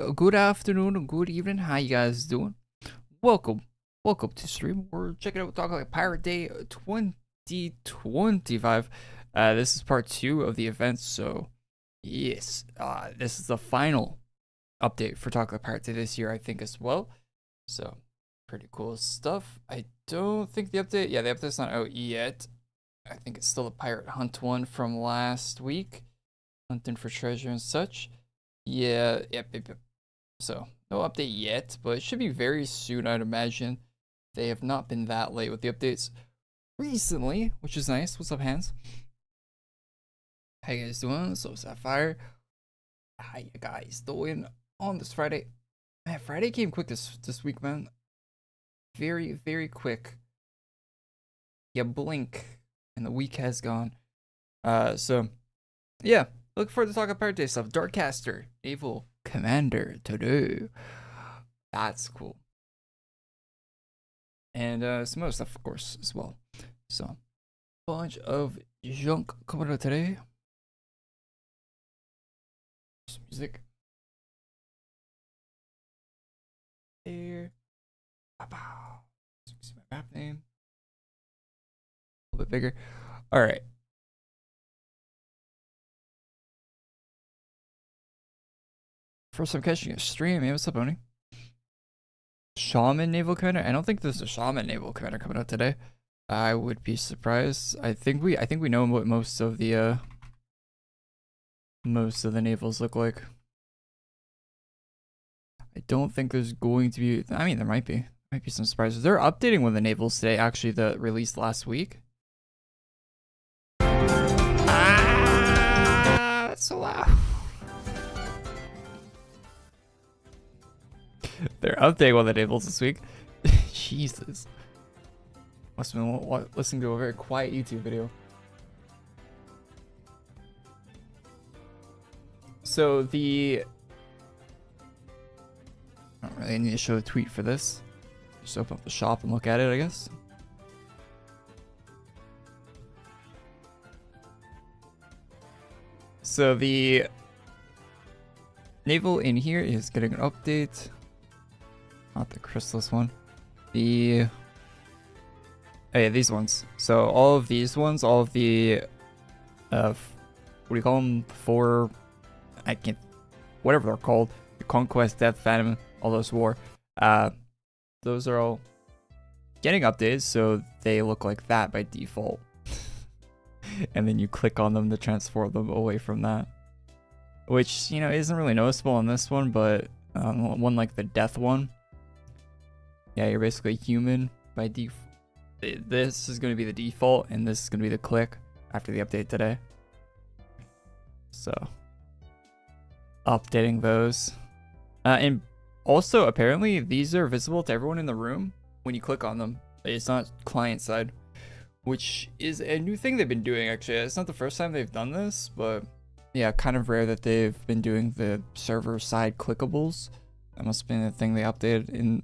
Good afternoon, good evening. How you guys doing? Welcome, welcome to stream. We're checking out Talk Like Pirate Day 2025. This is part 2 of the event. So yes, this is the final update for Talk Like Pirate Day this year, I think, as well. So pretty cool stuff. I don't think the update's not out yet. I think it's still the pirate hunt one from last week, hunting for treasure and such. Yep. So no update yet, but it should be very soon, I'd imagine. They have not been that late with the updates recently, which is nice. What's up, Hans? How you guys doing? So Sapphire, how you guys doing on this Friday? Man, Friday came quick this week, man. Very quick. You blink and the week has gone. So yeah, look forward to talking Pirate Day stuff. Darkcaster, Naval Commander today. That's cool. And some other stuff, of course, as well. So, bunch of junk coming out today. Some music. There. Wow. See my map name. A little bit bigger. All right. First time catching a stream. Hey, what's up, Oni? Shaman Naval Commander? I don't think there's a Shaman Naval Commander coming out today. I would be surprised. I think we know what most of the navals look like. I don't think there's going to be. I mean, there might be some surprises. They're updating one of the navals today, actually, that released last week. Ah, that's so loud. They're updating one of the navals this week. Jesus. Must have been listening to a very quiet YouTube video. So I don't really need to show a tweet for this. Just open up the shop and look at it, I guess. So the naval in here is getting an update. Not the Chrysalis one. Oh yeah, these ones. So all of these ones, all of the what do you call them? Whatever they're called. The Conquest, Death, Phantom, all those war. Those are all getting updates, so they look like that by default. And then you click on them to transform them away from that. Which, isn't really noticeable on this one, but one like the Death one. Yeah, you're basically human by default. This is going to be the default, and this is going to be the click after the update today. So, updating those. And also, apparently, these are visible to everyone in the room when you click on them. It's not client side, which is a new thing they've been doing, actually. It's not the first time they've done this, but yeah, kind of rare that they've been doing the server side clickables. That must have been a thing they updated in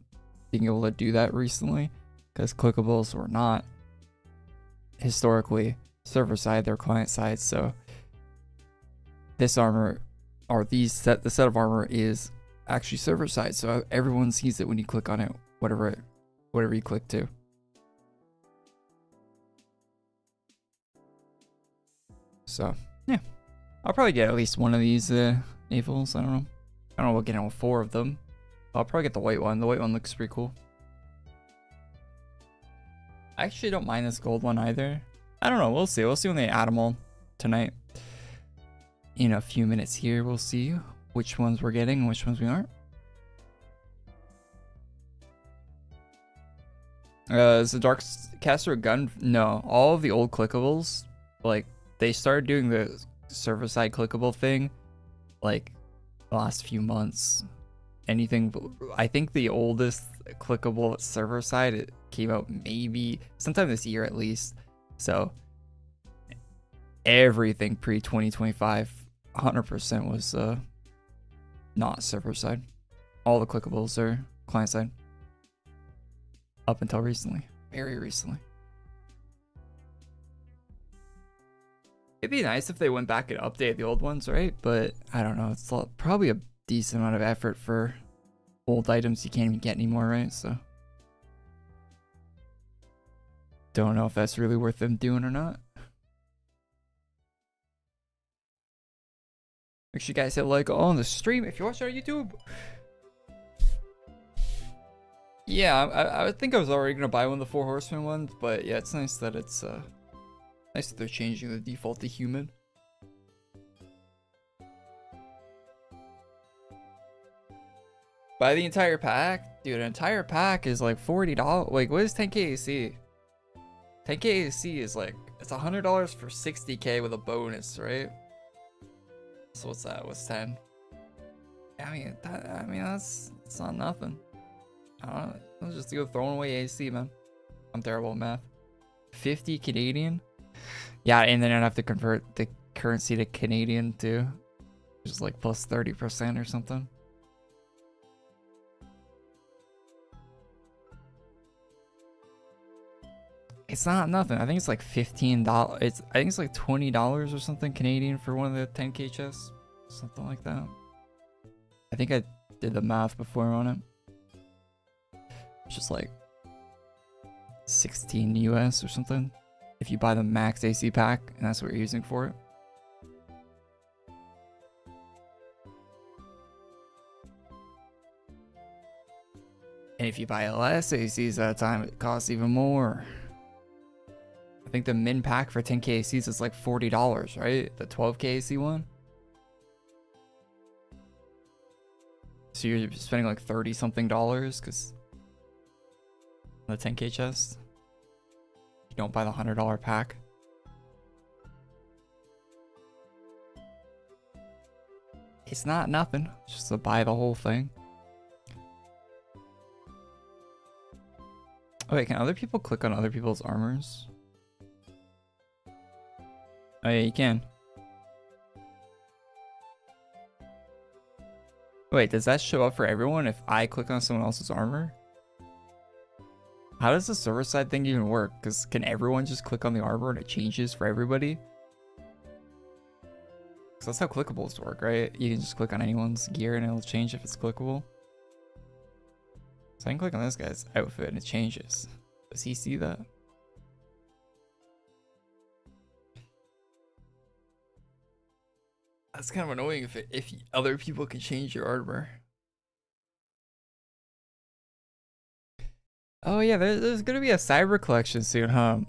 being able to do that recently, because clickables were not historically server side, they're client side. So this armor, or the set of armor, is actually server side, so everyone sees it when you click on it, whatever you click to. So yeah, I'll probably get at least one of these navals. I don't know about getting all 4 of them. I'll probably get the white one. The white one looks pretty cool. I actually don't mind this gold one either. I don't know. We'll see. We'll see when they add them all tonight. In a few minutes here, we'll see which ones we're getting and which ones we aren't. Is the Darkcaster a gun? No. All of the old clickables, like, they started doing the server side clickable thing, like, the last few months. I think the oldest clickable server side, it came out maybe sometime this year at least. So everything pre 2025 100% was not server side. All the clickables are client side up until recently, very recently. It'd be nice if they went back and updated the old ones, right? But I don't know. It's probably a decent amount of effort for old items you can't even get anymore, right? So don't know if that's really worth them doing or not. Make sure you guys hit like on the stream if you're watching on YouTube. Yeah, I would think I was already gonna buy one of the 4 Horsemen ones, but yeah, it's nice that it's nice that they're changing the default to human. Buy the entire pack? Dude, an entire pack is like $40. Like, what is 10k AC? 10k AC is like, it's $100 for 60k with a bonus, right? So what's that? What's 10? I mean, that's not nothing. I don't know. Let's just go throwing away AC, man. I'm terrible at math. 50 Canadian? Yeah, and then I'd have to convert the currency to Canadian too. Just like plus 30% or something. It's not nothing. I think it's like $15. I think it's like $20 or something Canadian for one of the 10k chests. Something like that. I think I did the math before on it. It's just like 16 US or something. If you buy the max AC pack and that's what you're using for it. And if you buy less ACs at a time, it costs even more. I think the min pack for 10k ACs is like $40, right? The 12k AC one. So you're spending like 30 something dollars because the 10k chest. You don't buy the $100 pack. It's not nothing. It's just to buy the whole thing. Oh wait, can other people click on other people's armors? Oh yeah, you can. Wait, does that show up for everyone if I click on someone else's armor? How does the server side thing even work? Because can everyone just click on the armor and it changes for everybody? Because that's how clickables work, right? You can just click on anyone's gear and it'll change if it's clickable. So I can click on this guy's outfit and it changes. Does he see that? That's kind of annoying if other people can change your armor. Oh yeah, there's gonna be a cyber collection soon, huh?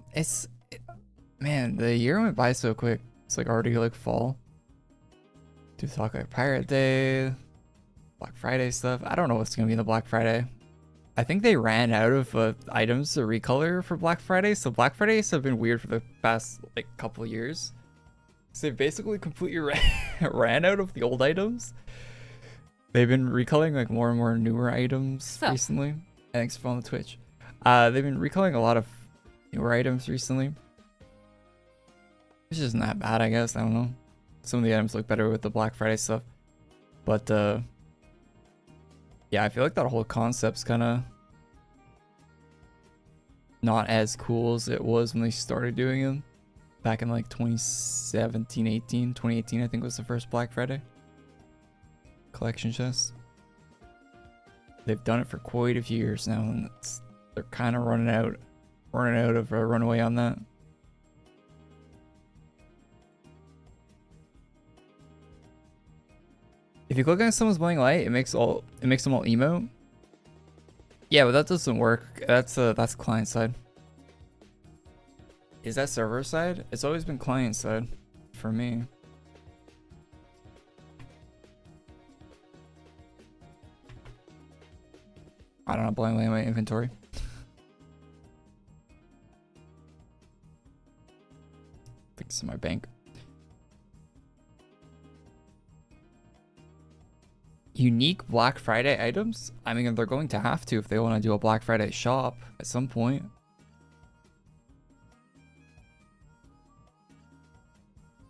Man, the year went by so quick. It's like already like fall. Do talk like Pirate Day, Black Friday stuff. I don't know what's gonna be in the Black Friday. I think they ran out of items to recolor for Black Friday, so Black Fridays have been weird for the past like couple of years. So they basically completely ran out of the old items. They've been recoloring like more and more newer items recently. Thanks for following the Twitch. They've been recoloring a lot of newer items recently. Which isn't that bad, I guess. I don't know. Some of the items look better with the Black Friday stuff. But yeah, I feel like that whole concept's kind of not as cool as it was when they started doing them. Back in like 2017, 18. 2018, I think was the first Black Friday collection chest. They've done it for quite a few years now, and they're kind of running out of a runaway on that. If you click on someone's blank light, it makes them all emo. Yeah, but that doesn't work. That's client side. Is that server side? It's always been client side for me. I don't know, blank light in my inventory. I think it's in my bank. Unique Black Friday items? I mean, they're going to have to if they want to do a Black Friday shop at some point.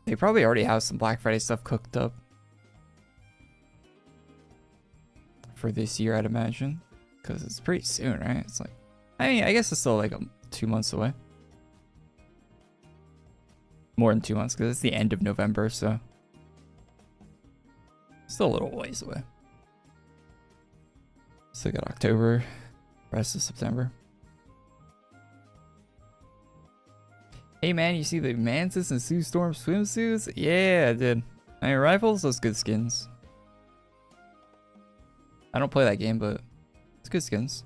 They probably already have some Black Friday stuff cooked up for this year, I'd imagine. Because it's pretty soon, right? It's like, I mean, I guess it's still like 2 months away. More than 2 months, because it's the end of November, so still a little ways away. Still got October, rest of September. Hey man, you see the Mantis and Sue Storm swimsuits? Yeah, I did. Iron Rifles, those good skins. I don't play that game, but it's good skins.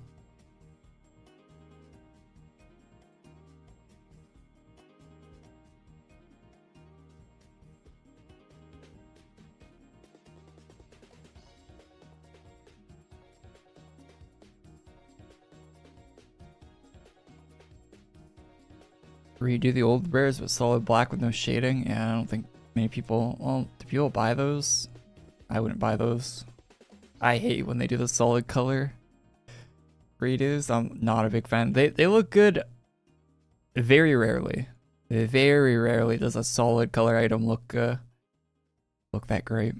Redo the old rares with solid black with no shading. Yeah, I don't think many people. Well, do people buy those? I wouldn't buy those. I hate when they do the solid color redos. I'm not a big fan. They look good very rarely. Very rarely does a solid color item look that great.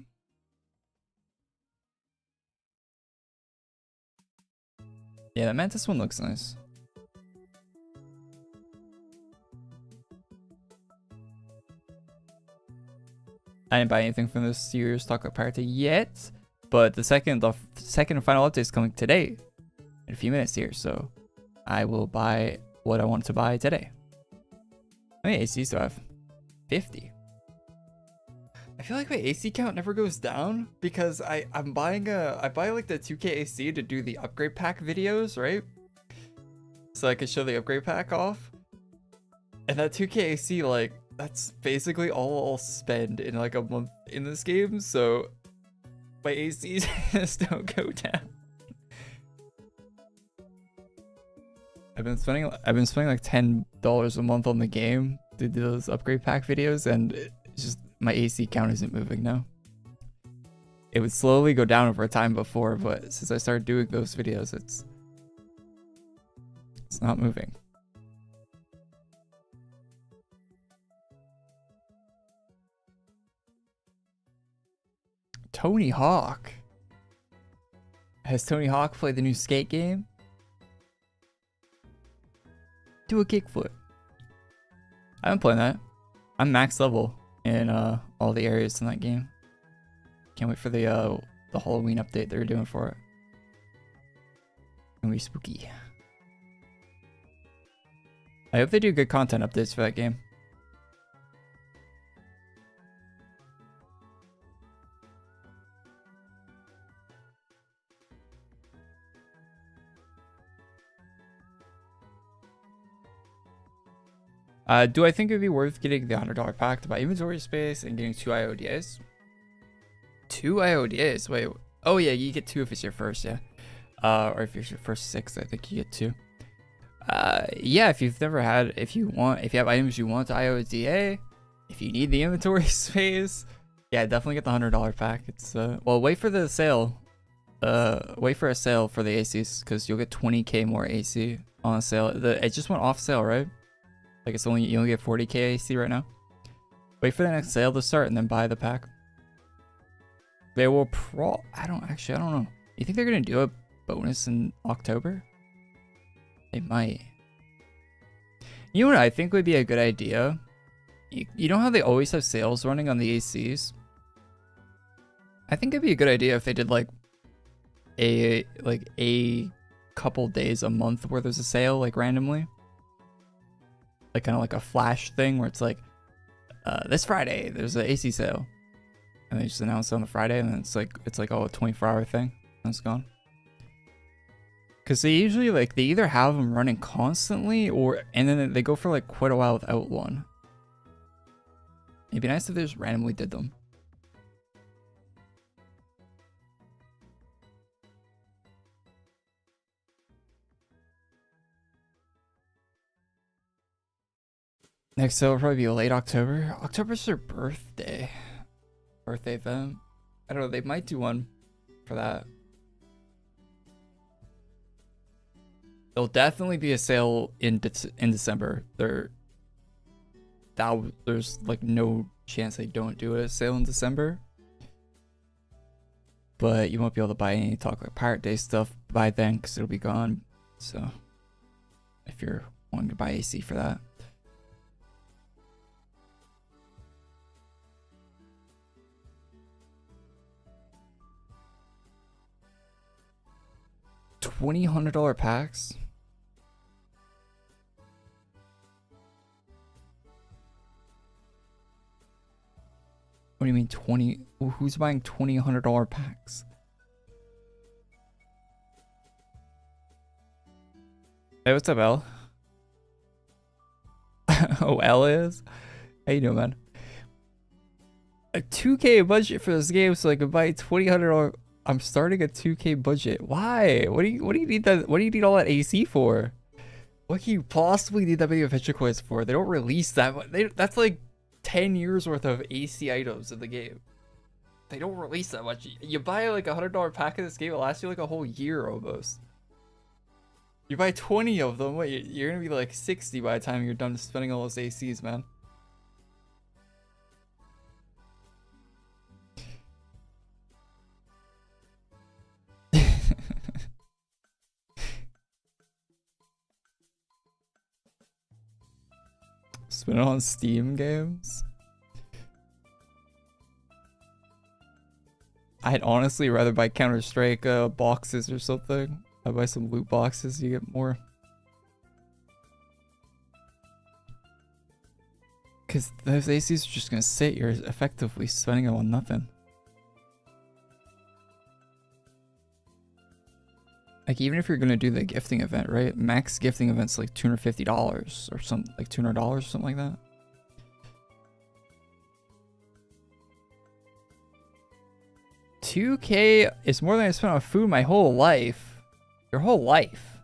Yeah, that Mantis one looks nice. I didn't buy anything from this year's Chocolate Party yet, but the second and final update is coming today in a few minutes here, so I will buy what I want to buy today. How many ACs do I have? 50. I feel like my AC count never goes down because I buy like the 2K AC to do the upgrade pack videos, right? So I could show the upgrade pack off. And that 2K AC, like, that's basically all I'll spend in like a month in this game, so my ACs just don't go down. I've been spending like $10 a month on the game to do those upgrade pack videos, and it's just my AC count isn't moving now. It would slowly go down over time before, but since I started doing those videos, it's not moving. Tony Hawk. Has Tony Hawk played the new skate game? Do a kickflip. I haven't played that. I'm max level in all the areas in that game. Can't wait for the Halloween update they're doing for it. Gonna be spooky. I hope they do good content updates for that game. Do I think it'd be worth getting the $100 pack to buy inventory space and getting 2 IODAs? 2 IODAs? Wait. Oh yeah, you get 2 if it's your first, yeah. Or if it's your first 6, I think you get 2. Yeah, if you've never had, if you have items you want to IODA, if you need the inventory space, yeah, definitely get the $100 pack. It's well, wait for the sale. Wait for a sale for the ACs because you'll get 20k more AC on a sale. It just went off sale, right? Like you only get 40k AC right now. Wait for the next sale to start and then buy the pack. They will I don't know. You think they're gonna do a bonus in October? They might. You know what I think would be a good idea? You know how they always have sales running on the ACs? I think it'd be a good idea if they did like a couple days a month where there's a sale like randomly. Like kind of like a flash thing where it's like this Friday there's an AC sale, and they just announce it on the Friday, and then it's like oh, a 24-hour thing and it's gone. Because they usually they either have them running constantly and then they go for like quite a while without one. It'd be nice if they just randomly did them. Next sale will probably be late October. October's their birthday event. I don't know, they might do one for that. There'll definitely be a sale in December. There's like no chance they don't do a sale in December. But you won't be able to buy any Pirate Day stuff by then because it'll be gone. So if you're wanting to buy AC for that. $2,000 packs? What do you mean 20? Who's buying $2,000 packs? Hey, what's up, L? Oh, L is? How you doing, man? A 2K budget for this game so I could buy $2,000. I'm starting a 2K budget. Why? What do you need that? What do you need all that AC for? What can you possibly need that many adventure coins for? They don't release that much. That's like 10 years worth of AC items in the game. They don't release that much. You buy like $100 pack of this game, it lasts you like a whole year almost. You buy 20 of them, wait, you're gonna be like 60 by the time you're done spending all those ACs, man. Spend it on Steam games? I'd honestly rather buy Counter-Strike boxes or something. I'd buy some loot boxes, you get more. Because those ACs are just gonna sit, you're effectively spending them on nothing. Like, even if you're gonna do the gifting event, right? Max gifting event's like $250 or something, like $200 or something like that. $2K is more than I spent on food my whole life. Your whole life?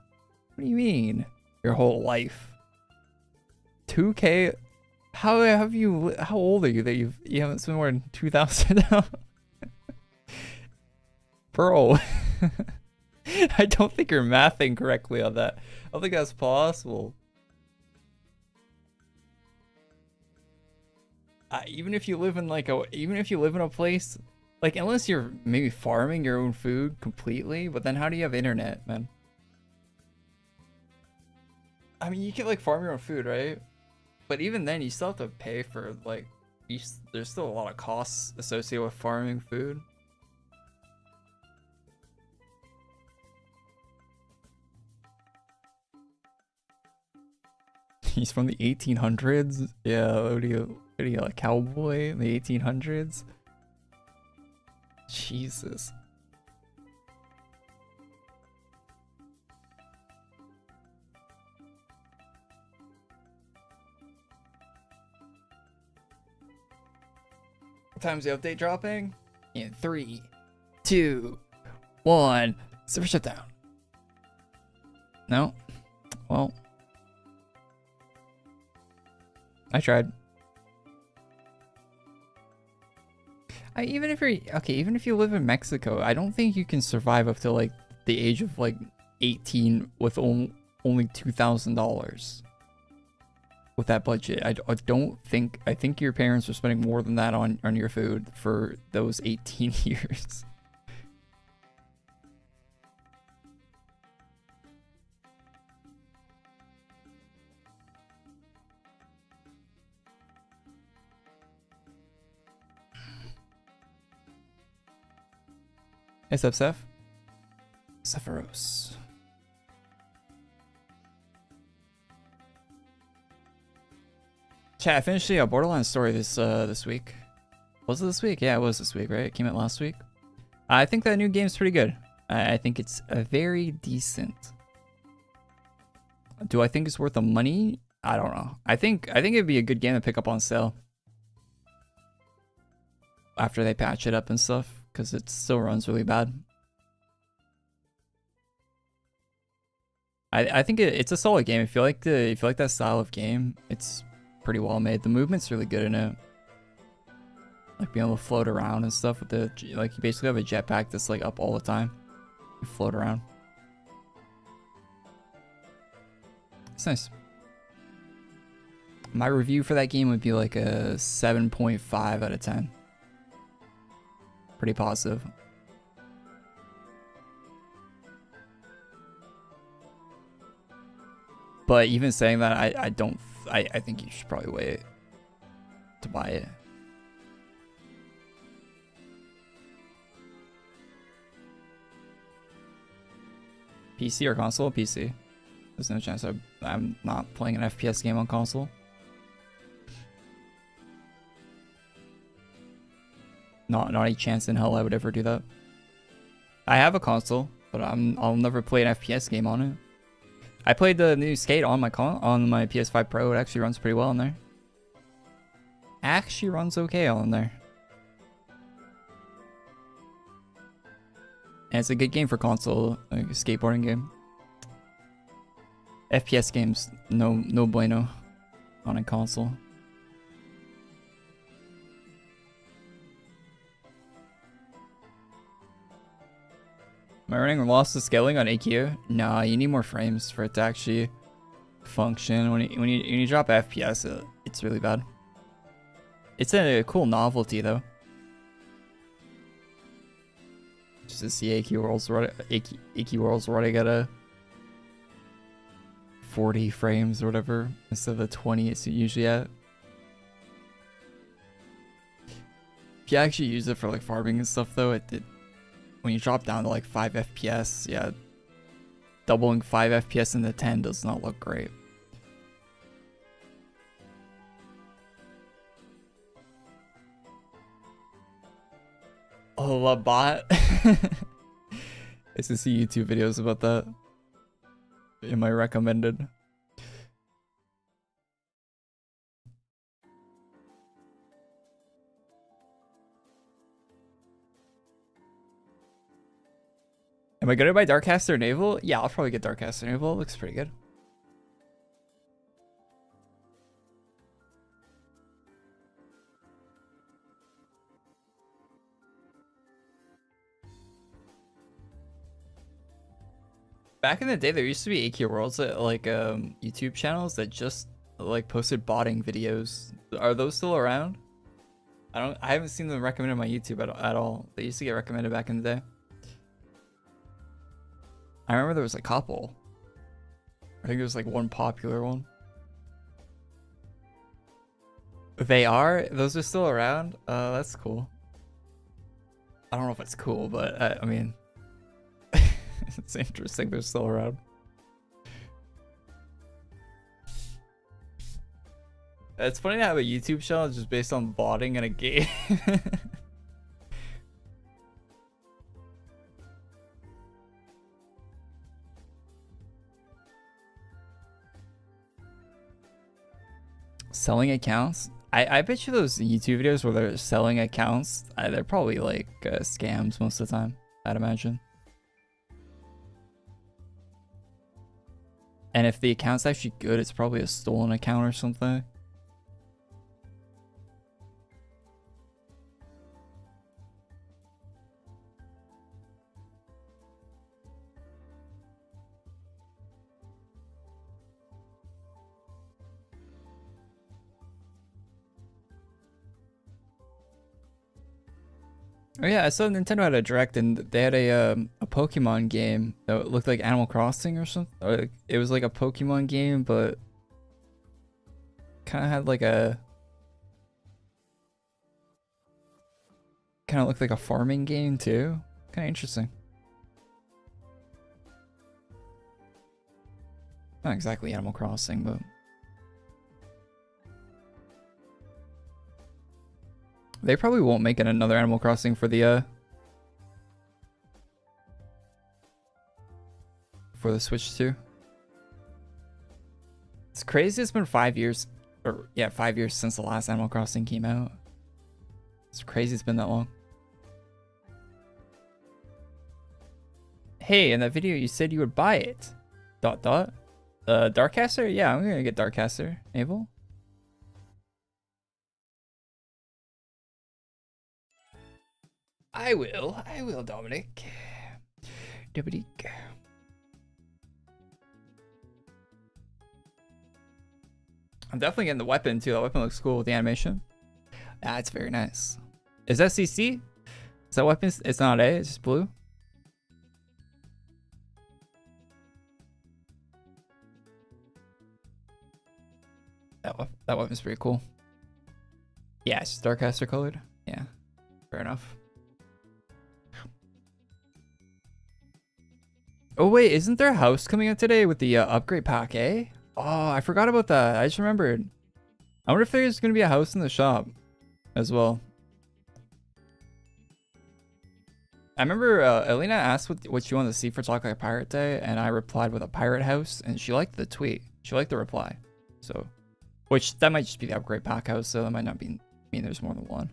What do you mean? Your whole life? 2K? How have you? How old are you that you haven't spent more than 2,000 now? Bro, I don't think you're mathing correctly on that. I don't think that's possible. Even if you live in like a place. Like, unless you're maybe farming your own food completely, but then how do you have internet, man? I mean, you can like farm your own food, right? But even then, you still have to pay for like, there's still a lot of costs associated with farming food. He's from the 1800s? Yeah, what are you, a cowboy in the 1800s? Jesus. What time's the update dropping? In 3, 2, 1. Server shutdown. No? Well. I tried. Even if you live in Mexico, I don't think you can survive up to like the age of like 18 with only $2,000 with that budget. I think your parents are spending more than that on your food for those 18 years. SF Sephiros. Chat, I finished the Borderlands story this week. Was it this week? Yeah, it was this week, right? It came out last week. I think that new game's pretty good. I think it's very decent. Do I think it's worth the money? I don't know. I think it'd be a good game to pick up on sale after they patch it up and stuff, because it still runs really bad. I think it's a solid game. If you like that style of game, it's pretty well made. The movement's really good in it. Like being able to float around and stuff with the, like, you basically have a jetpack that's like up all the time. You float around. It's nice. My review for that game would be like a 7.5 out of 10. Pretty positive. But even saying that, I think you should probably wait to buy it. PC or console? PC. There's no chance I'm not playing an FPS game on console. Not a chance in hell I would ever do that. I have a console, but I'll never play an FPS game on it. I played the new Skate on my PS5 Pro. It actually runs pretty well on there. Actually runs okay on there. And it's a good game for console, like a skateboarding game. FPS games, no bueno on a console. Am I running loss to scaling on AQ? Nah, you need more frames for it to actually function. When you drop FPS, it's really bad. It's a cool novelty though. Just to see AQWorlds running at a 40 frames or whatever instead of the 20 it's usually at. If you actually use it for like farming and stuff though, when you drop down to like 5 FPS, yeah, doubling 5 FPS into 10 does not look great. Oh, a bot. I used to see YouTube videos about that in my recommended. Am I gonna buy Darkcaster or Naval? Yeah, I'll probably get Darkcaster. Naval looks pretty good. Back in the day, there used to be AQWorlds like YouTube channels that just like posted botting videos. Are those still around? I haven't seen them recommended on my YouTube at all. They used to get recommended back in the day. I remember there was a couple. I think there was like one popular one. They are? Those are still around? That's cool. I don't know if it's cool, but I mean, it's interesting they're still around. It's funny to have a YouTube channel just based on botting in a game. Selling accounts? I bet you those YouTube videos where they're selling accounts, they're probably like scams most of the time, I'd imagine. And if the account's actually good, it's probably a stolen account or something. Oh yeah, I saw Nintendo had a direct and they had a Pokemon game that looked like Animal Crossing or something. Or like, it was like a Pokemon game, but kind of had like kind of looked like a farming game too. Kind of interesting. Not exactly Animal Crossing, but they probably won't make it another Animal Crossing for the Switch 2. It's crazy it's been 5 years, or yeah, 5 years since the last Animal Crossing came out. It's crazy it's been that long. Hey, in that video you said you would buy it. ... Darkcaster? Yeah, I'm gonna get Darkcaster. Naval? I will, Dominic. I'm definitely getting the weapon too. That weapon looks cool with the animation. That's very nice. Is that CC? Is that weapon? It's not A, it's just blue. That weapon's pretty cool. Yeah, it's just Darkcaster colored. Yeah, fair enough. Oh wait, isn't there a house coming out today with the upgrade pack, eh? Oh, I forgot about that. I just remembered. I wonder if there's gonna be a house in the shop as well. I remember Elena asked what she wanted to see for Talk Like a Pirate Day, and I replied with a pirate house, and she liked the tweet. She liked the reply. So, which that might just be the upgrade pack house, so that might not mean there's more than one.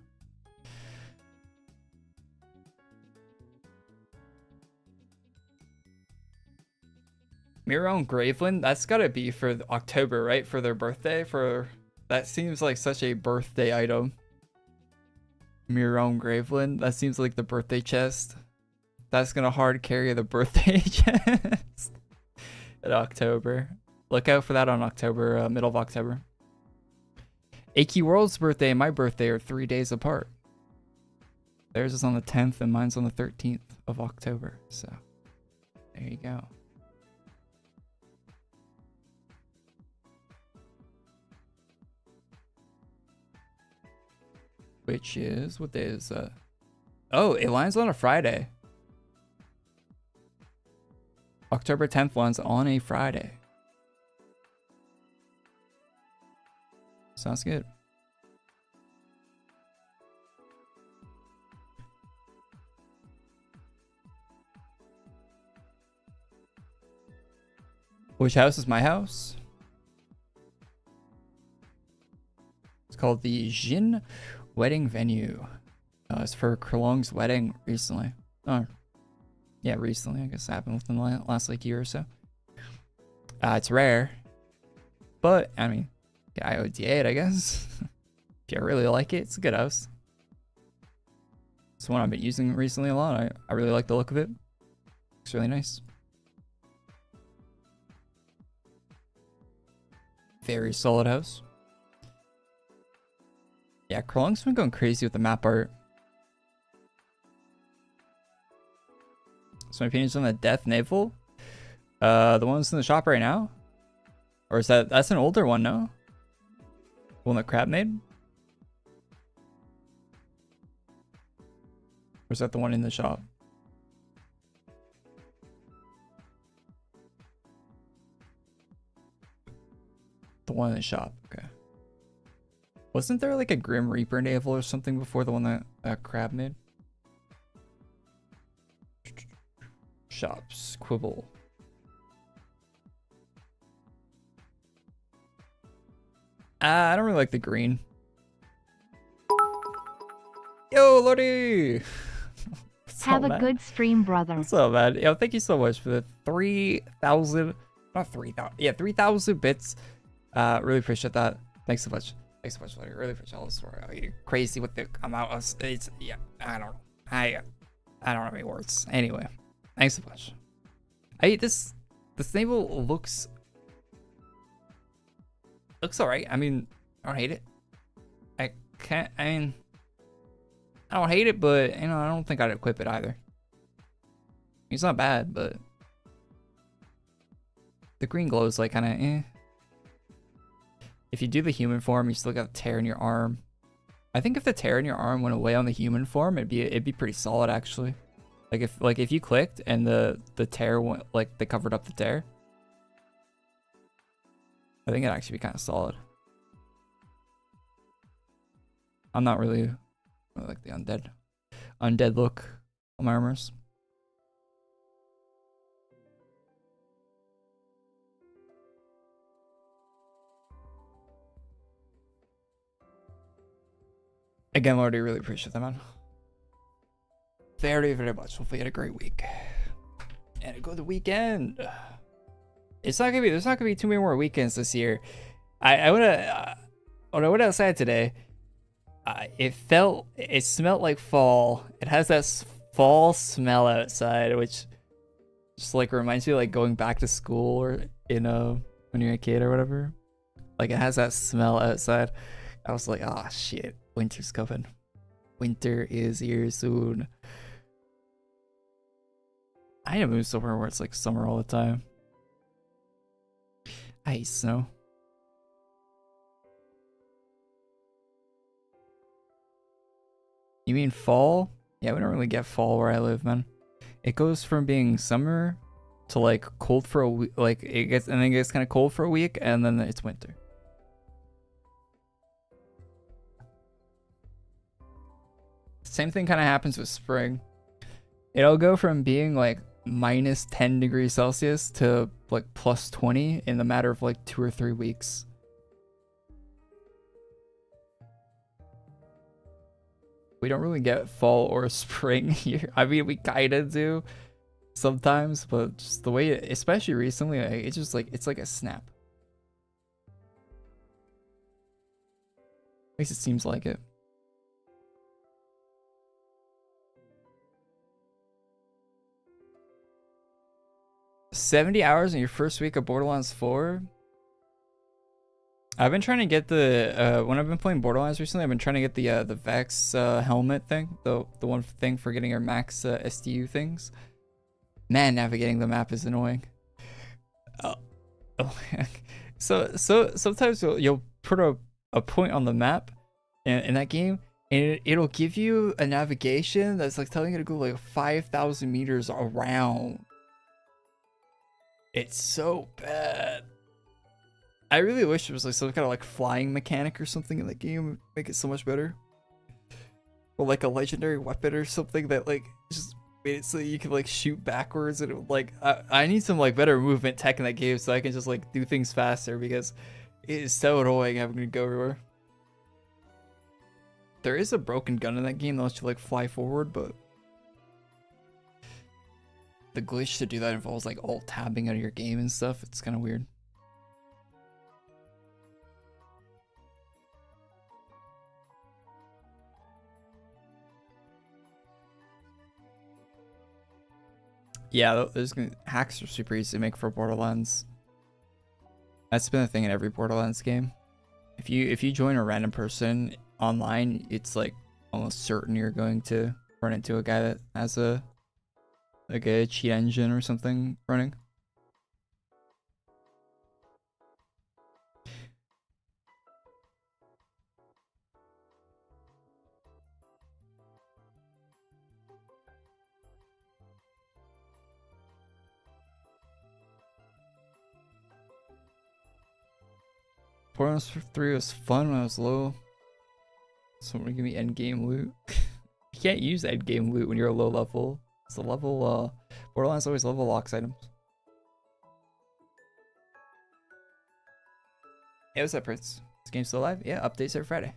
Miro and Graveland, that's gotta be for October, right? For their birthday. That seems like such a birthday item. Miro and Graveland, that seems like the birthday chest. That's gonna hard carry the birthday chest in October. Look out for that on October, middle of October. AQWorlds' birthday and my birthday are 3 days apart. Theirs is on the 10th and mine's on the 13th of October. So, there you go. Which is, what day is that? Oh, it lands on a Friday. October 10th lands on a Friday. Sounds good. Which house is my house? It's called the Jin Wedding Venue. It's for Kerlong's wedding recently. Oh, yeah, recently. I guess it happened within the last like year or so. It's rare, but I mean, yeah, I OTA it, I guess. If you really like it, it's a good house. It's one I've been using recently a lot. I really like the look of it. Looks really nice. Very solid house. Yeah, Kerlong's been going crazy with the map art. So my opinion's on the Death Naval. The one's in the shop right now? Or is that's an older one, no? The one that Crab made? Or is that the one in the shop? The one in the shop, okay. Wasn't there like a Grim Reaper Naval or something before the one that Crab made? Shops, Quibble. I don't really like the green. Yo, Lordy! Have a good stream, brother. What's up, man? Yo, thank you so much for the 3,000, not 3,000, yeah, 3,000 bits. Really appreciate that. Thanks so much. Thanks so much, Lordy. Really appreciate all the story. You're crazy with the amount of, it's, yeah, I don't have any words. Anyway, thanks so much. This naval looks alright. I mean, I don't hate it. I don't hate it, but you know, I don't think I'd equip it either. It's not bad, but the green glow is like kind of eh. If you do the human form, you still got a tear in your arm. I think if the tear in your arm went away on the human form, it'd be pretty solid actually. Like if you clicked and the tear went, like they covered up the tear, I think it'd actually be kind of solid. I'm not really like the undead look on my armors. Again, Lordy, really appreciate that, man. Very, very much. Hopefully you had a great week. And a good weekend. There's not gonna be too many more weekends this year. When I went outside today, it smelled like fall. It has that fall smell outside, which just like reminds me of like going back to school or when you're a kid or whatever. Like it has that smell outside. I was like, oh shit, winter's coming. Winter is here soon. I need to move somewhere where it's like summer all the time. I hate snow. You mean fall? Yeah, we don't really get fall where I live, man. It goes from being summer to like cold for a week, like it gets, and then it gets kind of cold for a week, and then it's winter. Same thing kind of happens with spring. It'll go from being like minus 10 degrees Celsius to like plus 20 in the matter of like 2 or 3 weeks. We don't really get fall or spring here. I mean, we kind of do sometimes, but just the way it, especially recently, it's just like, it's like a snap. At least it seems like it. $70 hours in your first week of Borderlands 4. I've been trying to get the when I've been playing Borderlands recently, I've been trying to get the Vex helmet thing, the one thing for getting our max SDU things. Man, navigating the map is annoying. Oh, so sometimes you'll put a point on the map in that game, and it'll give you a navigation that's like telling you to go like 5,000 meters around. It's so bad. I really wish there was like some kind of like flying mechanic or something in the game, make it so much better. Or like a legendary weapon or something that like just made it so you can like shoot backwards, and it would, like I need some like better movement tech in that game so I can just like do things faster, because it is so annoying having to go everywhere. There is a broken gun in that game that lets you like fly forward, but the glitch to do that involves like alt tabbing out of your game and stuff. It's kind of weird. Yeah, hacks are super easy to make for Borderlands. That's been a thing in every Borderlands game. If you join a random person online, it's like almost certain you're going to run into a guy that has a cheat engine or something running. Borderlands 3 was fun when I was low. Someone give me endgame loot. You can't use endgame loot when you're a low level. It's a level, Borderlands always level locks items. Hey, what's up, Prince? This game's still live? Yeah, updates every Friday.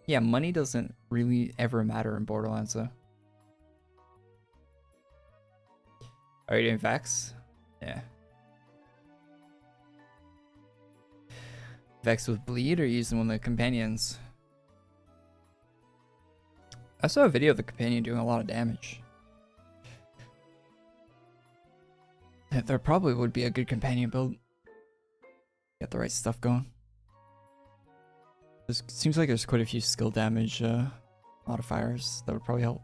Yeah, money doesn't really ever matter in Borderlands, though. Are you doing Vex? Yeah. Vex with bleed or using one of the companions? I saw a video of the companion doing a lot of damage. There probably would be a good companion build. Get the right stuff going. It seems like there's quite a few skill damage modifiers that would probably help.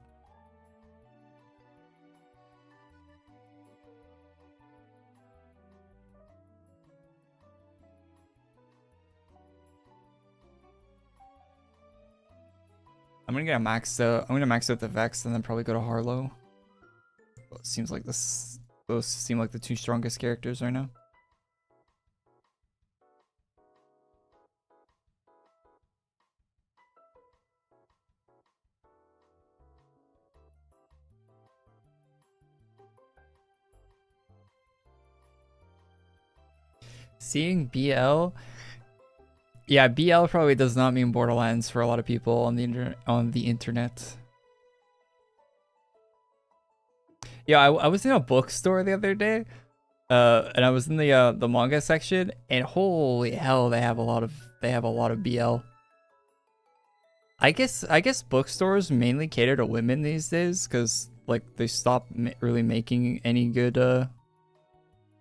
I'm gonna get a max out. I'm gonna max out the Vex and then probably go to Harlow. Well, it seems like those seem like the two strongest characters right now. Seeing BL. Yeah, BL probably does not mean Borderlands for a lot of people on the internet. Yeah, I was in a bookstore the other day, and I was in the manga section, and holy hell, they have a lot of BL. I guess bookstores mainly cater to women these days, because like they stopped really making any good.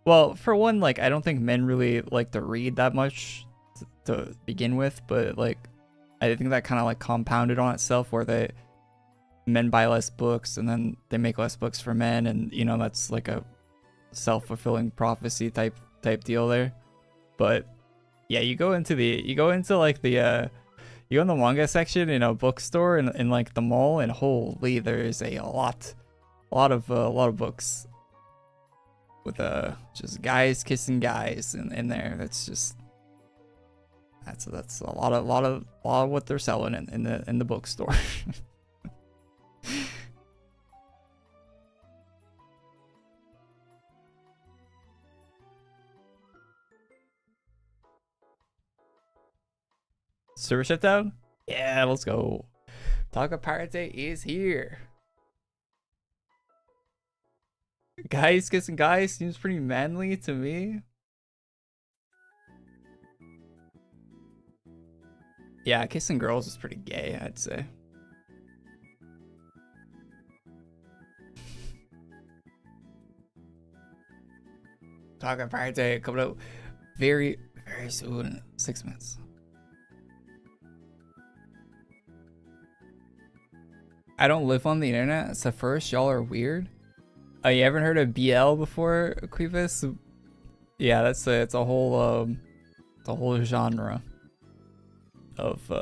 Well, for one, like I don't think men really like to read that much to begin with, but like I think that kind of like compounded on itself, where men buy less books and then they make less books for men, and you know that's like a self-fulfilling prophecy type deal there. But yeah, you go in the manga section in a bookstore in like the mall, and holy, there is a lot a lot of books with just guys kissing guys in there. That's a lot of what they're selling in the bookstore. Server shutdown? Yeah, let's go. Talk of Pirate Day is here. Guys kissing guys seems pretty manly to me. Yeah, kissing girls is pretty gay, I'd say. Talk of Pirate Day coming out very, very soon. 6 minutes. I don't live on the internet, so first y'all are weird. Oh, you haven't heard of BL before, Queevis? Yeah, it's a whole genre of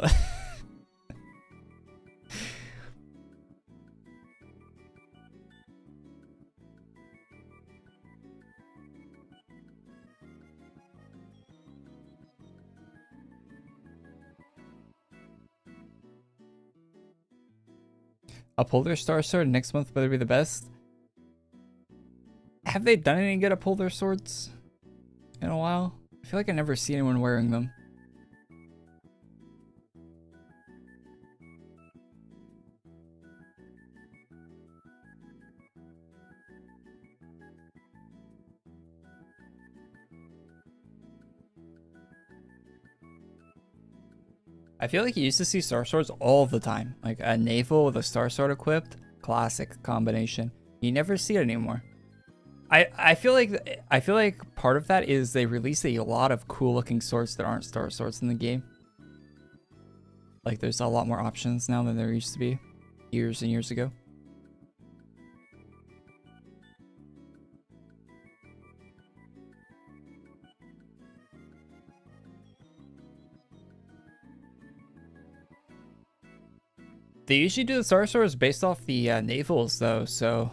uphold their star sword next month better be the best. Have they done any good uphold their swords in a while? I feel like I never see anyone wearing them. I feel like you used to see star swords all the time, like a naval with a star sword equipped, classic combination. You never see it anymore. I feel like part of that is they release a lot of cool looking swords that aren't star swords in the game. Like there's a lot more options now than there used to be years and years ago. They usually do the star swords based off the navals though, so.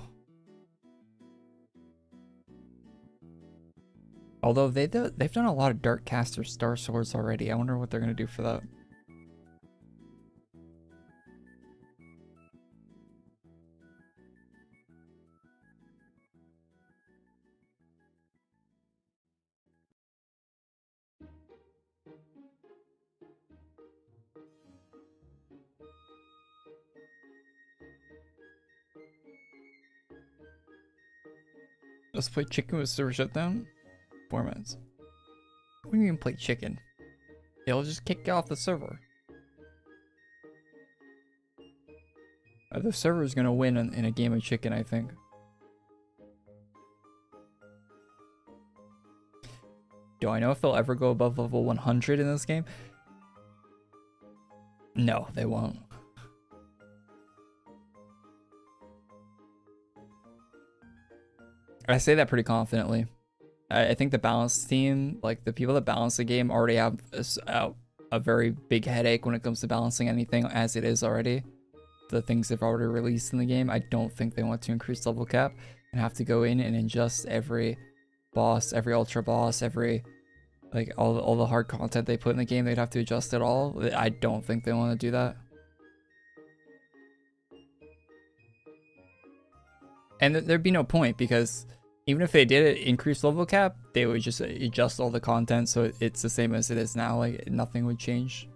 Although they've done a lot of Darkcaster star swords already. I wonder what they're gonna do for that. Let's play chicken with server shutdown. 4 minutes. We can even play chicken. It'll just kick off the server. The server's gonna win in a game of chicken, I think. Do I know if they'll ever go above level 100 in this game? No, they won't. I say that pretty confidently. I think the balance team, like the people that balance the game, already have a very big headache when it comes to balancing anything as it is already. The things they've already released in the game, I don't think they want to increase level cap and have to go in and adjust every boss, every ultra boss, every like all the hard content they put in the game. They'd have to adjust it all. I don't think they want to do that. And there'd be no point because even if they did increase level cap, they would just adjust all the content so it's the same as it is now. Like nothing would change.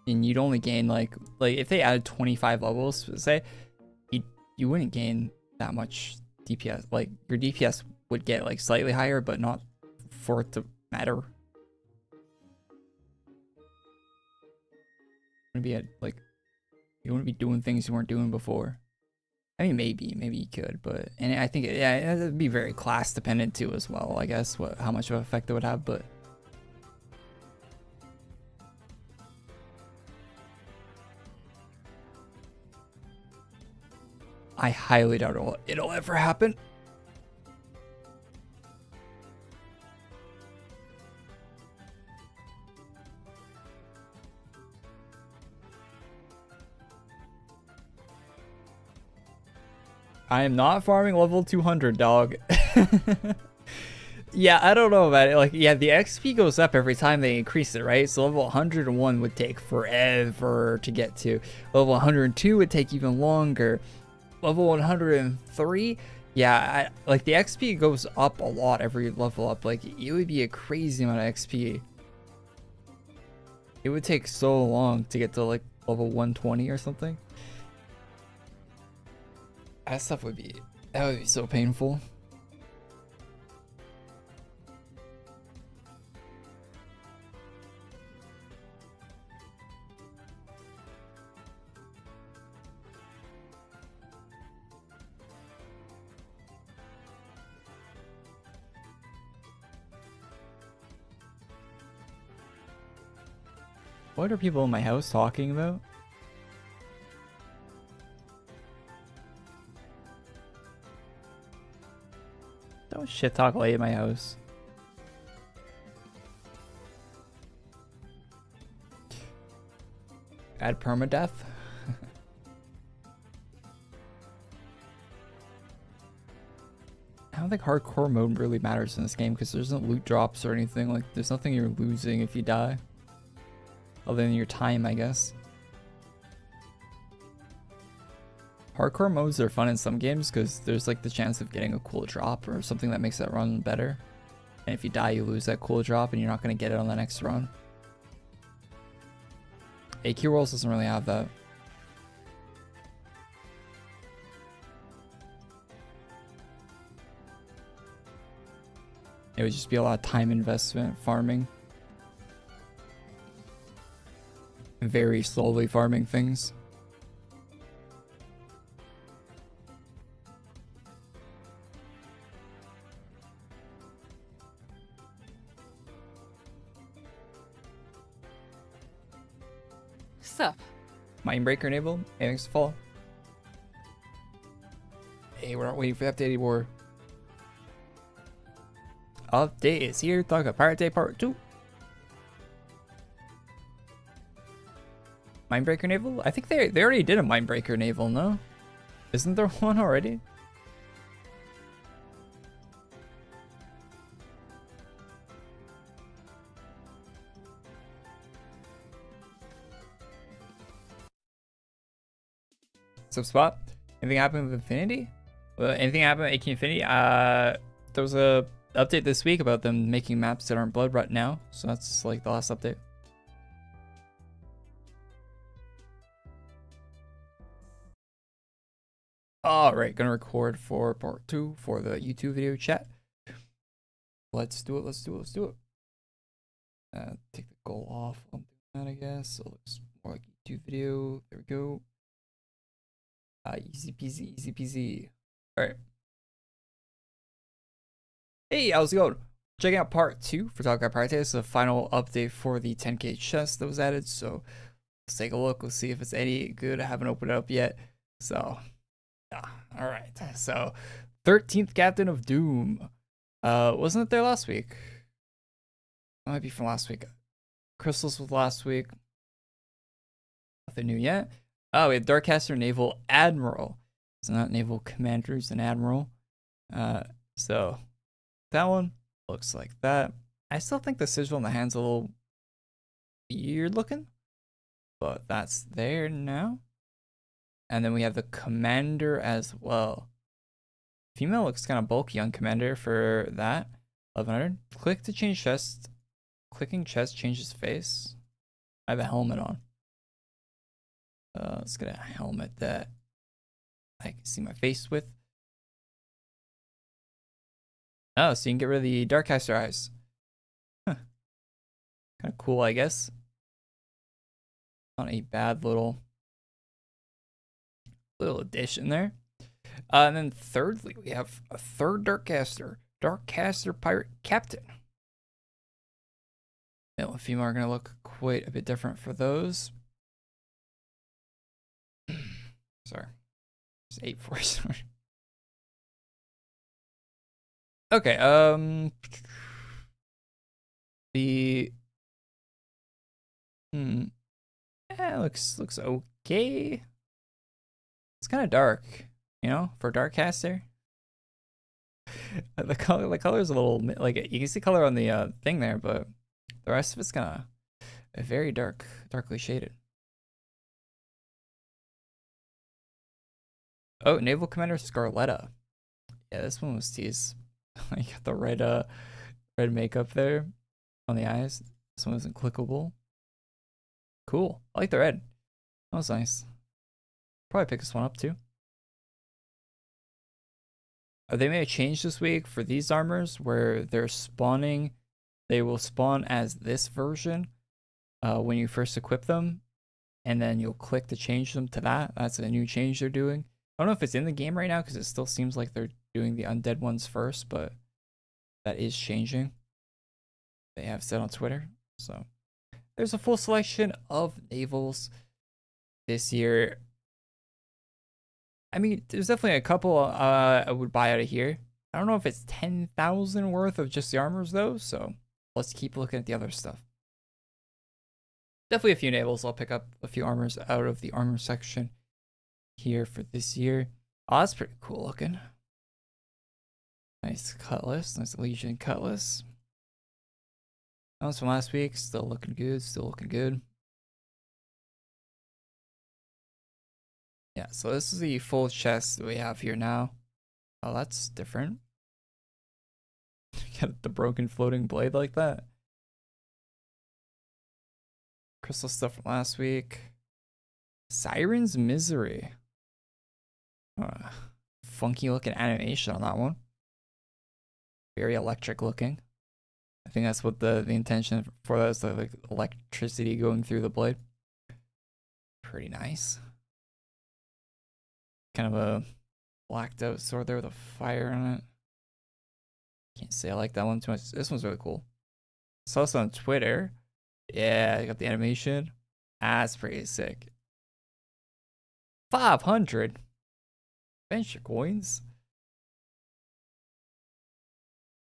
And you'd only gain like if they added 25 levels, say, you wouldn't gain that much DPS. Like your DPS would get like slightly higher, but not for it to matter. It'd be at like. You wouldn't be doing things you weren't doing before. I mean, maybe you could, but and I think it'd be very class dependent too as well. I guess how much of an effect it would have, but I highly doubt it'll ever happen. I am not farming level 200, dog. Yeah, I don't know about it. Like, yeah, the XP goes up every time they increase it, right? So level 101 would take forever to get to. Level 102 would take even longer. Level 103, yeah, like the XP goes up a lot every level up. Like, it would be a crazy amount of XP. It would take so long to get to like level 120 or something. That would be so painful. What are people in my house talking about? Don't shit talk late in my house. Add permadeath? I don't think hardcore mode really matters in this game because there isn't loot drops or anything. Like, there's nothing you're losing if you die. Other than your time, I guess. Hardcore modes are fun in some games because there's like the chance of getting a cool drop or something that makes that run better. And if you die, you lose that cool drop and you're not going to get it on the next run. AQWorlds doesn't really have that. It would just be a lot of time investment farming. Very slowly farming things. Sup? Mindbreaker Naval, anything's to follow. Hey, we're not waiting for the update anymore. Update is here. Talk about Pirate Day Part 2. Mindbreaker Naval? I think they already did a Mindbreaker Naval, no? Isn't there one already? Spot. Anything happened with Infinity? Anything happened with AQ Infinity? There was a update this week about them making maps that aren't Bloodrut now, so that's like the last update. Alright, gonna record for part 2 for the YouTube video chat. Let's do it. Take the goal off on that, I guess. So it looks more like YouTube video. There we go. Easy peasy. Alright. Hey, how's it going? Checking out part 2 for Talk About Pirate Day. It's the final update for the 10k chest that was added. So let's take a look. Let's see if it's any good. I haven't opened it up yet. So yeah. Alright. So 13th Captain of Doom. Wasn't it there last week? It might be from last week. Crystals was last week. Nothing new yet. Oh, we have Darkcaster Naval Admiral. It's not Naval Commander, it's an Admiral. So that one looks like that. I still think the sigil on the hand's a little weird looking, but that's there now. And then we have the Commander as well. Female looks kind of bulky on Commander for that. 1100. Click to change chest. Clicking chest changes face. I have a helmet on. Let's get a helmet that I can see my face with. Oh, so you can get rid of the Darkcaster eyes. Huh. Kind of cool, I guess. Not a bad little addition there. And then thirdly, we have a third Darkcaster. Darkcaster Pirate Captain. Male and female are going to look quite a bit different for those. Sorry. It's 8-4. Okay, yeah, looks okay. It's kind of dark. you know, for Darkcaster. The color is a little like you can see color on the thing there, but the rest of it's kind of very darkly shaded. Oh, Naval Commander Scarletta. Yeah, this one was teased. You got the red makeup there on the eyes. This one isn't clickable. Cool. I like the red. That was nice. Probably pick this one up too. They made a change this week for these armors where they're spawning. They will spawn as this version when you first equip them, and then you'll click to change them to that. That's a new change they're doing. I don't know if it's in the game right now because it still seems like they're doing the undead ones first, but that is changing. They have said on Twitter. So there's a full selection of navals this year. I mean, there's definitely a couple I would buy out of here. I don't know if it's 10,000 worth of just the armors though, so let's keep looking at the other stuff. Definitely a few navals. I'll pick up a few armors out of the armor section here for this year. Oh, that's pretty cool looking. Nice cutlass, nice Legion cutlass. That was from last week. Still looking good, still looking good. Yeah, so this is the full chest that we have here now. Oh, that's different. Got the broken floating blade like that. Crystal stuff from last week. Siren's Misery. Funky looking animation on that one. Very electric looking. I think that's what the intention for that is, like electricity going through the blade. Pretty nice. Kind of a blacked out sword there with a fire on it. Can't say I like that one too much. This one's really cool. Saw this on Twitter. Yeah, I got the animation. That's pretty sick. 500 venture coins.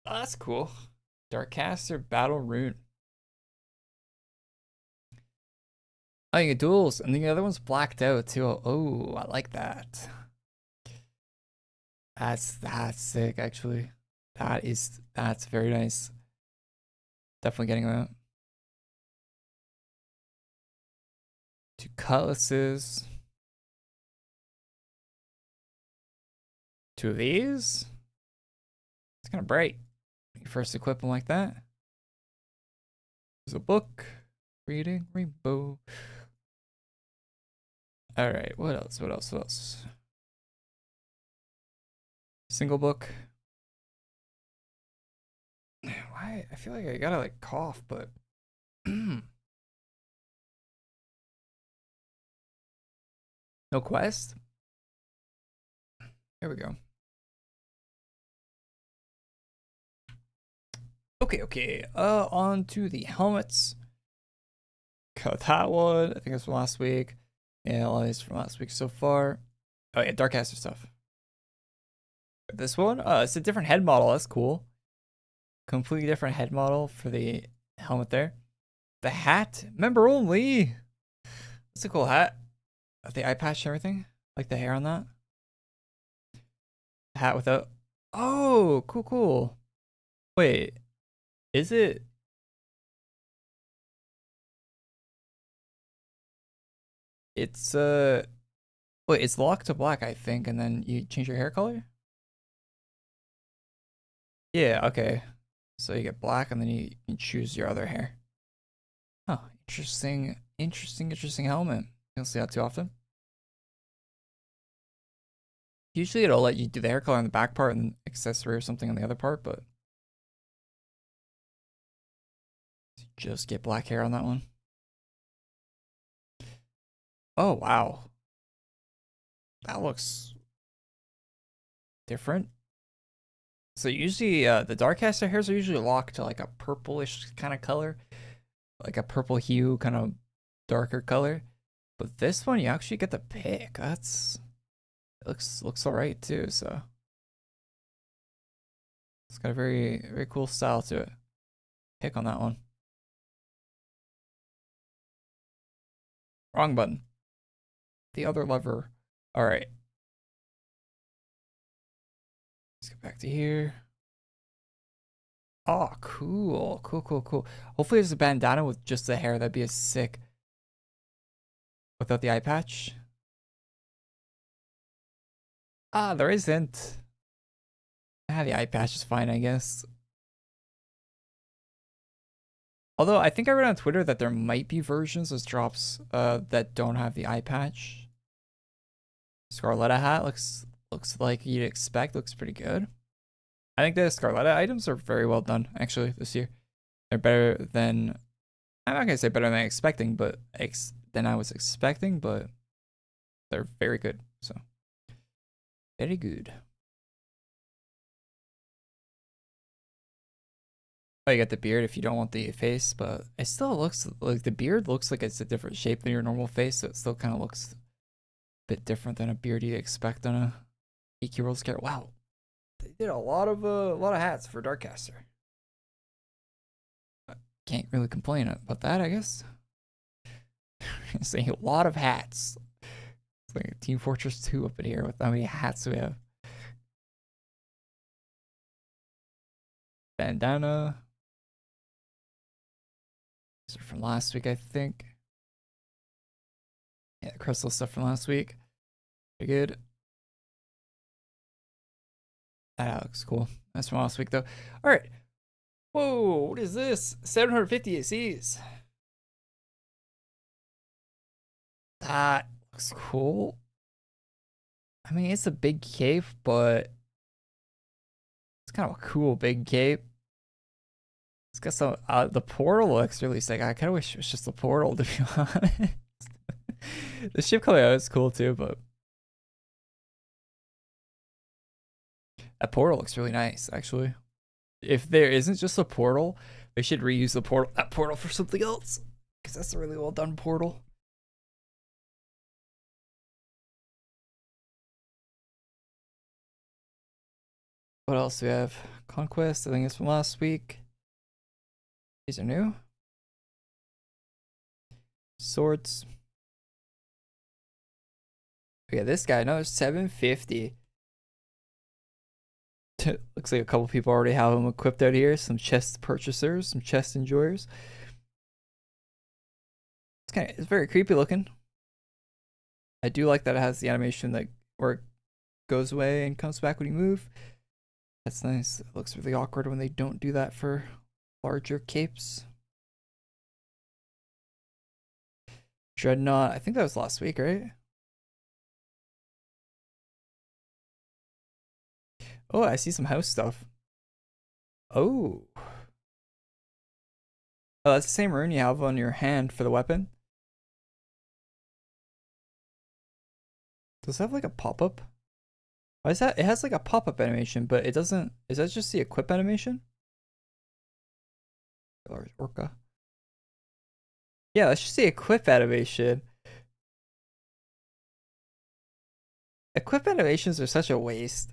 Oh, that's cool. Darkcaster Battle Rune. Oh, you get duels, and the other one's blacked out too. Oh, I like that. That's sick, actually. That's very nice. Definitely getting that. 2 cutlasses. 2 of these. It's kind of bright. You first equip them like that. There's a book. Reading Rainbow. All right, what else? What else? What else? Single book. Why? I feel like I gotta like cough, but no quest. There we go. Okay. On to the helmets. Got that one. I think that's from last week. Yeah, all these from last week so far. Oh yeah, Darkcaster stuff. This one, it's a different head model. That's cool. Completely different head model for the helmet there. The hat, member only. That's a cool hat. The eye patch and everything. Like the hair on that. The hat without. Oh, cool. Wait, is it? It's wait, it's locked to black, I think, and then you change your hair color? Yeah, okay. So you get black and then you can choose your other hair. Oh, interesting helmet. You don't see that too often. Usually it'll let you do the hair color on the back part and accessory or something on the other part, but just get black hair on that one. Oh, wow. That looks different. So usually the Darkcaster hairs are usually locked to like a purplish kind of color. Like a purple hue, kind of darker color. But this one you actually get the pick. That's looks alright too, so it's got a very cool style to it. Pick on that one. Wrong button. The other lever. Alright. Back to here. Oh, cool. Cool. Hopefully there's a bandana with just the hair. That'd be a sick. Without the eye patch. Ah, there isn't. Ah, the eye patch is fine, I guess. Although I think I read on Twitter that there might be versions of drops that don't have the eye patch. Scarletta hat looks like you'd expect. Looks pretty good. I think the Scarletta items are very well done actually this year. They're better than, I'm not gonna say better than expecting, but than I was expecting, but they're very good. So very good. Oh, you got the beard if you don't want the face, but it still looks like the beard looks like it's a different shape than your normal face, so it still kind of looks a bit different than a beard you'd expect on a AQWorlds character. Wow, they did a lot of hats for Darkcaster. Can't really complain about that, I guess. Saying a lot of hats. It's like Team Fortress 2 up in here with how many hats we have. Bandana. These are from last week, I think. Yeah, the crystal stuff from last week. Pretty good. That looks cool. That's from last week, though. All right. Whoa, what is this? 750 ACs. That looks cool. I mean, it's a big cape, but it's kind of a cool big cape. It's got some, the portal looks really sick. I kind of wish it was just the portal, to be honest. The ship coming out is cool too, but that portal looks really nice, actually. If there isn't just a portal, they should reuse that portal for something else, because that's a really well done portal. What else do we have? Conquest, I think it's from last week. These are new. Swords. Okay, this guy, another 750. Looks like a couple people already have them equipped out here. Some chest purchasers, some chest enjoyers. It's very creepy looking. I do like that it has the animation that where it goes away and comes back when you move. That's nice. It looks really awkward when they don't do that for larger capes. Dreadnought, I think that was last week, right? Oh, I see some house stuff. Oh. Oh, that's the same rune you have on your hand for the weapon. Does it have like a pop-up? Why is that? It has like a pop-up animation, but it doesn't. Is that just the equip animation? Or Orca. Yeah, that's just the equip animation. Equip animations are such a waste.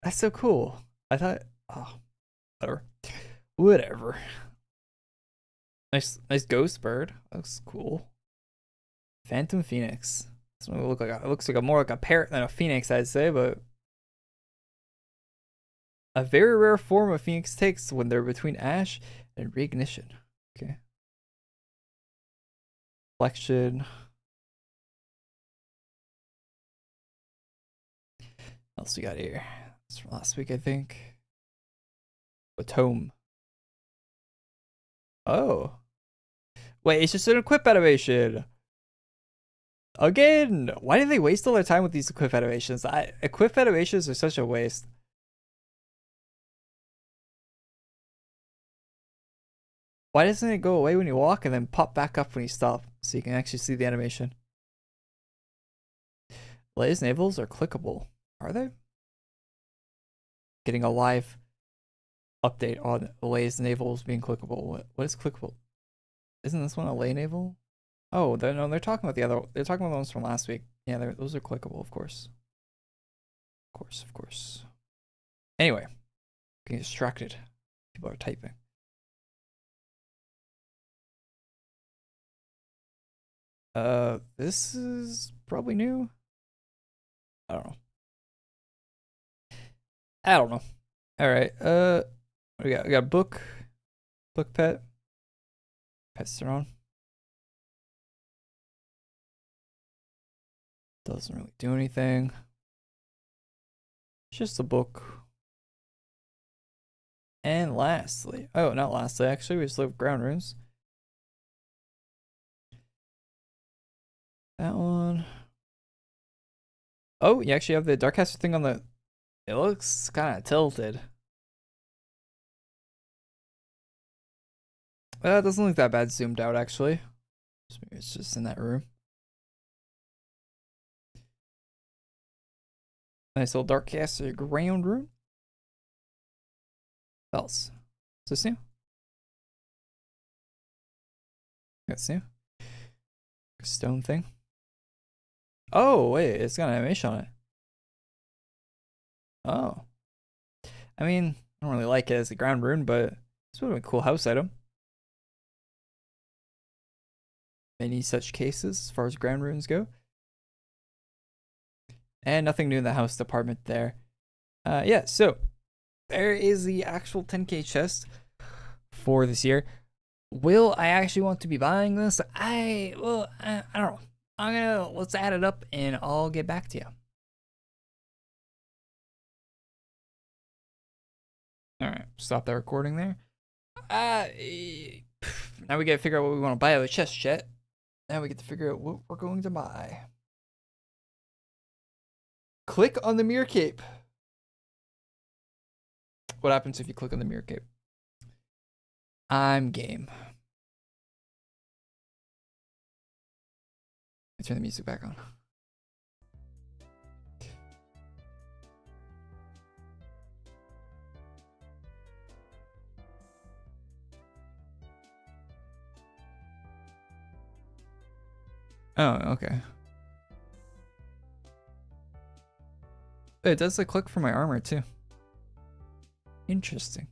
That's so cool. I thought, oh, whatever. Nice ghost bird. Looks cool. Phantom Phoenix. This one look like it looks like more like a parrot than a phoenix, I'd say, but a very rare form of phoenix takes when they're between ash and reignition. Okay. Reflection. What else we got here? It's from last week, I think. A tome. Oh. Wait, it's just an equip animation. Again, why do they waste all their time with these equip animations? Equip animations are such a waste. Why doesn't it go away when you walk and then pop back up when you stop so you can actually see the animation? Blaze navals are clickable. Are they? Getting a live update on Blaze navals being clickable. What is clickable? Isn't this one a lay naval? Oh, they're talking about the other. They're talking about the ones from last week. Yeah, those are clickable, of course. Of course. Anyway, getting distracted. People are typing. This is probably new. I don't know. I don't know. All right. What do we got? We got a book pet. Pets around. Doesn't really do anything. It's just a book. And lastly, oh, not lastly, actually, we just live ground runes. That one. Oh, you actually have the Darkcaster thing on the. It looks kind of tilted. It doesn't look that bad zoomed out, actually. Maybe it's just in that room. Nice little Darkcaster ground room. What else? Is this new? That's new. Stone thing. Oh, wait, it's got an animation on it. Oh. I mean, I don't really like it as a ground rune, but it's sort of a cool house item. Many such cases as far as ground runes go. And nothing new in the house department there. Yeah, so there is the actual 10k chest for this year. Will I actually want to be buying this? I don't know. Let's add it up and I'll get back to you. All right, stop that recording there. Now we gotta figure out what we want to buy out of the chest, chat. Now we get to figure out what we're going to buy. Click on the mirror cape. What happens if you click on the mirror cape? I'm game. Let's turn the music back on. Oh, okay. It does the click for my armor too. Interesting.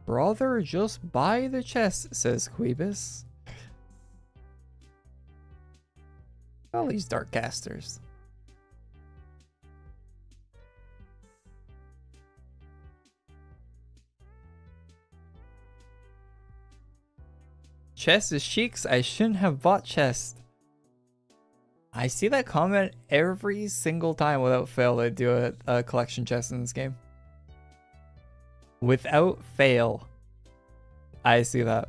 Brother, just buy the chest, says Queebus. All these Darkcasters. Chest is cheeks. I shouldn't have bought chest. I see that comment every single time without fail to do a collection chest in this game. Without fail. I see that.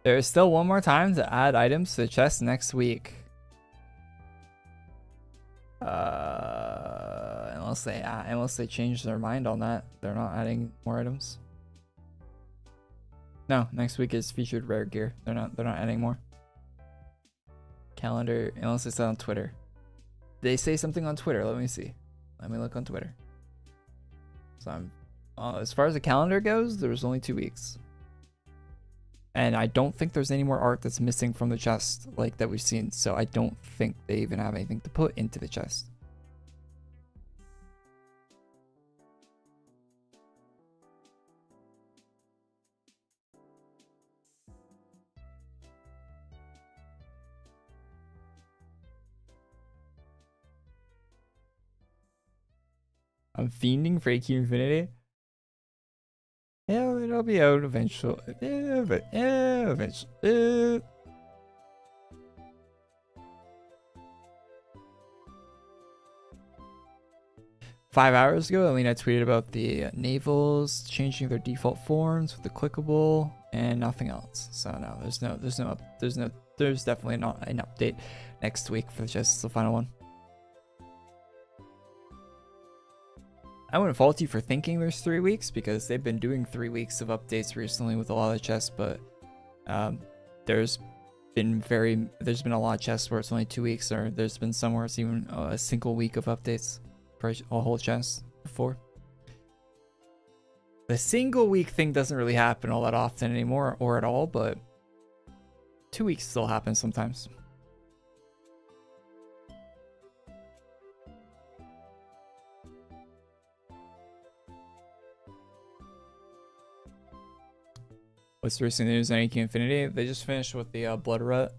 There is still one more time to add items to the chest next week. Unless they change their mind on that, they're not adding more items. No, next week is featured rare gear. They're not adding more. Calendar, unless it's on Twitter. They say something on Twitter. Let me see. Let me look on Twitter. So I'm as far as the calendar goes, there's only 2 weeks. And I don't think there's any more art that's missing from the chest like that we've seen. So I don't think they even have anything to put into the chest. I'm fiending for AQ Infinity. Yeah, it'll be out eventually. Yeah, but yeah, eventually. 5 hours ago, Alina tweeted about the Navals changing their default forms with the clickable and nothing else. So no, there's definitely not an update next week for just the final one. I wouldn't fault you for thinking there's 3 weeks because they've been doing 3 weeks of updates recently with a lot of chests, but there's been a lot of chests where it's only 2 weeks, or there's been some where it's even a single week of updates for a whole chest before. The single week thing doesn't really happen all that often anymore, or at all, but 2 weeks still happens sometimes. What's the recent news on AQ Infinity? They just finished with the Blood Rut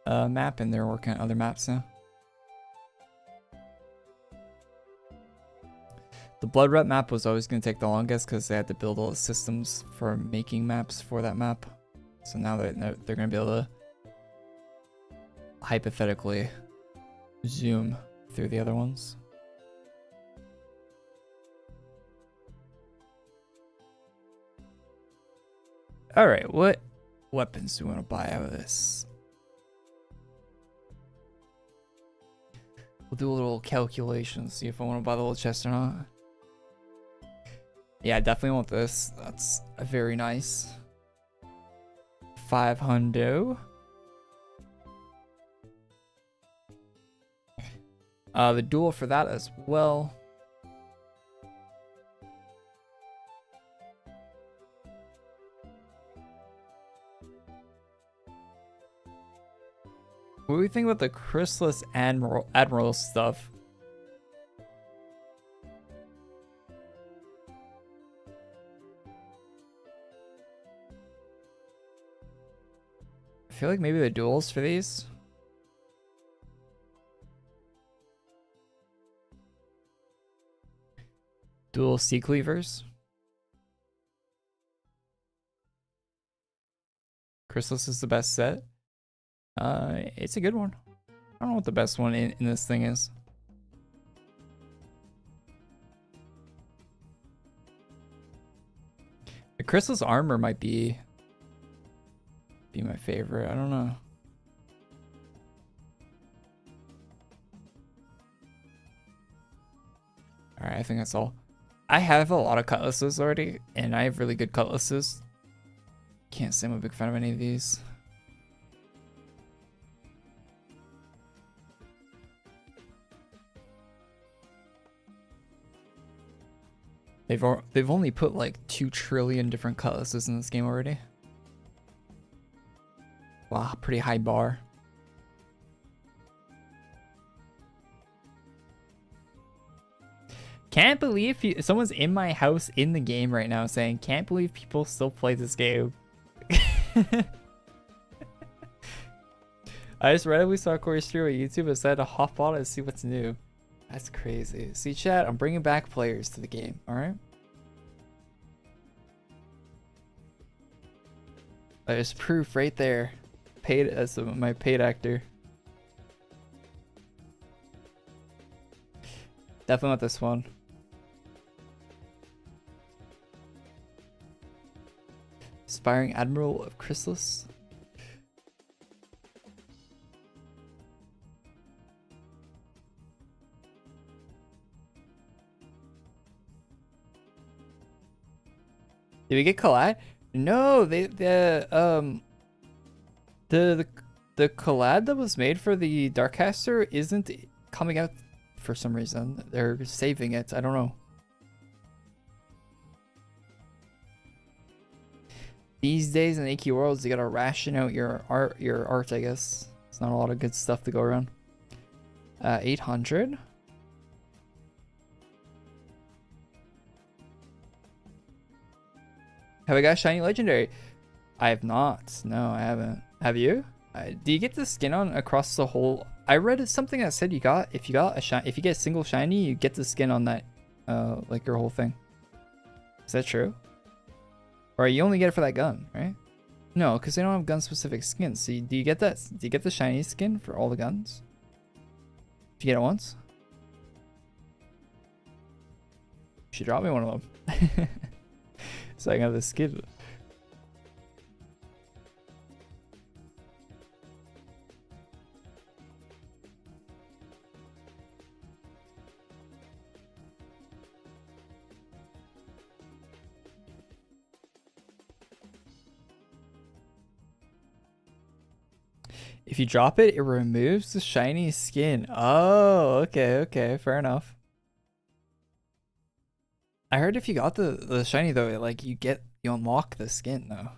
map, and they're working on other maps now. The Blood Rut map was always going to take the longest because they had to build all the systems for making maps for that map. So now they're going to be able to hypothetically zoom through the other ones. Alright, what weapons do we want to buy out of this? We'll do a little calculation, see if I want to buy the little chest or not. Yeah, I definitely want this. That's a very nice 500. The duel for that as well. What do we think about the Chrysalis Admiral stuff? I feel like maybe the duels for these. Dual sea cleavers. Chrysalis is the best set. It's a good one. I don't know what the best one in this thing is. The Chrysalis armor might be my favorite. I don't know. Alright, I think that's all. I have a lot of cutlasses already, and I have really good cutlasses. Can't say I'm a big fan of any of these. They've only put like 2 trillion different cutlasses in this game already. Wow, pretty high bar. Can't believe someone's in my house in the game right now saying, can't believe people still play this game. I just randomly saw Korey stream on YouTube and decided to hop on and see what's new. That's crazy. See, chat, I'm bringing back players to the game, alright? There's proof right there. Paid as my paid actor. Definitely want this one. Aspiring Admiral of Chrysalis. Did we get collab? No, the collab that was made for the Darkcaster isn't coming out for some reason. They're saving it. I don't know. These days in AQWorlds, you gotta ration out your art, I guess. It's not a lot of good stuff to go around. 800. Have I got shiny legendary? I have not. No, I haven't. Have you? Do you get the skin on across the whole? I read something that said if you get a single shiny, you get the skin on that, like your whole thing. Is that true? Or you only get it for that gun, right? No, because they don't have gun specific skins. So do you get that? Do you get the shiny skin for all the guns? If you get it once, you should drop me one of them. So I can have the skin. If you drop it, it removes the shiny skin. Oh, okay, fair enough. I heard if you got the shiny though, like you unlock the skin though.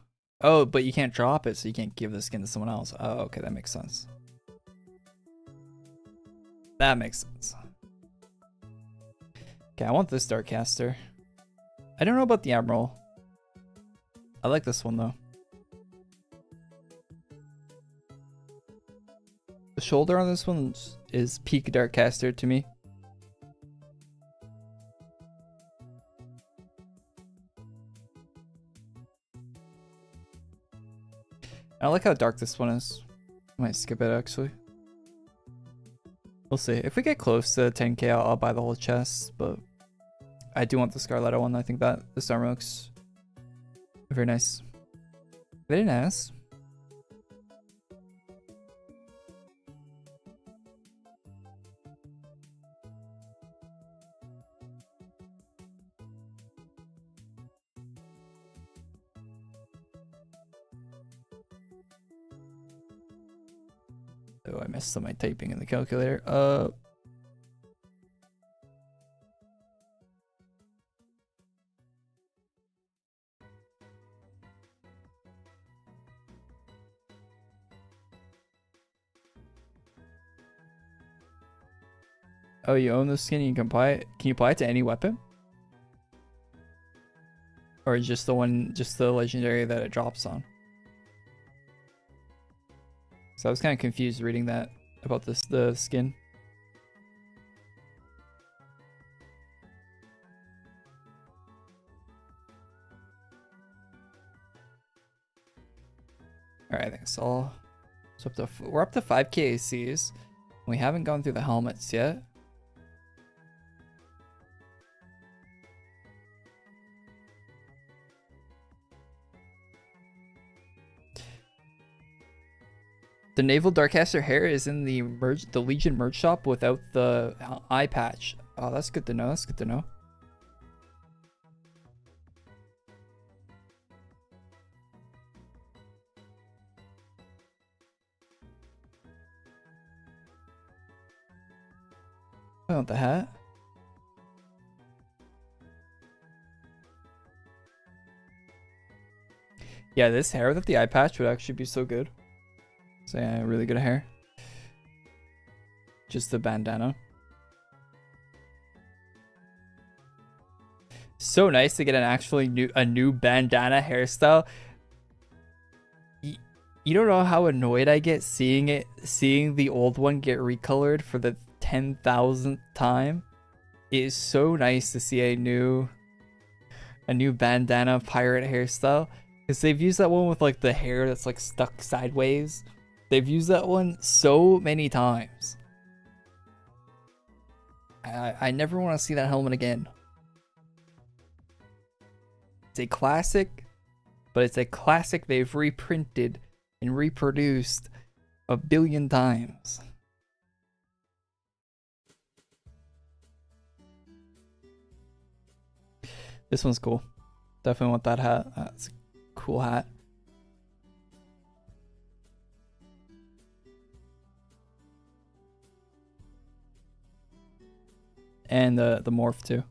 Oh, but you can't drop it, so you can't give the skin to someone else. Oh, okay, that makes sense. That makes sense. Okay, I want this Darkcaster. I don't know about the Admiral. I like this one though. The shoulder on this one is peak Darkcaster to me. I like how dark this one is. I might skip it actually. We'll see. If we get close to 10k, I'll buy the whole chest, but I do want the Scarletto one. I think that this armor looks very nice. Very nice. Oh, I messed up my typing in the calculator. Oh, you own the skin and you can apply it? Can you apply it to any weapon? Or just the one, just the legendary that it drops on? So I was kind of confused reading that about the skin. All right, thanks all. So we're up to 5k ACs. We haven't gone through the helmets yet. The Naval Darkcaster hair is in the Legion merch shop without the eye patch. Oh, that's good to know. That's good to know. I want the hat. Yeah, this hair without the eye patch would actually be so good. So yeah, really good hair. Just the bandana. So nice to get an actually new bandana hairstyle. You don't know how annoyed I get seeing the old one get recolored for the 10,000th time. It is so nice to see a new bandana pirate hairstyle, because they've used that one with like the hair that's like stuck sideways. They've used that one so many times. I never want to see that helmet again. It's a classic, but it's a classic they've reprinted and reproduced a billion times. This one's cool. Definitely want that hat. That's a cool hat. And the morph too.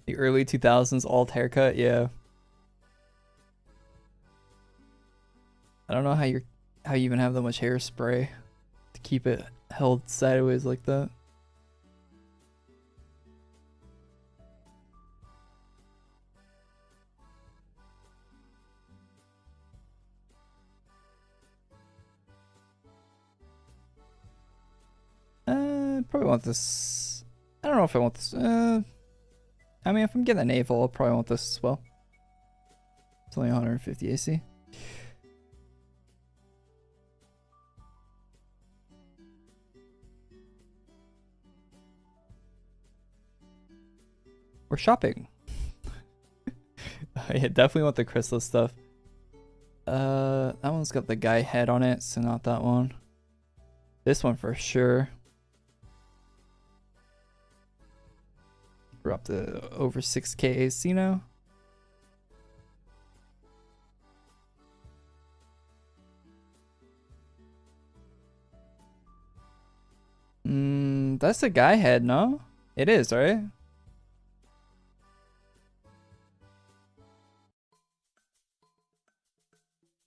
The early 2000s alt haircut, yeah. I don't know how you even have that much hairspray to keep it held sideways like that. Probably want this. I don't know if I want this. I mean, if I'm getting a Naval, I'll probably want this as well. It's only 150 AC. We're shopping. I definitely want the crystal stuff. That one's got the guy head on it, so not that one. This one for sure. We're up to over 6k AC now. That's a guy head, no? It is, right?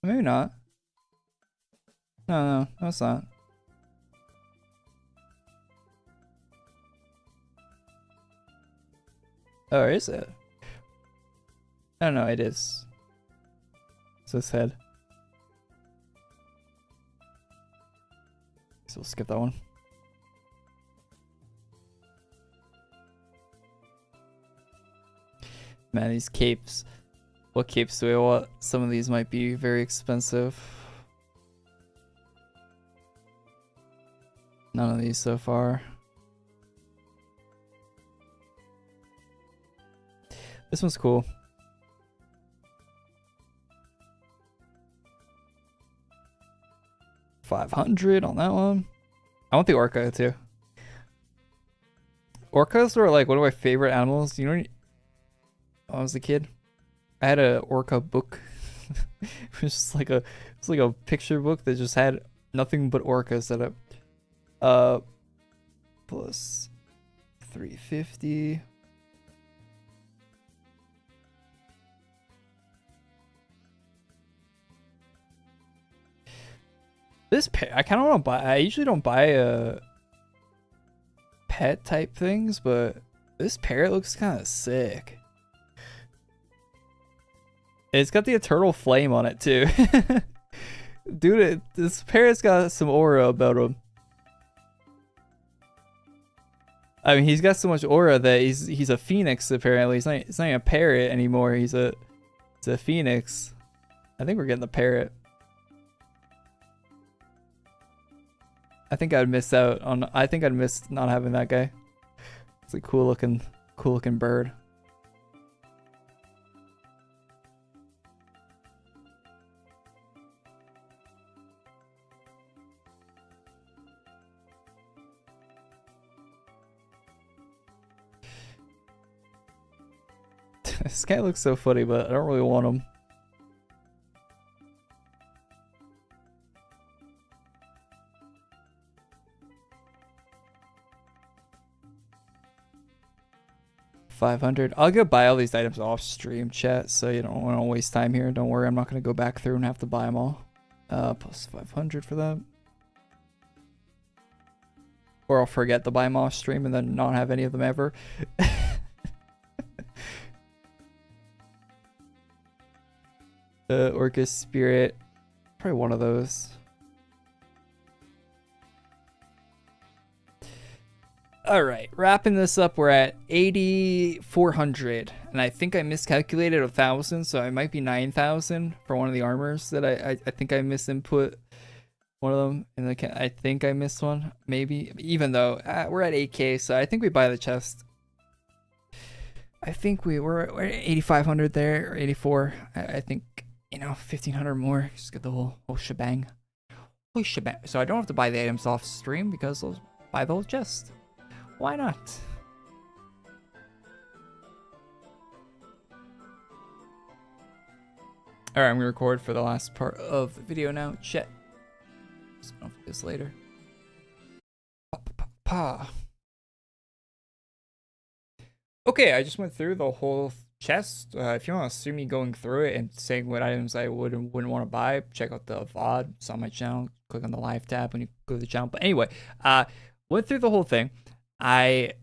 Maybe not. No, it's not. Oh, is it? Oh no, it is. It's this head. So we'll skip that one. Man, these capes. What capes do we want? Some of these might be very expensive. None of these so far. This one's cool. $500 on that one. I want the orca too. Orcas were like one of my favorite animals. You know, when I was a kid, I had a orca book. It was just like a picture book that just had nothing but orcas set up. Plus 350. This pet, I kind of want to buy. I usually don't buy pet type things, but this parrot looks kind of sick. It's got the eternal flame on it too. Dude, this parrot's got some aura about him. I mean, he's got so much aura that he's a phoenix apparently. It's not even a parrot anymore. It's a phoenix. I think we're getting the parrot. I think I'd miss out on. I think I'd miss not having that guy. It's a cool looking bird. This guy looks so funny, but I don't really want him. $500. I'll go buy all these items off stream, chat, so you don't want to waste time here. Don't worry, I'm not going to go back through and have to buy them all. Plus 500 for that. Or I'll forget to buy them off stream and then not have any of them ever. Orca Spirit. Probably one of those. Alright, wrapping this up, we're at 8,400. And I think I miscalculated 1,000, so it might be 9,000 for one of the armors that I think I misinput one of them. And I think I missed one, maybe. Even though we're at 8K, so I think we buy the chest. I think we're at 8,500 there, or 84. I think, you know, 1,500 more. Just get the whole shebang. Whole shebang. So I don't have to buy the items off stream because I'll buy the whole chest. Why not? Alright, I'm gonna record for the last part of the video now. Chat. Just gonna do this later. Okay, I just went through the whole chest. If you want to see me going through it and saying what items I would and wouldn't want to buy, check out the VOD. It's on my channel. Click on the live tab when you go to the channel. But anyway, went through the whole thing. I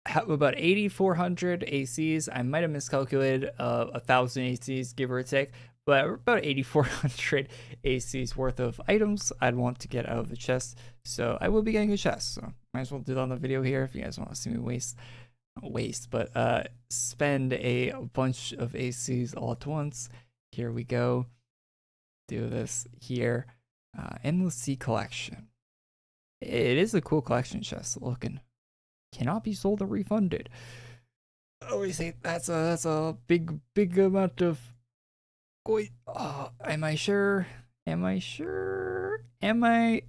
have about 8,400 ACs. I might have miscalculated 1,000 ACs, give or take, but about 8,400 ACs worth of items I'd want to get out of the chest. So I will be getting a chest. So might as well do that on the video here if you guys want to see me spend a bunch of ACs all at once. Here we go. Do this here. Endless Sea collection. It is a cool collection chest looking. Cannot be sold or refunded. Oh, we say that's a big amount of. Wait, am I sure? Am I sure? Am I?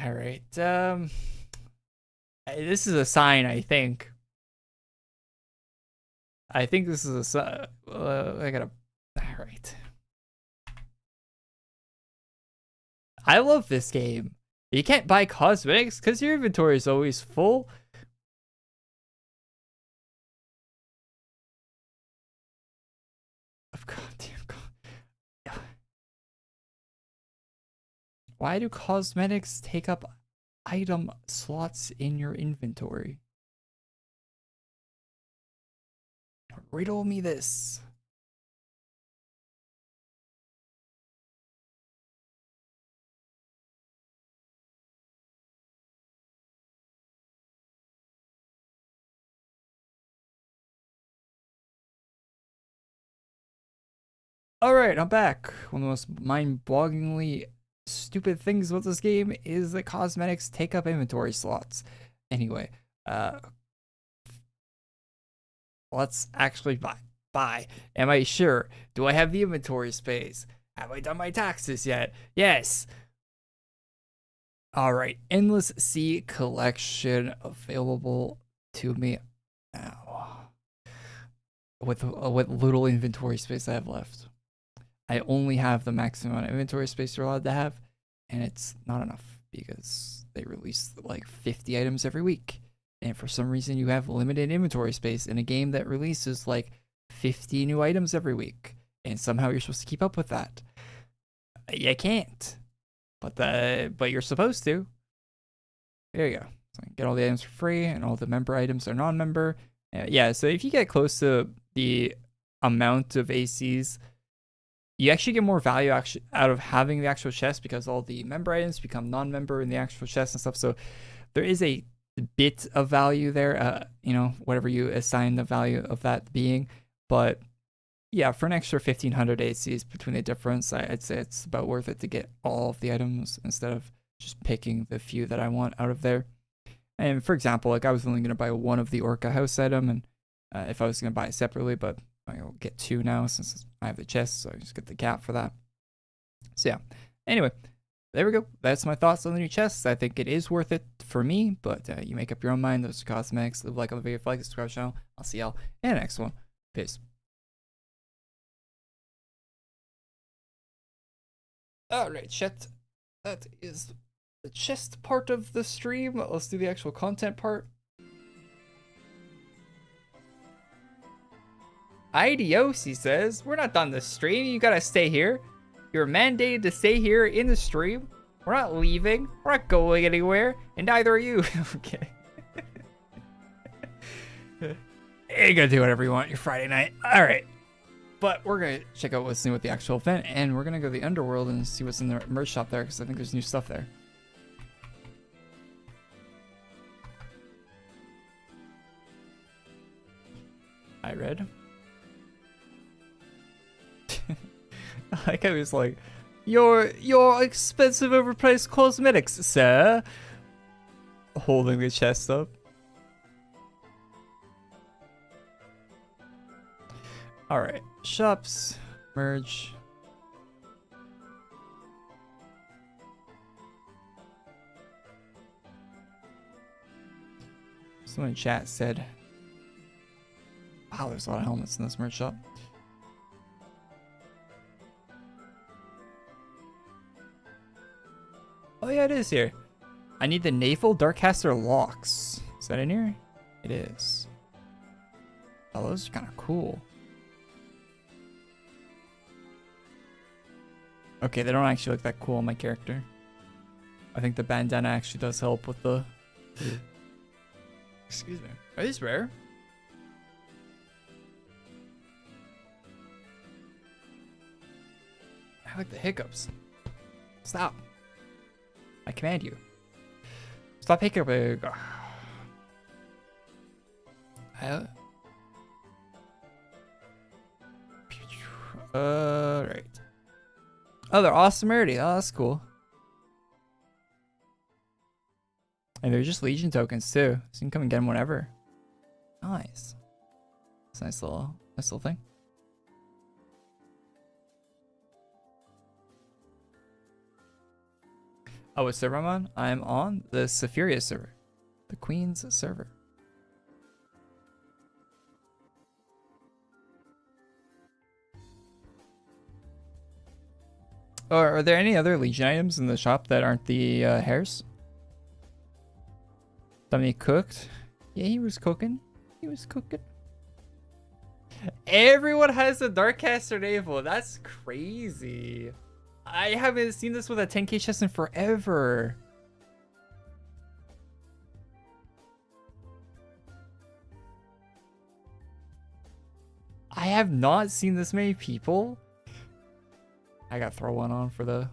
All right. This is a sign, I think. I think this is a sign. I gotta. All right. I love this game. You can't buy cosmetics because your inventory is always full. God damn God. Why do cosmetics take up item slots in your inventory? Riddle me this. Alright, I'm back. One of the most mind-bogglingly stupid things about this game is that cosmetics take up inventory slots. Anyway, let's actually buy. Am I sure? Do I have the inventory space? Have I done my taxes yet? Yes. Alright, Endless Sea Collection available to me now. With what little inventory space I have left. I only have the maximum amount of inventory space you're allowed to have, and it's not enough because they release like 50 items every week. And for some reason, you have limited inventory space in a game that releases like 50 new items every week, and somehow you're supposed to keep up with that. You can't, but you're supposed to. There you go. So I can get all the items for free, and all the member items are non-member. Yeah, so if you get close to the amount of ACs, you actually get more value out of having the actual chest because all the member items become non-member in the actual chest and stuff. So there is a bit of value there, you know, whatever you assign the value of that being. But yeah, for an extra 1500 ACs between the difference, I'd say it's about worth it to get all of the items instead of just picking the few that I want out of there. And for example, like I was only going to buy one of the Orca house item, and if I was going to buy it separately, but I'll get two now since I have the chest, so I just get the cap for that. So yeah, anyway, there we go. That's my thoughts on the new chests. I think it is worth it for me, but you make up your own mind. Those are cosmetics. Leave a like on the video, if you like, subscribe to the channel. I'll see y'all in the next one. Peace. Alright, chat. That is the chest part of the stream. Let's do the actual content part. Adios, he says. We're not done the stream. You gotta stay here. You're mandated to stay here in the stream. We're not leaving. We're not going anywhere. And neither are you. Okay. You gotta do whatever you want your Friday night. Alright. But we're gonna check out what's new with the actual event. And we're gonna go to the Underworld and see what's in the merch shop there, because I think there's new stuff there. I read. Like I was like, your expensive overpriced cosmetics, sir. Holding the chest up. Alright, shops, merge. Someone in chat said, wow, there's a lot of helmets in this merch shop. Oh yeah, it is here. I need the Naval Darkcaster locks. Is that in here? It is. Oh, those are kind of cool. Okay, they don't actually look that cool on my character. I think the bandana actually does help with the... Excuse me. Are these rare? I like the hiccups. Stop. I command you. Stop hiccuping. Right. Oh, they're awesome rarity. Oh, that's cool. And they're just Legion tokens too, so you can come and get them whenever. Nice. It's a nice little thing. Oh, what server I'm on? I'm on the Sephiria server. The Queen's server. Or are there any other Legion items in the shop that aren't the hairs? Somebody cooked? Yeah, he was cooking. He was cooking. Everyone has a Darkcaster Naval. That's crazy. I haven't seen this with a 10k chest in forever. I have not seen this many people. I gotta throw one on for the...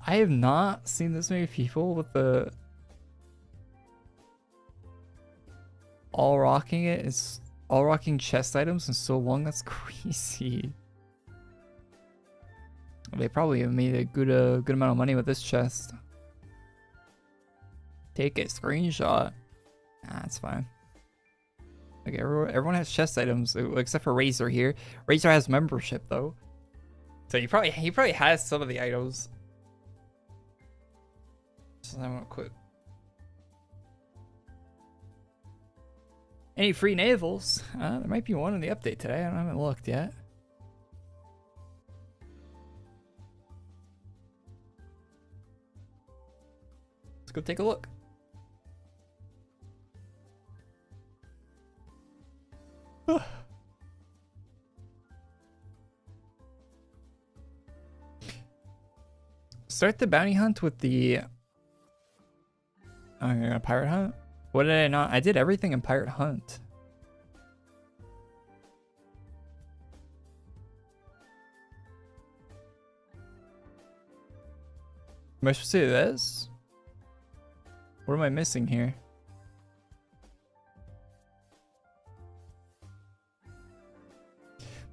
I have not seen this many people with the... all rocking it. It's all rocking chest items in so long. That's crazy. They probably have made a good amount of money with this chest. Take a screenshot. Nah, that's fine. Okay, everyone has chest items except for Razor here. Razor has membership though, so he probably has some of the items. So I'm gonna quit. Any free navals? There might be one in the update today. I haven't looked yet. Let's go take a look. Start the bounty hunt with the... Oh, you're gonna pirate hunt? What did I not? I did everything in pirate hunt. Am I supposed to do this? What am I missing here?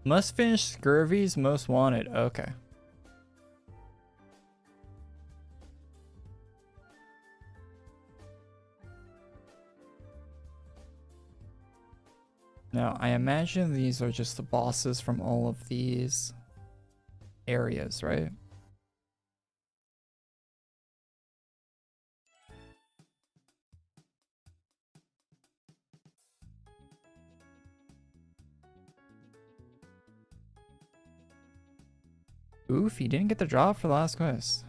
Must finish Scurvy's most wanted. Okay. Now, I imagine these are just the bosses from all of these areas, right? Oof, he didn't get the drop for the last quest.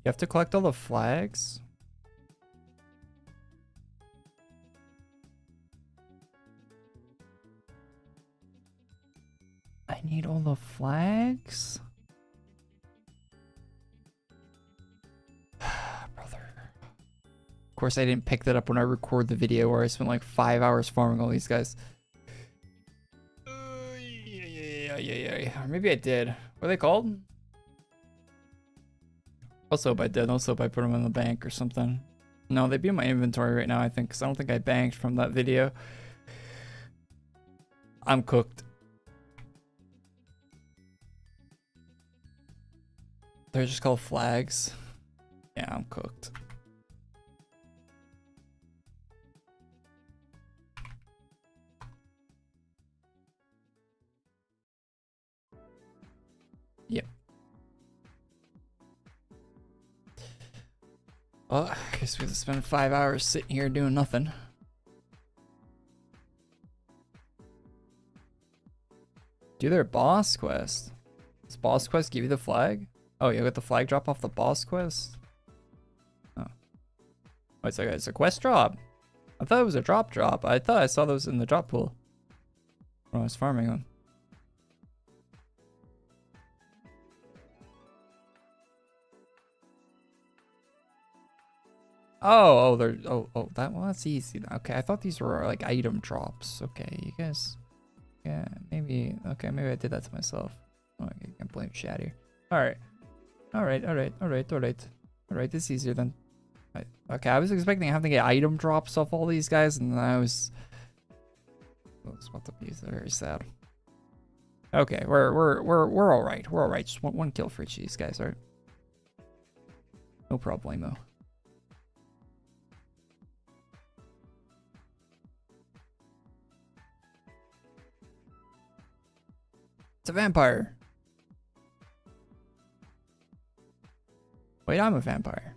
You have to collect all the flags? I need all the flags? Of course, I didn't pick that up when I record the video where I spent like 5 hours farming all these guys. Or maybe I did. What are they called? Also, if I did, also if I put them in the bank or something. No, they'd be in my inventory right now, I think, because I don't think I banked from that video. I'm cooked. They're just called flags. Yeah, I'm cooked. Yep. Well, I guess we have to spend 5 hours sitting here doing nothing. Do their boss quest. Does boss quest give you the flag? Oh, you got the flag drop off the boss quest? Oh. Oh, it's a quest drop. I thought it was a drop. I thought I saw those in the drop pool when I was farming them. Oh, they're that's easy. Okay, I thought these were like item drops. Okay, you guys, yeah, maybe. Okay, maybe I did that to myself. Oh, I can't blame chat here. All right. This is easier than. Okay, I was expecting having to get item drops off all these guys, and I was about to be very sad. Okay, we're all right. We're all right. Just one kill for each of these guys, all right? No problemo. It's a vampire. Wait, I'm a vampire.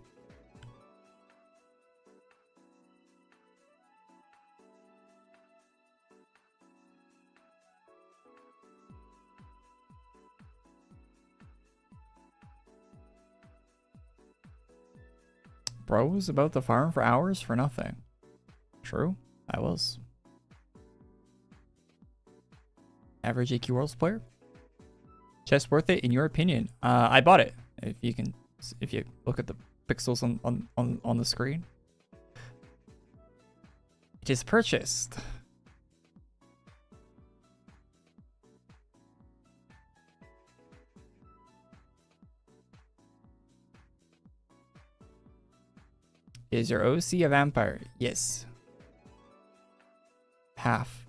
Bro was about to farm for hours for nothing. True, I was. Average AQWorlds player. Chest worth it in your opinion? I bought it. If you look at the pixels on the screen, it is purchased. Is your OC a vampire? Yes. Half.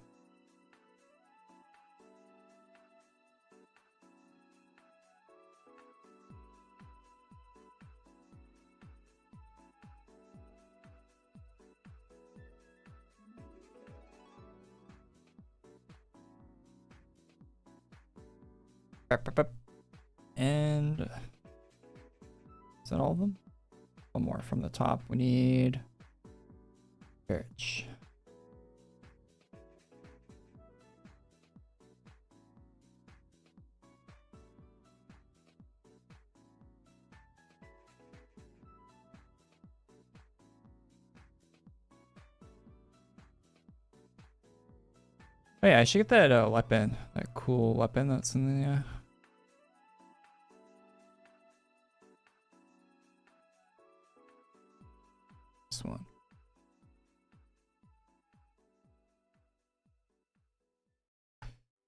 And is that all of them? One more from the top. We need birch. Oh yeah, I should get that weapon, that cool weapon that's in the this one. I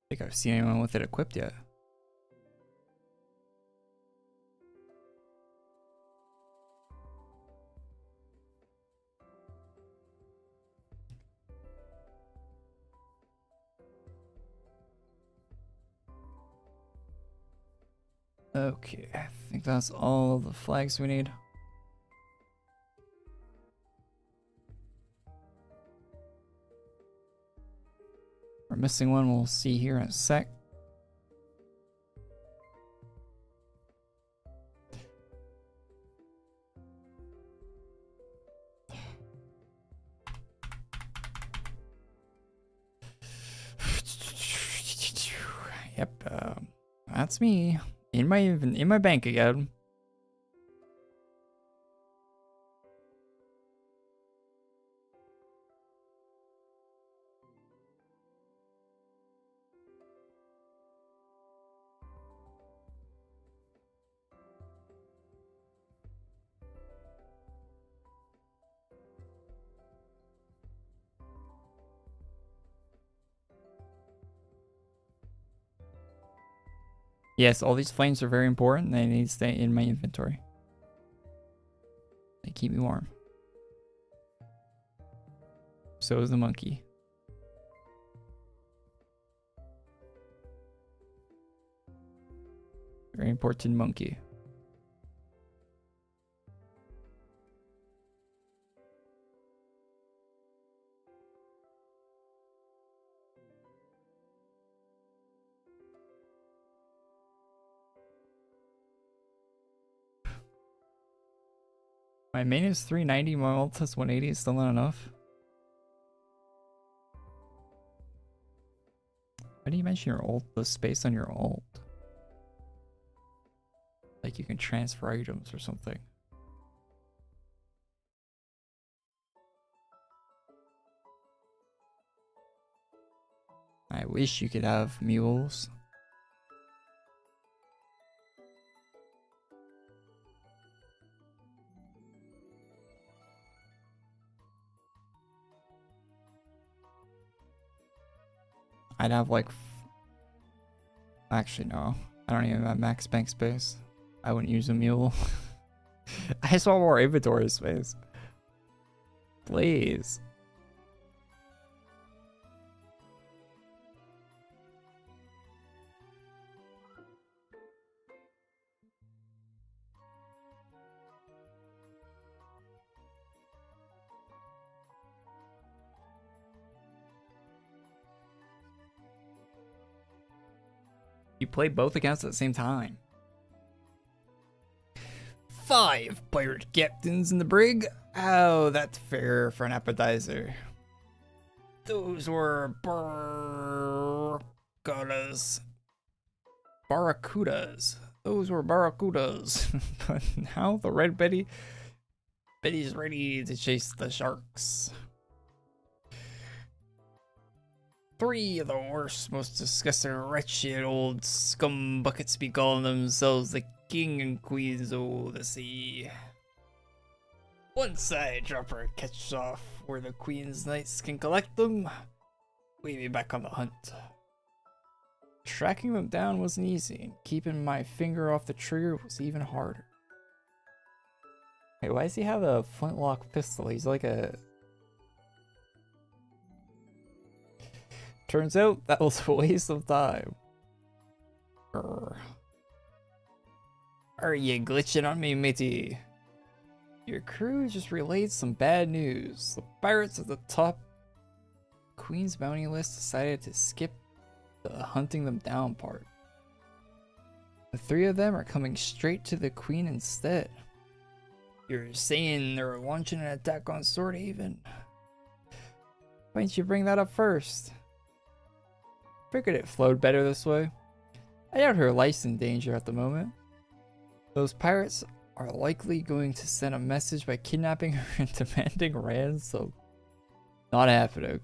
think I've seen anyone with it equipped yet. Okay, I think that's all the flags we need. We're missing one, we'll see here in a sec. Yep, that's me. In my bank again. Yes, all these flames are very important. They need to stay in my inventory. They keep me warm. So is the monkey. Very important monkey. My main is 390, my ult has 180, is still not enough. Why do you mention your ult, the space on your ult? Like you can transfer items or something. I wish you could have mules. I'd have like, actually no, I don't even have max bank space. I wouldn't use a mule. I just want more inventory space. Please. You play both accounts at the same time. 5 pirate captains in the brig. Oh, that's fair for an appetizer. Those were barracudas. Barracudas. Those were barracudas. But now the red Betty's ready to chase the sharks. 3 of the worst, most disgusting, wretched old scum buckets be calling themselves the king and queens of the sea. Once I drop our catch off where the queen's knights can collect them, we'll be back on the hunt. Tracking them down wasn't easy, and keeping my finger off the trigger was even harder. Hey, why does he have a flintlock pistol? He's like a... Turns out that was a waste of time. Are you glitching on me, matey? Your crew just relayed some bad news. The pirates at the top Queen's bounty list decided to skip the hunting them down part. The 3 of them are coming straight to the Queen instead. You're saying they're launching an attack on Swordhaven? Why didn't you bring that up first? Figured it flowed better this way. I doubt her life's in danger at the moment. Those pirates are likely going to send a message by kidnapping her and demanding ransom. Not happening.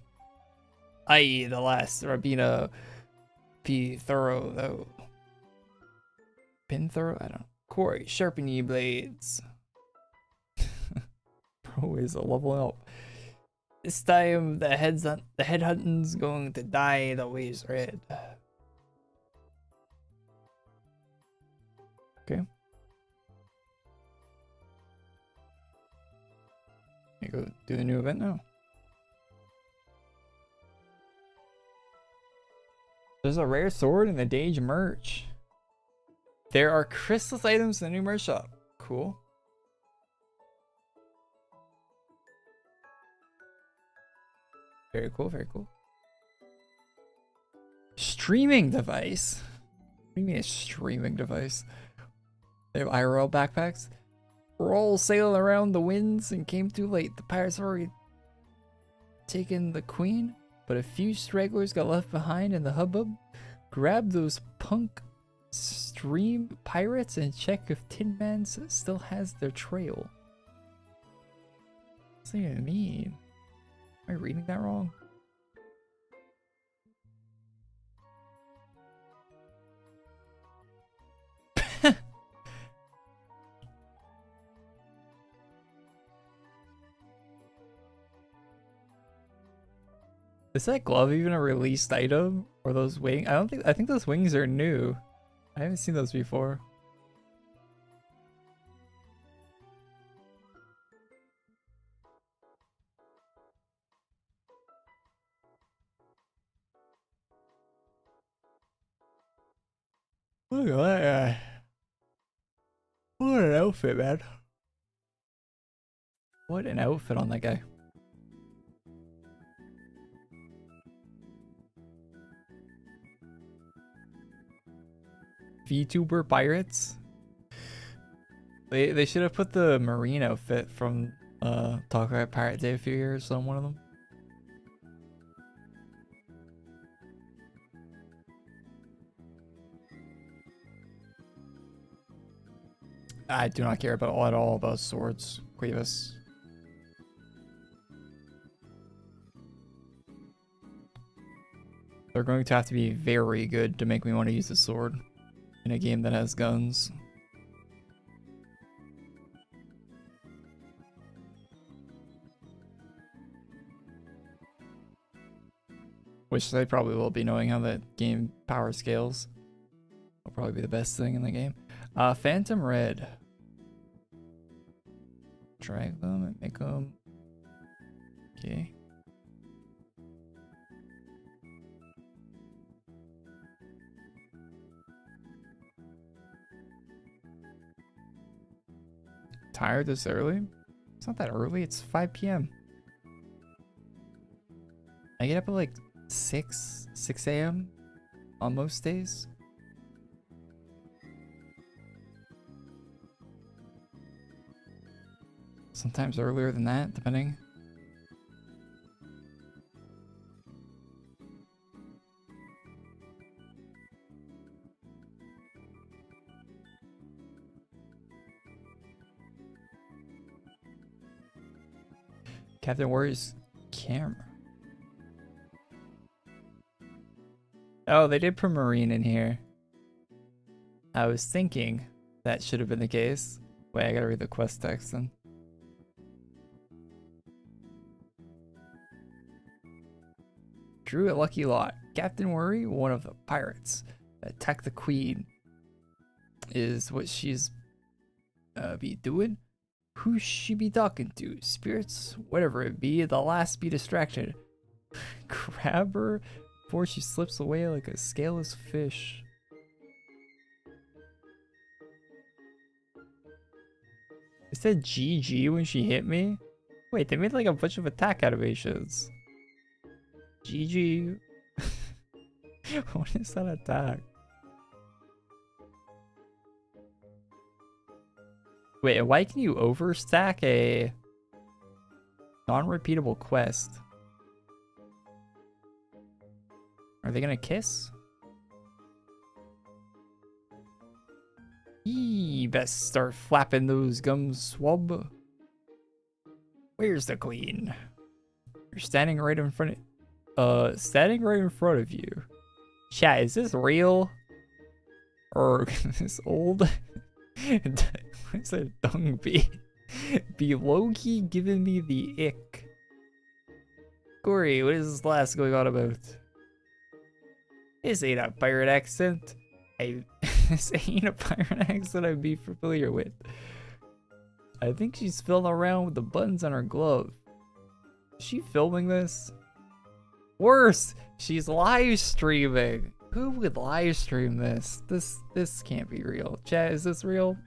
I.e. the last Rabina P. Thorough, though. Pin Thorough? I don't know. Korey, sharpen ye blades. Always a level up. This time the headhunting's going to dye the waves red. Okay. You go do the new event now. There's a rare sword in the Dage merch. There are crystal items in the new merch shop. Cool. Very cool, very cool. Streaming device? What do you mean a streaming device? They have IRL backpacks? We're all sailing around the winds and came too late. The pirates already taken the Queen, but a few stragglers got left behind in the hubbub. Grab those punk stream pirates and check if Tin Man still has their trail. What does that even mean? Am I reading that wrong? Is that glove even a released item? Or those wings? I think those wings are new. I haven't seen those before. Look at that guy. What an outfit, man. What an outfit on that guy. VTuber pirates? They should have put the marine outfit from Talk About Pirate Day a few years on one of them. I do not care at all about swords, Quavis. They're going to have to be very good to make me want to use the sword in a game that has guns. Which they probably will be, knowing how that game power scales. Will probably be the best thing in the game. Phantom Red. Drag them and make them. Okay. Tired this early? It's not that early, it's 5 p.m. I get up at like 6 a.m. on most days. Sometimes earlier than that, depending. Captain Warrior's camera. Oh, they did put Marine in here. I was thinking that should have been the case. Wait, I gotta read the quest text then. Drew a lucky lot. Captain Worry, one of the pirates that attacked the queen, is what she's be doing. Who she be talking to? Spirits? Whatever it be, the last be distracted. Grab her before she slips away like a scaleless fish. It said GG when she hit me? Wait, they made like a bunch of attack animations. GG. What is that attack? Wait, why can you overstack a non-repeatable quest? Are they gonna kiss? Yee, best start flapping those gums, swab. Where's the queen? You're standing right in front of you. Chat, is this real? Or this old? What's a dung bee? Be low-key giving me the ick. Korey, what is this last going on about? This ain't a pirate accent. This ain't a pirate accent I'd be familiar with. I think she's fiddling around with the buttons on her glove. Is she filming this? Worse, she's live streaming. Who would live stream this? This can't be real. Chat, is this real?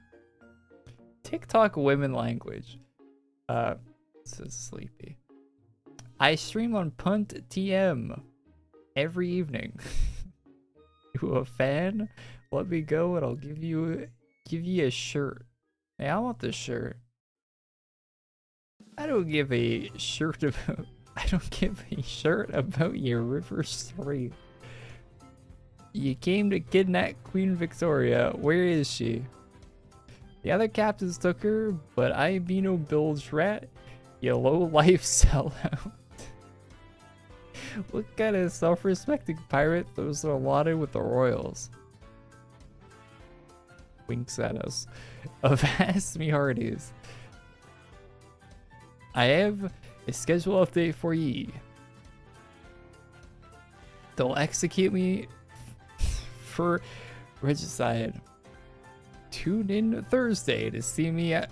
TikTok women language. This is sleepy. I stream on Punt TM every evening. You a fan? Let me go and I'll give you a shirt. Hey, I want this shirt. I don't give a shirt about your river stream. You came to kidnap Queen Victoria. Where is she? The other captains took her, but I be no bilge rat. You low-life sellout. What kind of self-respecting pirate throws their allotted with the royals? Winks at us. Avast me hearties. I have a schedule update for ye. They'll execute me for regicide. Tune in Thursday to see me at...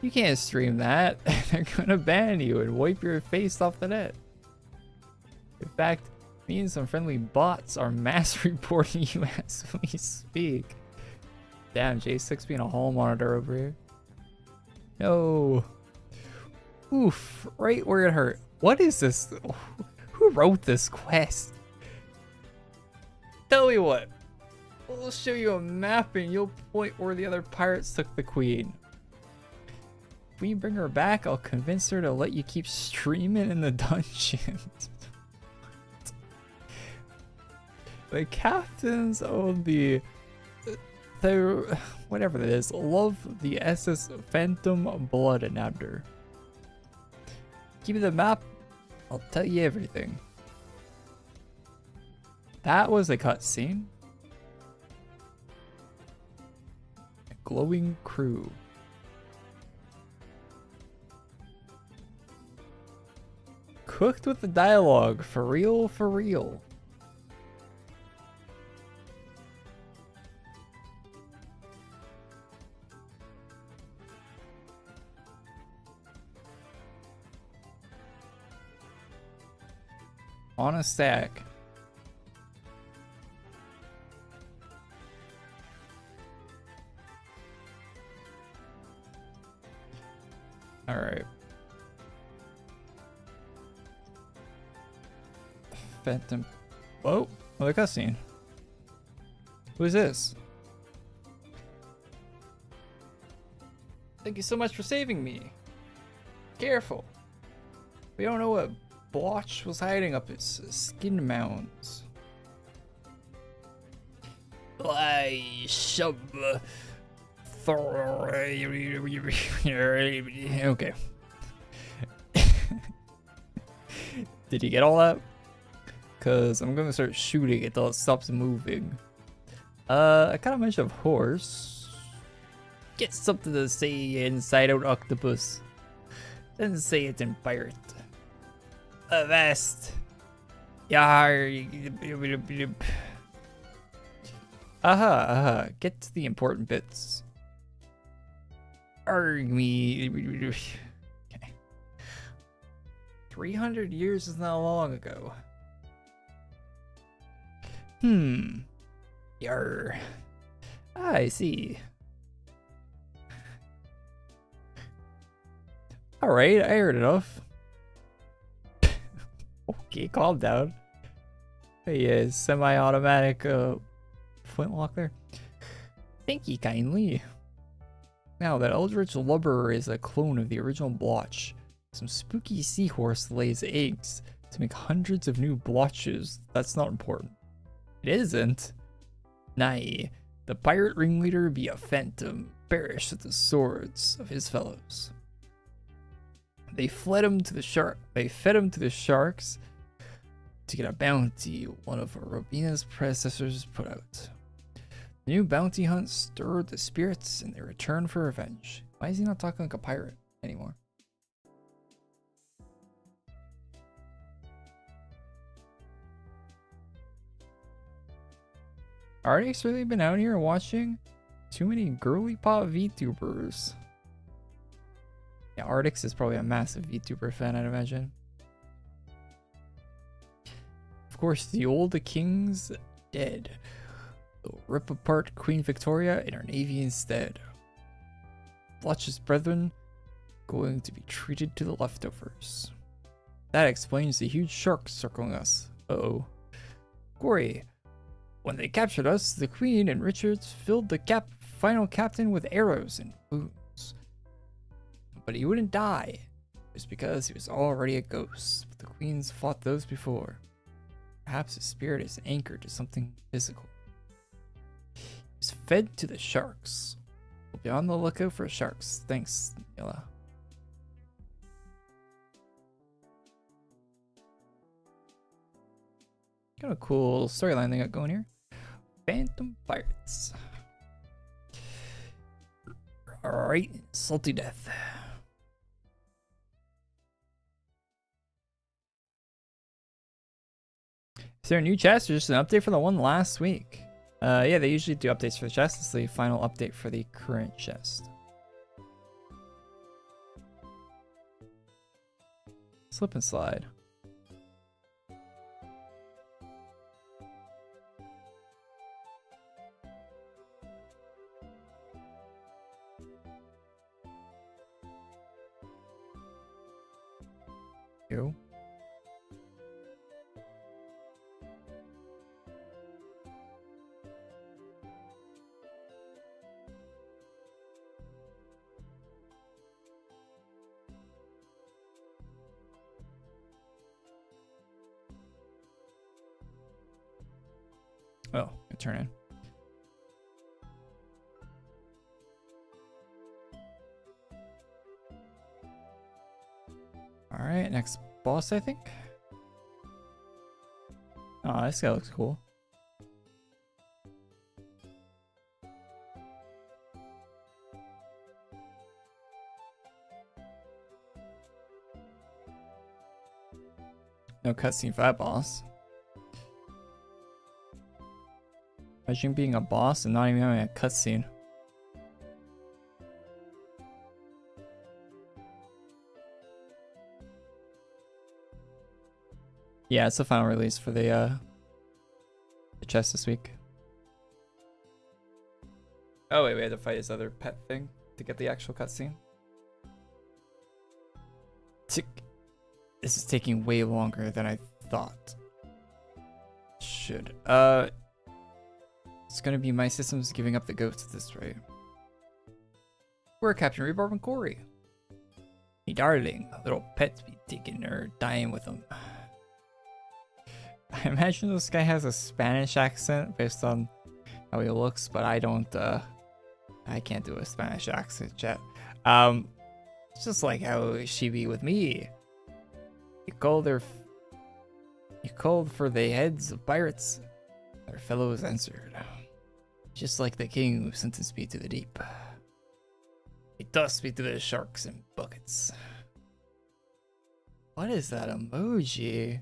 You can't stream that. They're gonna ban you and wipe your face off the net. In fact, me and some friendly bots are mass reporting you as we speak. Damn, J6 being a hall monitor over here. No. Oof, right where it hurt. What is this? Who wrote this quest? Tell me what. We'll show you a map and you'll point where the other pirates took the queen. If we bring her back, I'll convince her to let you keep streaming in the dungeons. The captains of the whatever that is, love the SS Phantom Blood Adapter. Give me the map, I'll tell you everything. That was a cutscene. Glowing crew. Cooked with the dialogue, for real, for real. On a stack. All right. Phantom. Whoa, another cutscene. Who is this? Thank you so much for saving me. Careful. We don't know what Blotch was hiding up his skin mounds. Okay. Did you get all that? because I'm gonna start shooting it until it stops moving. I kind of mentioned of horse. Get something to say inside out octopus. Doesn't say it's in pirate. Avast. Yar. Aha. Get to the important bits. Arg me. Okay. 300 years is not long ago. Yar. I see. Alright, I heard enough. Okay, calm down. Hey, semi-automatic flintlock there. Thank you kindly. Now, that Eldritch Lubber is a clone of the original Blotch. Some spooky seahorse lays eggs to make hundreds of new blotches. That's not important. It isn't. Nay, the pirate ringleader be a phantom, perish at the swords of his fellows. They fed him to the sharks to get a bounty one of Robina's predecessors put out. The new bounty hunt stirred the spirits in their return for revenge. Why is he not talking like a pirate anymore? Arctic's really been out here watching too many girly pop VTubers. Yeah, Arctic's is probably a massive VTuber fan, I'd imagine. Of course, the old king's dead. They'll rip apart Queen Victoria in her navy instead. Blotch's brethren going to be treated to the leftovers. That explains the huge sharks circling us. Uh-oh. Korey. When they captured us, the Queen and Richards filled the final captain with arrows and wounds. But he wouldn't die, just because he was already a ghost. But the Queen's fought those before. Perhaps his spirit is anchored to something physical. He was fed to the sharks. We'll be on the lookout for sharks. Thanks, Nila. Got a cool storyline they got going here. Phantom Pirates. Alright, salty death. Is there a new chest or just an update for the one last week? Yeah, they usually do updates for the chest. This is the final update for the current chest. Slip and slide. Go. Oh, I turn in. All right, next boss, I think. Oh, this guy looks cool. No cutscene for that boss. Imagine being a boss and not even having a cutscene. Yeah, it's the final release for the chest this week. Oh wait, we had to fight his other pet thing to get the actual cutscene. This is taking way longer than I thought. Should. It's gonna be my systems giving up the ghost at this rate. We're Captain Rebarb and Korey. Hey darling, little pets be taking or dying with them. I imagine this guy has a Spanish accent based on how he looks, but I don't, I can't do a Spanish accent, chat. It's just like how she be with me. You call their You called for the heads of pirates. Our fellows answered. Just like the king who sentenced me to the deep. He tossed me to the sharks and buckets. What is that emoji?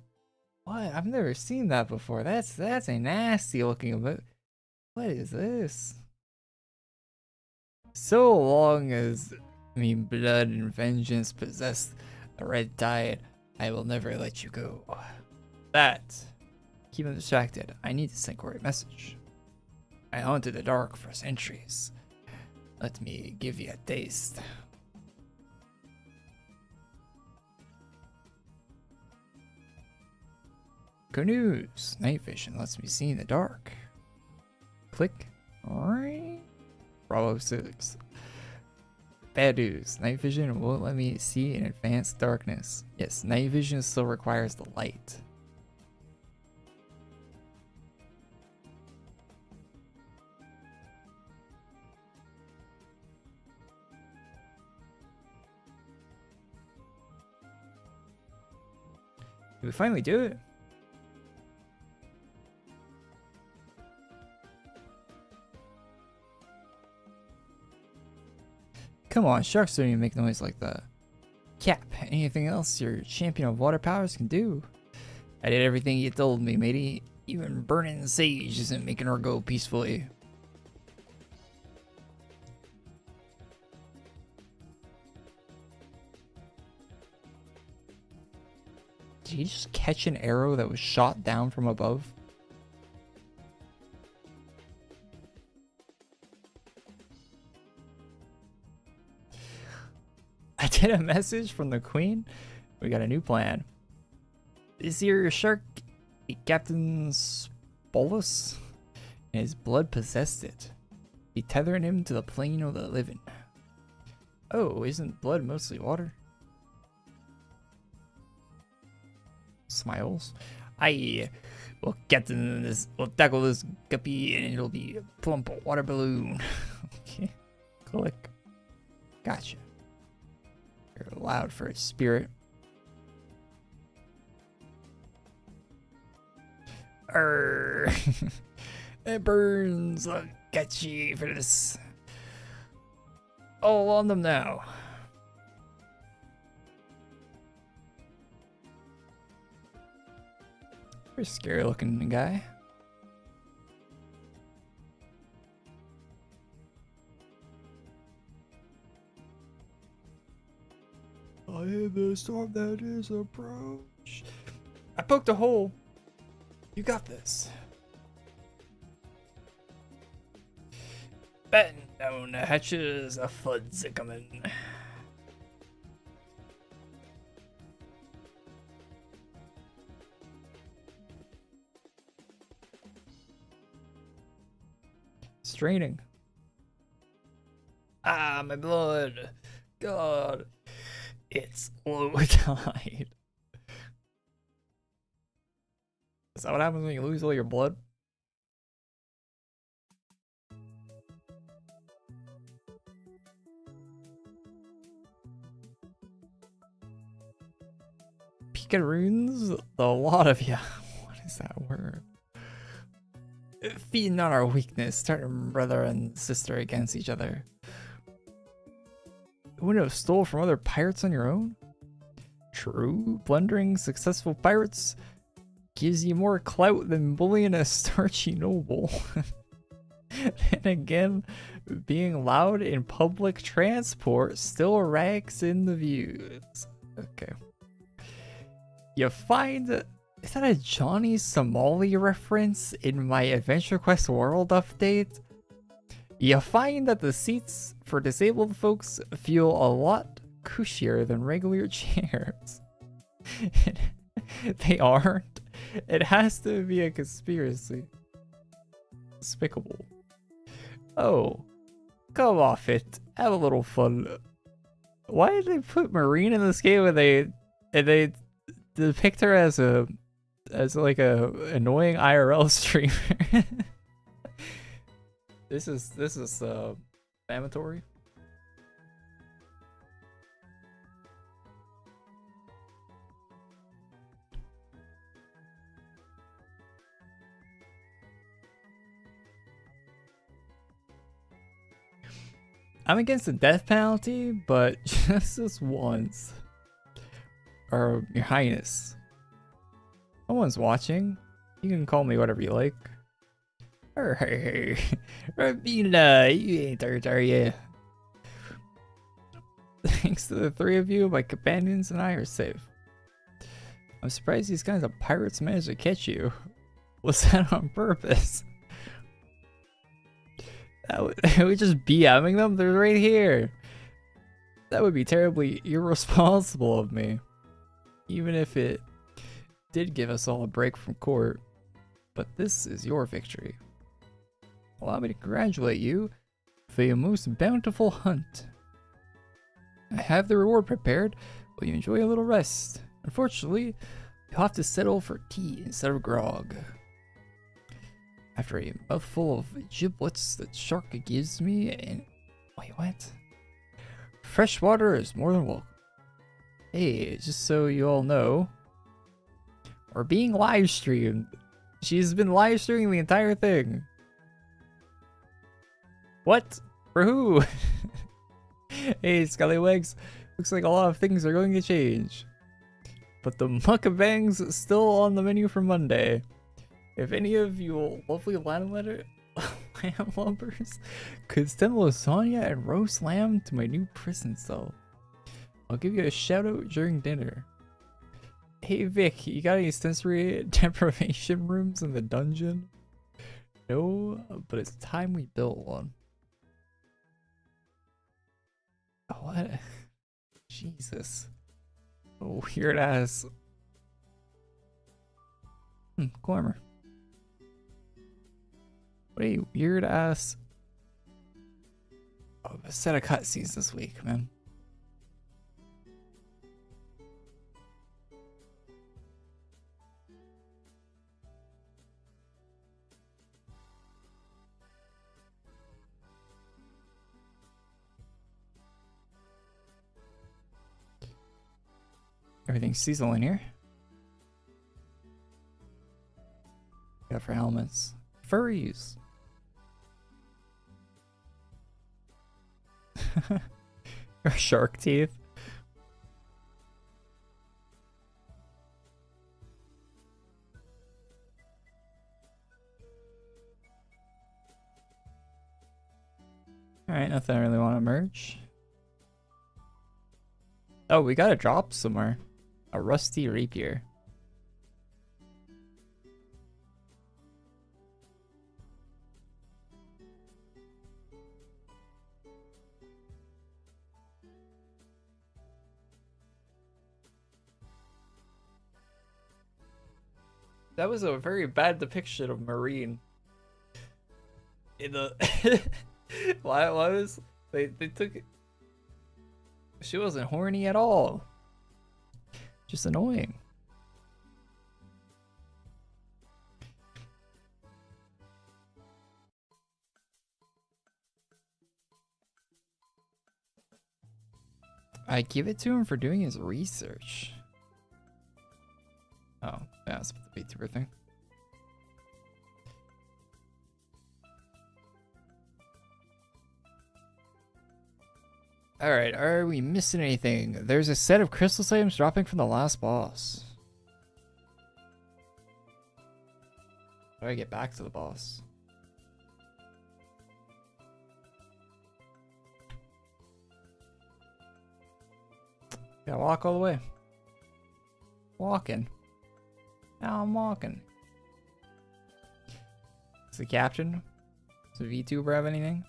What? I've never seen that before. That's a nasty looking emoji. What is this? So long as me blood and vengeance possess the red tide, I will never let you go. That. Keep him distracted. I need to send Korey a message. I haunted the dark for centuries. Let me give you a taste. Canoes. Night vision lets me see in the dark. Click. Alright. Bravo 6. Bad news. Night vision won't let me see in advanced darkness. Yes, night vision still requires the light. Did we finally do it? Come on, sharks don't even make noise like that. Cap, anything else your champion of water powers can do? I did everything you told me, matey. Even burning sage isn't making her go peacefully. Did he just catch an arrow that was shot down from above? I did a message from the queen. We got a new plan. This here shark, Captain Spolus, and his blood possessed it. He tethering him to the plane of the living. Oh, isn't blood mostly water? Smiles. We'll tackle this guppy and it'll be a plump water balloon. Okay. Click. Gotcha. You're loud for a spirit. It burns. I'll get you for this. All on them now. Pretty scary looking guy. I hear the storm that is approach. I poked a hole. You got this. Batten down the hatches, a flood's coming. Straining. Ah, my blood. God. It's low tide. Is that what happens when you lose all your blood? Pikaroons? The lot of ya. What is that word? Feeding on our weakness, turning brother and sister against each other. You wouldn't have stole from other pirates on your own? True, plundering successful pirates gives you more clout than bullying a starchy noble. And again, being loud in public transport still ranks in the views. Okay. You find... Is that a Johnny Somali reference in my Adventure Quest World update? You find that the seats for disabled folks feel a lot cushier than regular chairs. They aren't. It has to be a conspiracy. Despicable. Oh, come off it. Have a little fun. Why did they put Marine in this game and they depict her as like a annoying IRL streamer? This is defamatory. I'm against the death penalty, but just this once. Or Your Highness. No one's watching. You can call me whatever you like. Hey, Rabina, you ain't hurt, are you? Thanks to the three of you, my companions and I are safe. I'm surprised these kinds of pirates managed to catch you. Was that on purpose? We just BMing them? They're right here. That would be terribly irresponsible of me. Even if it did give us all a break from court. But this is your victory. Allow me to congratulate you for your most bountiful hunt. I have the reward prepared. Will you enjoy a little rest? Unfortunately, you'll have to settle for tea instead of grog. After a mouthful of giblets that shark gives me and... Wait, what? Fresh water is more than welcome. Hey, just so you all know, we're being live streamed. She's been live streaming the entire thing. What? For who? Hey, Scallywags. Looks like a lot of things are going to change. But the mukbang's still on the menu for Monday. If any of you lovely lamb lovers could send lasagna and roast lamb to my new prison cell, I'll give you a shout out during dinner. Hey Vic, you got any sensory deprivation rooms in the dungeon? No, but it's time we built one. Oh, what? Jesus. Oh, weird ass. Glimmer. What a weird ass. Oh, a set of cutscenes this week, man. Everything's seasonal in here. Got for helmets. Furries. Shark teeth. Alright, nothing I really want to merge. Oh, we got a drop somewhere. A rusty rapier. That was a very bad depiction of Marine. In the why was they took it. She wasn't horny at all. Just annoying. I give it to him for doing his research. Oh, yeah, that's the VTuber thing. Alright, are we missing anything? There's a set of crystal items dropping from the last boss. How do I get back to the boss? Gotta walk all the way. Walking. Now I'm walking. Does the captain? Does the VTuber have anything?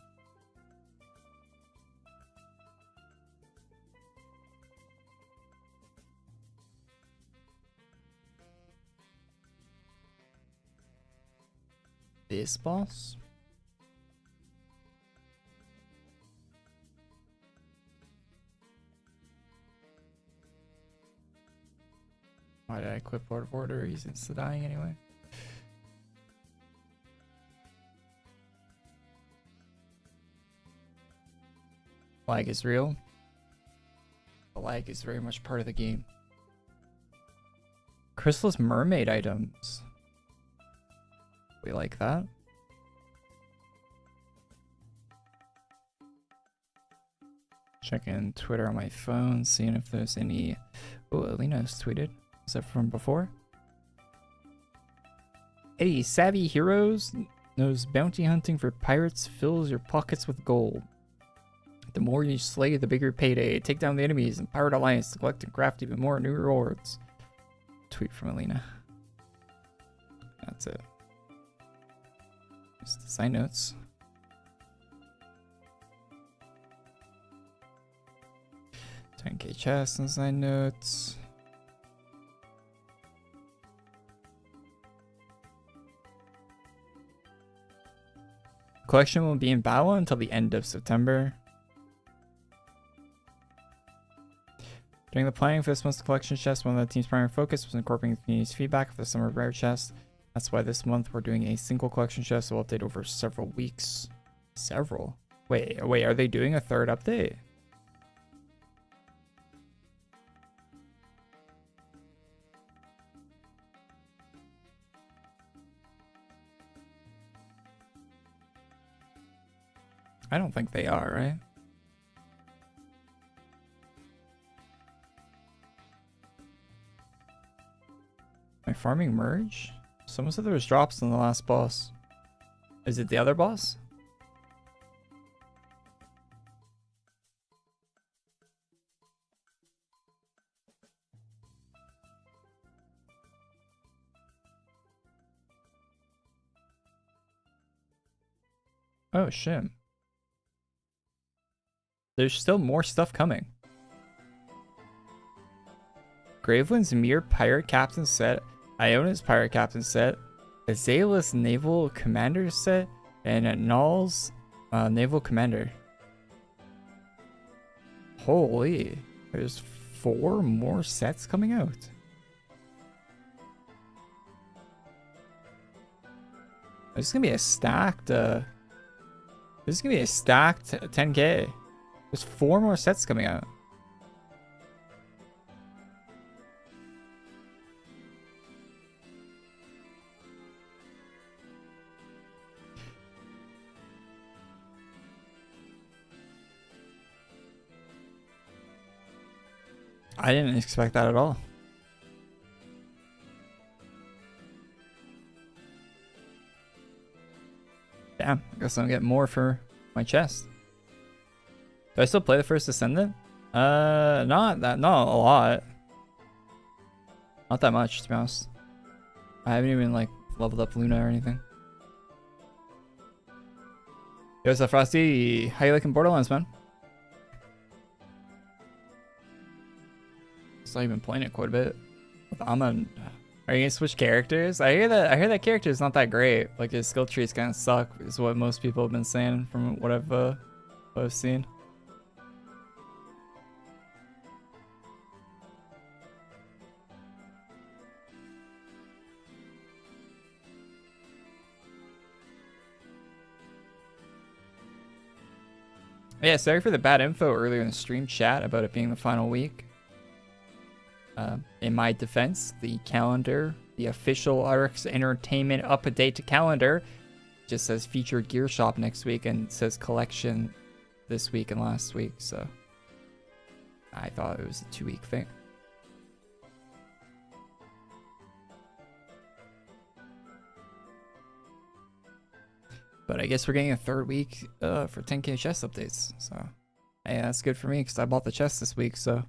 This boss? Why did I quit Board of Order? He's insta dying anyway. Lag is real. The lag is very much part of the game. Chrysalis mermaid items. We like that. Checking Twitter on my phone, seeing if there's any. Oh, Alina's tweeted. Is that from before? Eddie, savvy heroes knows bounty hunting for pirates fills your pockets with gold. The more you slay, the bigger payday. Take down the enemies and Pirate Alliance to collect and craft even more new rewards. Tweet from Alina. That's it. Just the side notes. $10K chest and side notes. Collection will be in battle until the end of September. During the planning for this month's collection chest, one of the team's primary focus was incorporating the community's feedback for the summer rare chest. That's why this month we're doing a single collection chest that will update over several weeks. Several? Wait, are they doing a third update? I don't think they are, right? My farming merge? Someone said there was drops in the last boss. Is it the other boss? Oh, shit. There's still more stuff coming. Graveland's Mere Pirate Captain set, Iona's Pirate Captain set, Azalea's Naval Commander set, and Null's Naval Commander. Holy, there's 4 more sets coming out. This is gonna be a stacked. This is gonna be a stacked 10K. There's 4 more sets coming out. I didn't expect that at all. Damn, I guess I'll get more for my chest. Do I still play the First Descendant? Not a lot. Not that much, to be honest. I haven't even like leveled up Luna or anything. Yo, what's up, Frosty? How you liking Borderlands, man? So I've been playing it quite a bit. Are you gonna switch characters? I hear that character is not that great. Like his skill trees kind of suck, is what most people have been saying from what I've seen. Yeah, sorry for the bad info earlier in the stream chat about it being the final week. In my defense, the calendar, the official RX Entertainment up-to-date calendar, just says featured gear shop next week and says collection this week and last week, so I thought it was a 2-week thing. But I guess we're getting a 3rd week for 10K chest updates, so hey, that's good for me because I bought the chest this week, so.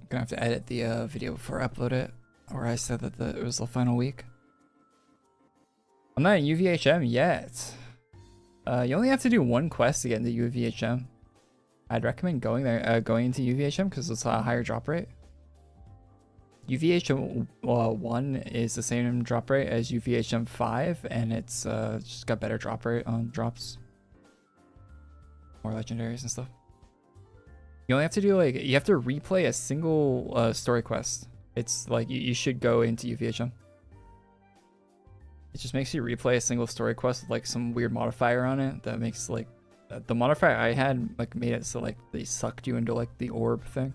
Gonna have to edit the video before I upload it, or I said that it was the final week. I'm not in UVHM yet. You only have to do 1 quest to get into UVHM. I'd recommend going there, going into UVHM because it's a higher drop rate. UVHM 1 is the same drop rate as UVHM 5, and it's just got better drop rate on drops, more legendaries and stuff. You only have to do you have to replay a single story quest. It's like you should go into UVHM. It just makes you replay a single story quest with like some weird modifier on it that makes like the modifier I had like made it so like they sucked you into like the orb thing.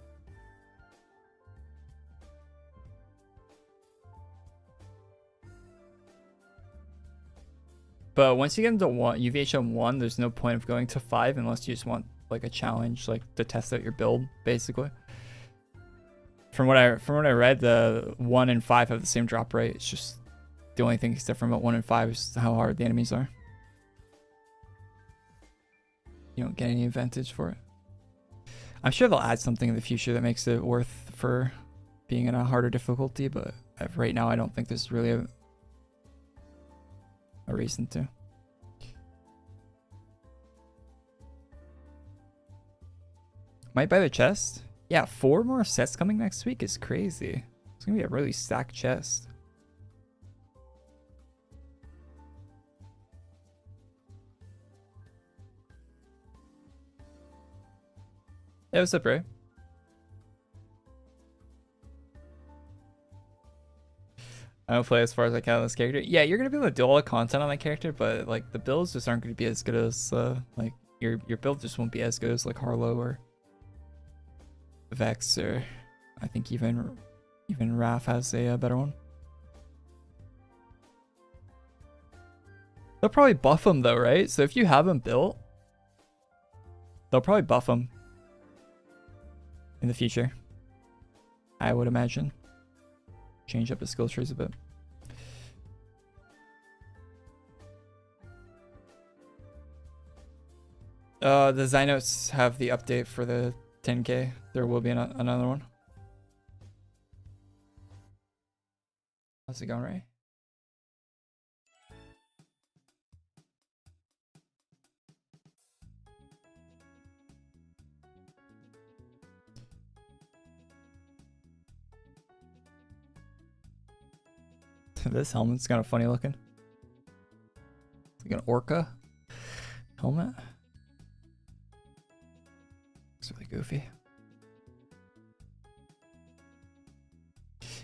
But once you get into UVHM 1, there's no point of going to 5 unless you just want like a challenge, like to test out your build, basically. From what I read, the 1 and 5 have the same drop rate. It's just the only thing that's different about 1 and 5 is how hard the enemies are. You don't get any advantage for it. I'm sure they'll add something in the future that makes it worth for being in a harder difficulty, but right now I don't think there's really a reason to. Might buy the chest. Yeah, 4 more sets coming next week is crazy. It's gonna be a really stacked chest. Yeah, what's up, Ray? I don't play as far as I can on this character. Yeah, you're gonna be able to do all the content on that character, but like the builds just aren't gonna be as good as like your build just won't be as good as like Harlow or Vex, or I think even Raph has a better one. They'll probably buff them though, right? So if you have them built, they'll probably buff them in the future, I would imagine. Change up the skill trees a bit. The Zynotes have the update for the 10K. There will be another one. How's it going, Ray? This helmet's kind of funny looking. It's like an orca helmet. Looks really goofy.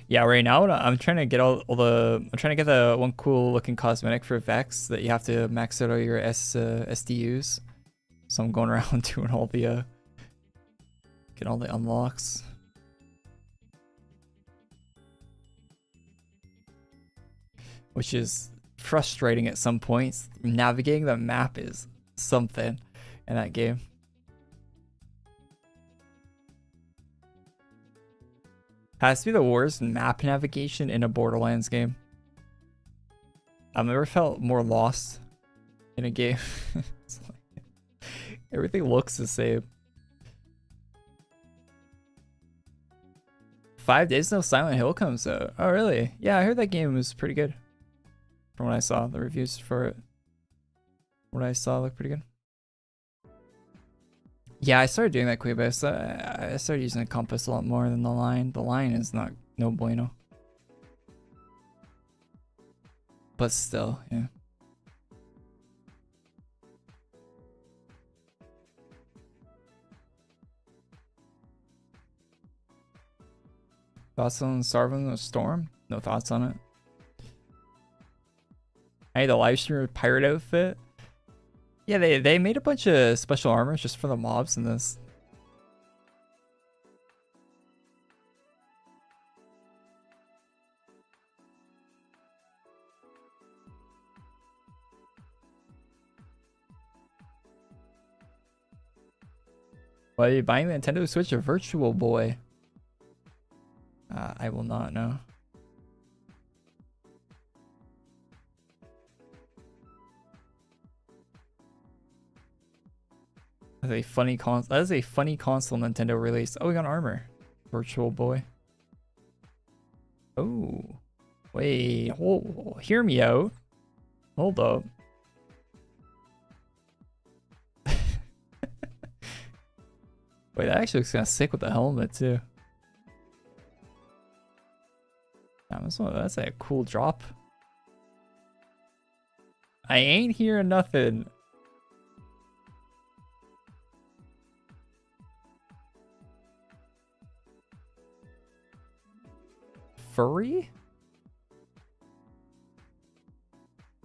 Yeah, right now I'm trying to get I'm trying to get the one cool looking cosmetic for Vex that you have to max out all your SDUs. So I'm going around doing all the get all the unlocks. Which is frustrating at some points. Navigating the map is something in that game. Has to be the worst map navigation in a Borderlands game. I've never felt more lost in a game. It's like, everything looks the same. 5 days till Silent Hill comes out. Oh, really? Yeah, I heard that game was pretty good. From what I saw, the reviews for it. What I saw looked pretty good. Yeah, I started doing that quick, but I started using the compass a lot more than the line. The line is no bueno. But still, yeah. Thoughts on Starving the Storm? No thoughts on it. Hey, the live streamer pirate outfit. Yeah, they made a bunch of special armors just for the mobs in this. Why are you buying the Nintendo Switch or Virtual Boy? I will not know. That is a funny console Nintendo released. Oh, we got armor. Virtual Boy. Oh. Wait. Hear me out. Hold up. Wait, that actually looks kind of sick with the helmet, too. That's a cool drop. I ain't hearing nothing. Furry?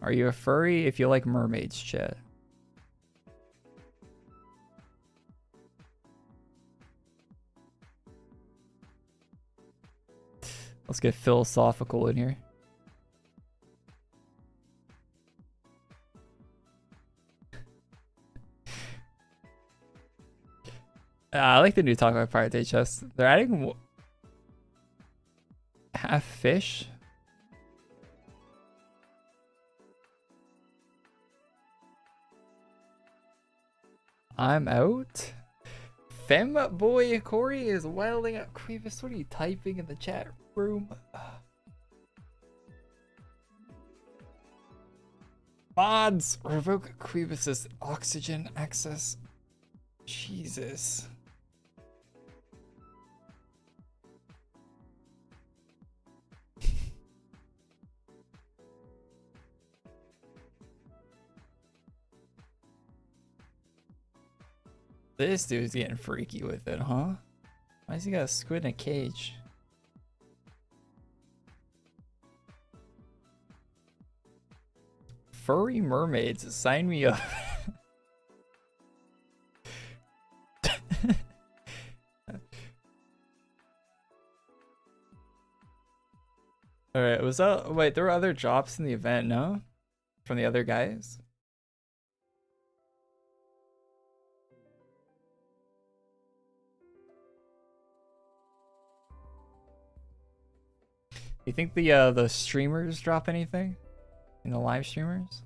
Are you a furry if you like mermaids, chat? Let's get philosophical in here. I like the new Talk About Pirate Day chest. They're adding half fish. I'm out. Femboy Korey is wilding out. Queevis, what are you typing in the chat room? Mods! Revoke Queevis's oxygen access. Jesus. This dude's getting freaky with it, huh? Why has he got a squid in a cage? Furry mermaids, sign me up. Alright, was that... Wait, there were other drops in the event, no? From the other guys? You think the streamers drop anything? In the live streamers?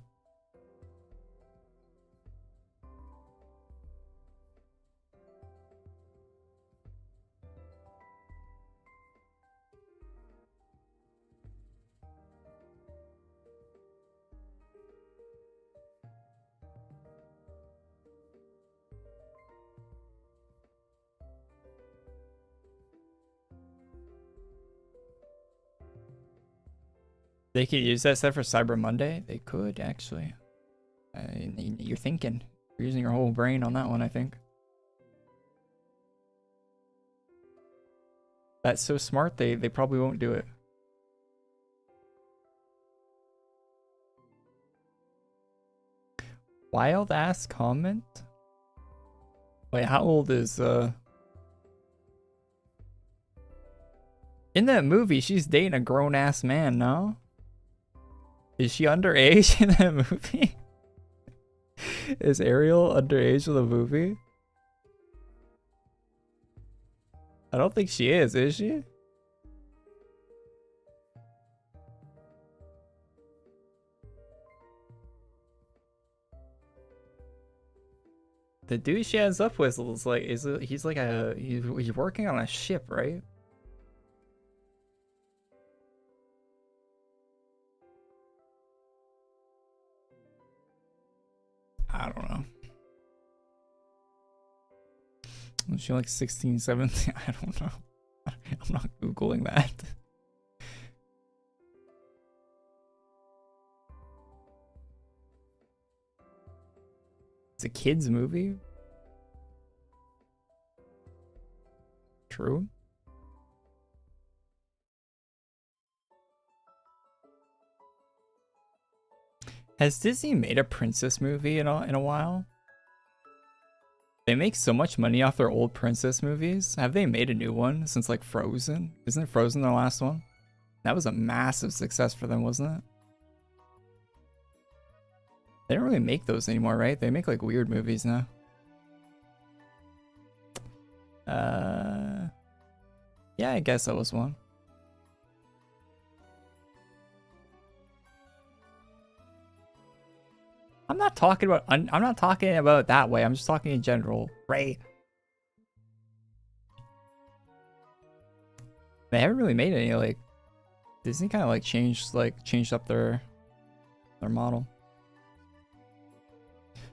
They could use that set for Cyber Monday? They could, actually. You're thinking. You're using your whole brain on that one, I think. That's so smart, they probably won't do it. Wild ass comment? Wait, how old is in that movie, she's dating a grown ass man, no? Is she underage in that movie? Is Ariel underage in the movie? I don't think she is she? The dude she ends up with is like, he's like he's working on a ship, right? I don't know. Was she like 16, 17? I don't know. I'm not Googling that. It's a kid's movie? True. Has Disney made a princess movie in a while? They make so much money off their old princess movies. Have they made a new one since like Frozen? Isn't Frozen their last one? That was a massive success for them, wasn't it? They don't really make those anymore, right? They make like weird movies now. Yeah, I guess that was one. I'm not talking about that way. I'm just talking in general, right? They haven't really made any, like, Disney kind of like changed up their model.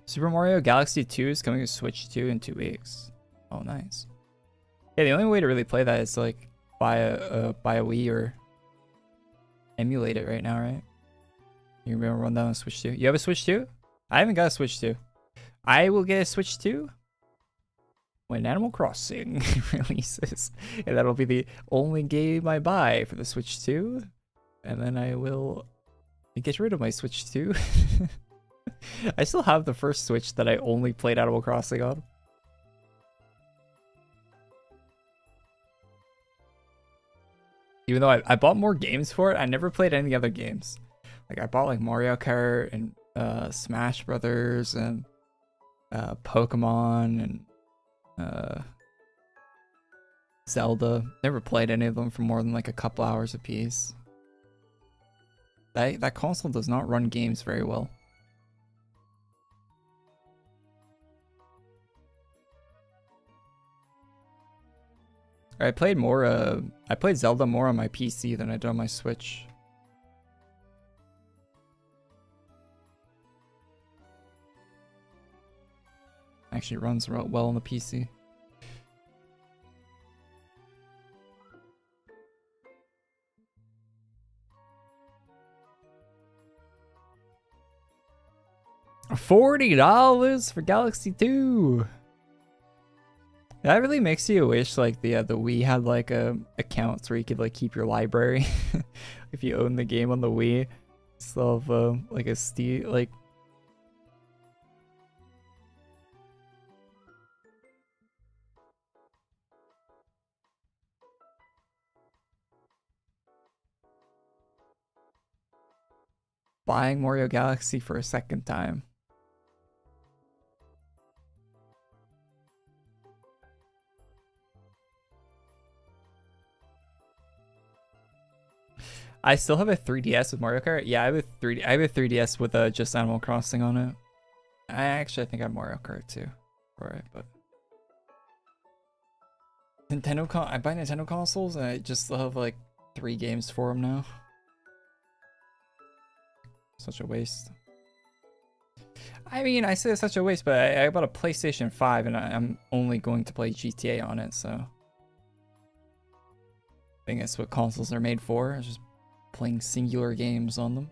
Super Mario Galaxy 2 is coming to Switch 2 in 2 weeks. Oh, nice. Yeah, the only way to really play that is like buy a Wii or emulate it right now, right? You're gonna be able to run down a Switch 2. You have a Switch 2? I haven't got a Switch 2. I will get a Switch 2 when Animal Crossing releases. And that'll be the only game I buy for the Switch 2. And then I will get rid of my Switch 2. I still have the first Switch that I only played Animal Crossing on. Even though I bought more games for it, I never played any other games. Like I bought like Mario Kart and Smash Brothers and Pokemon and Zelda. Never played any of them for more than like a couple hours a piece. That console does not run games very well. I played Zelda more on my PC than I did on my Switch. Actually runs well on the PC. $40 for Galaxy 2. That really makes you wish like the Wii had like accounts where you could like keep your library if you own the game on the Wii. So like a Steam like. Buying Mario Galaxy for a second time. I still have a 3DS with Mario Kart. Yeah, I have a 3DS with just Animal Crossing on it. I think I have Mario Kart too. Alright, but I buy Nintendo consoles and I just still have like 3 games for them now. Such a waste. I mean, I say it's such a waste, but I bought a PlayStation 5 and I'm only going to play GTA on it, so I think that's what consoles are made for. Just playing singular games on them.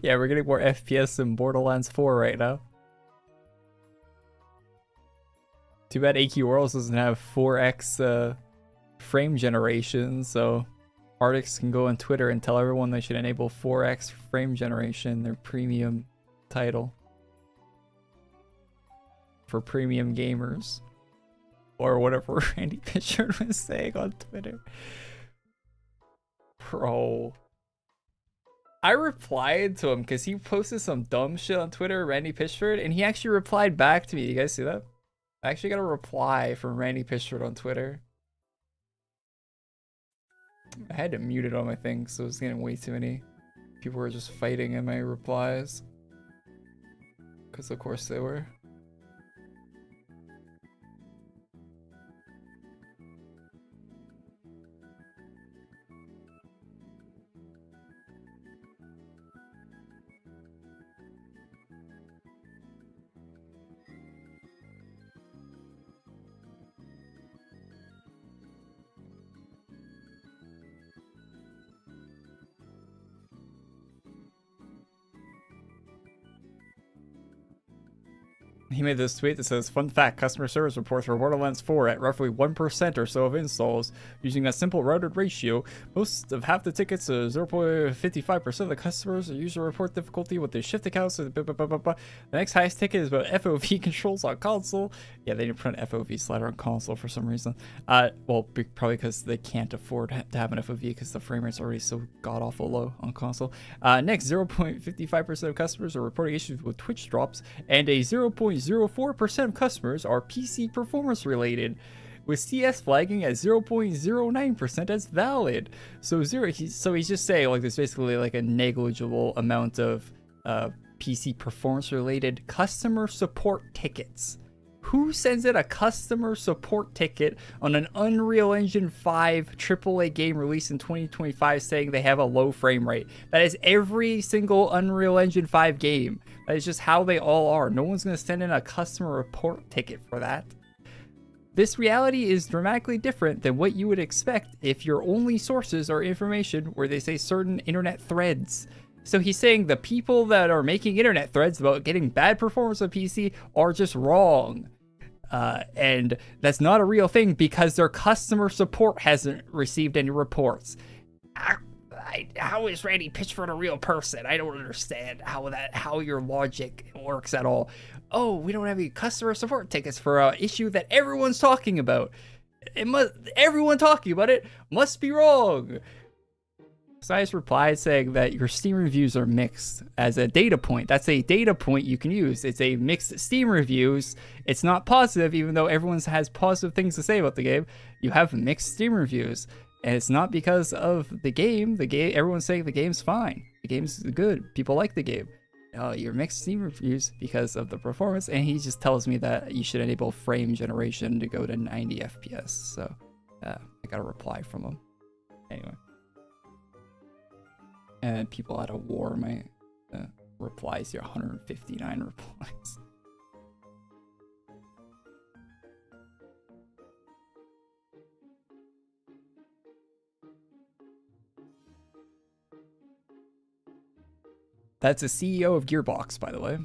Yeah, we're getting more FPS than Borderlands 4 right now. Too bad AQWorlds doesn't have 4x frame generation, so Artix can go on Twitter and tell everyone they should enable 4x frame generation, their premium title. For premium gamers. Or whatever Randy Pitchford was saying on Twitter. Bro. I replied to him because he posted some dumb shit on Twitter, Randy Pitchford, and he actually replied back to me. You guys see that? I actually got a reply from Randy Pitchford on Twitter. I had to mute it on my thing, so it was getting way too many. People were just fighting in my replies. Because of course they were. He made this tweet that says, fun fact, customer service reports for Borderlands 4 at roughly 1% or so of installs. Using that simple routed ratio, most of half the tickets, 0.55% of the customers usually report difficulty with their shift accounts. The next highest ticket is about FOV controls on console. Yeah, they didn't put an FOV slider on console for some reason. Well, probably because they can't afford to have an FOV because the frame rate's already so god-awful low on console. Next, 0.55% of customers are reporting issues with Twitch drops, and a 0.04% of customers are PC performance related, with CS flagging at 0.09% as valid. So he's just saying like there's basically like a negligible amount of PC performance related customer support tickets. Who sends in a customer support ticket on an Unreal Engine 5 AAA game released in 2025 saying they have a low frame rate? That is every single Unreal Engine 5 game. That is just how they all are. No one's going to send in a customer report ticket for that. This reality is dramatically different than what you would expect if your only sources are information where they say certain internet threads. So he's saying the people that are making internet threads about getting bad performance on PC are just wrong. And that's not a real thing because their customer support hasn't received any reports. How is Randy Pitchford a real person? I don't understand how your logic works at all. Oh, we don't have any customer support tickets for an issue that everyone's talking about. It must. Everyone talking about it must be wrong. So I just replied saying that your Steam reviews are mixed as a data point. That's a data point you can use. It's a mixed Steam reviews. It's not positive, even though everyone has positive things to say about the game. You have mixed Steam reviews, and it's not because of the game. Everyone's saying the game's fine. The game's good. People like the game. Your mixed Steam reviews because of the performance, and he just tells me that you should enable frame generation to go to 90 FPS. So I got a reply from him. Anyway. And people at a war, my replies here, 159 replies. That's a CEO of Gearbox, by the way.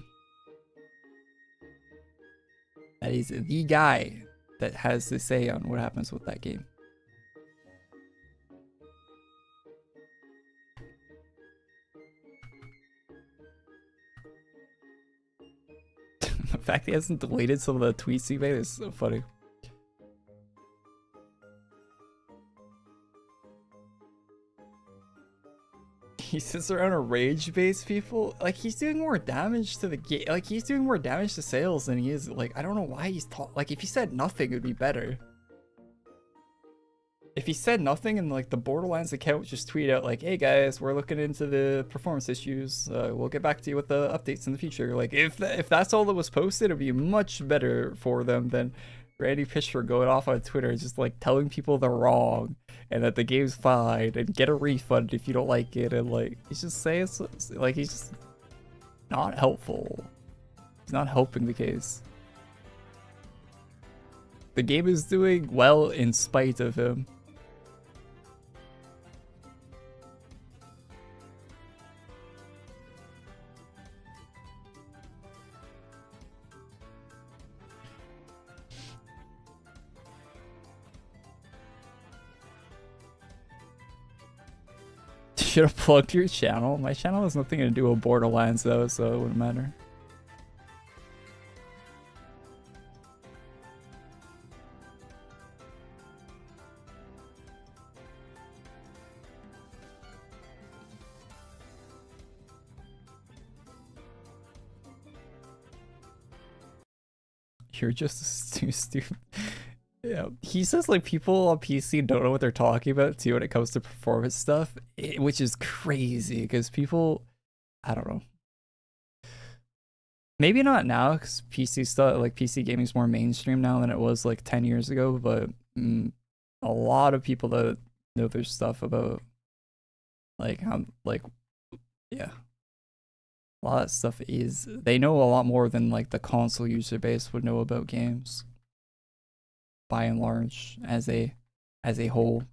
That is the guy that has the say on what happens with that game. The fact he hasn't deleted some of the tweets he made is so funny. He sits around a rage base people. Like, he's doing more damage to the game. Like, he's doing more damage to sales than he is. Like, I don't know why he's like, if he said nothing, it would be better. If he said nothing and like the Borderlands account just tweet out like, hey guys, we're looking into the performance issues. We'll get back to you with the updates in the future. Like, if that's all that was posted, it'd be much better for them than Randy Pitchford going off on Twitter, just like telling people they're wrong and that the game's fine and get a refund if you don't like it. And like, he's just saying, like, he's just not helpful. He's not helping the case. The game is doing well in spite of him. Should have plugged your channel. My channel has nothing to do with Borderlands though, so it wouldn't matter. You're just too stupid. Yeah, he says like people on PC don't know what they're talking about too when it comes to performance stuff, which is crazy because people, I don't know. Maybe not now because PC stuff, like PC gaming is more mainstream now than it was like 10 years ago, but a lot of people that know their stuff about like how, like, yeah. A lot of stuff is, they know a lot more than like the console user base would know about games. By and large, as a whole.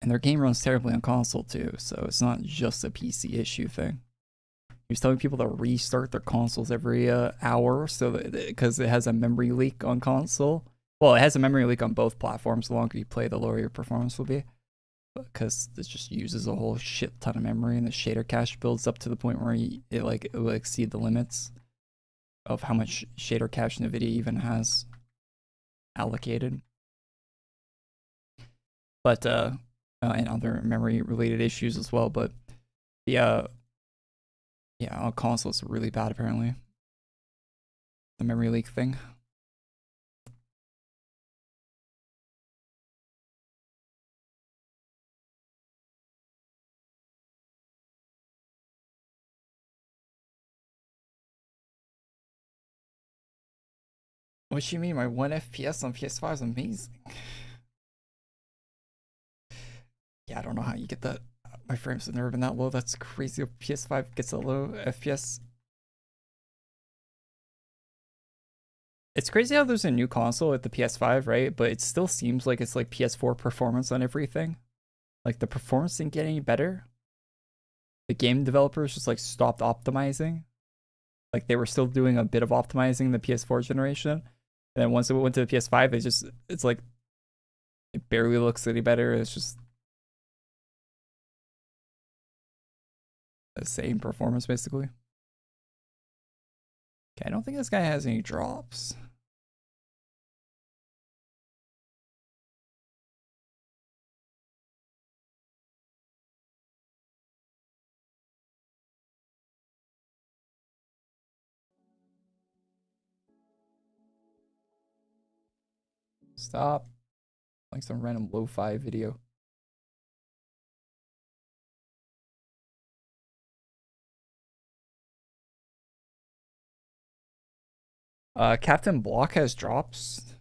And their game runs terribly on console too, so it's not just a PC issue thing. He was telling people to restart their consoles every hour, so because it has a memory leak on console. Well, it has a memory leak on both platforms. The longer you play, the lower your performance will be, because it just uses a whole shit ton of memory, and the shader cache builds up to the point where it will exceed the limits of how much shader cache NVIDIA even has allocated. But and other memory related issues as well, but yeah, on console it's really bad apparently. The memory leak thing. What do you mean? My 1 FPS on PS5 is amazing. Yeah, I don't know how you get that. My frames have never been that low. That's crazy. PS5 gets a low FPS. It's crazy how there's a new console with the PS5, right? But it still seems like it's like PS4 performance on everything. Like the performance didn't get any better. The game developers just like stopped optimizing. Like they were still doing a bit of optimizing in the PS4 generation. And then once it went to the PS5, it's like, it barely looks any better. It's just the same performance, basically. Okay, I don't think this guy has any drops. Stop. Like some random lo-fi video. Captain Block has drops.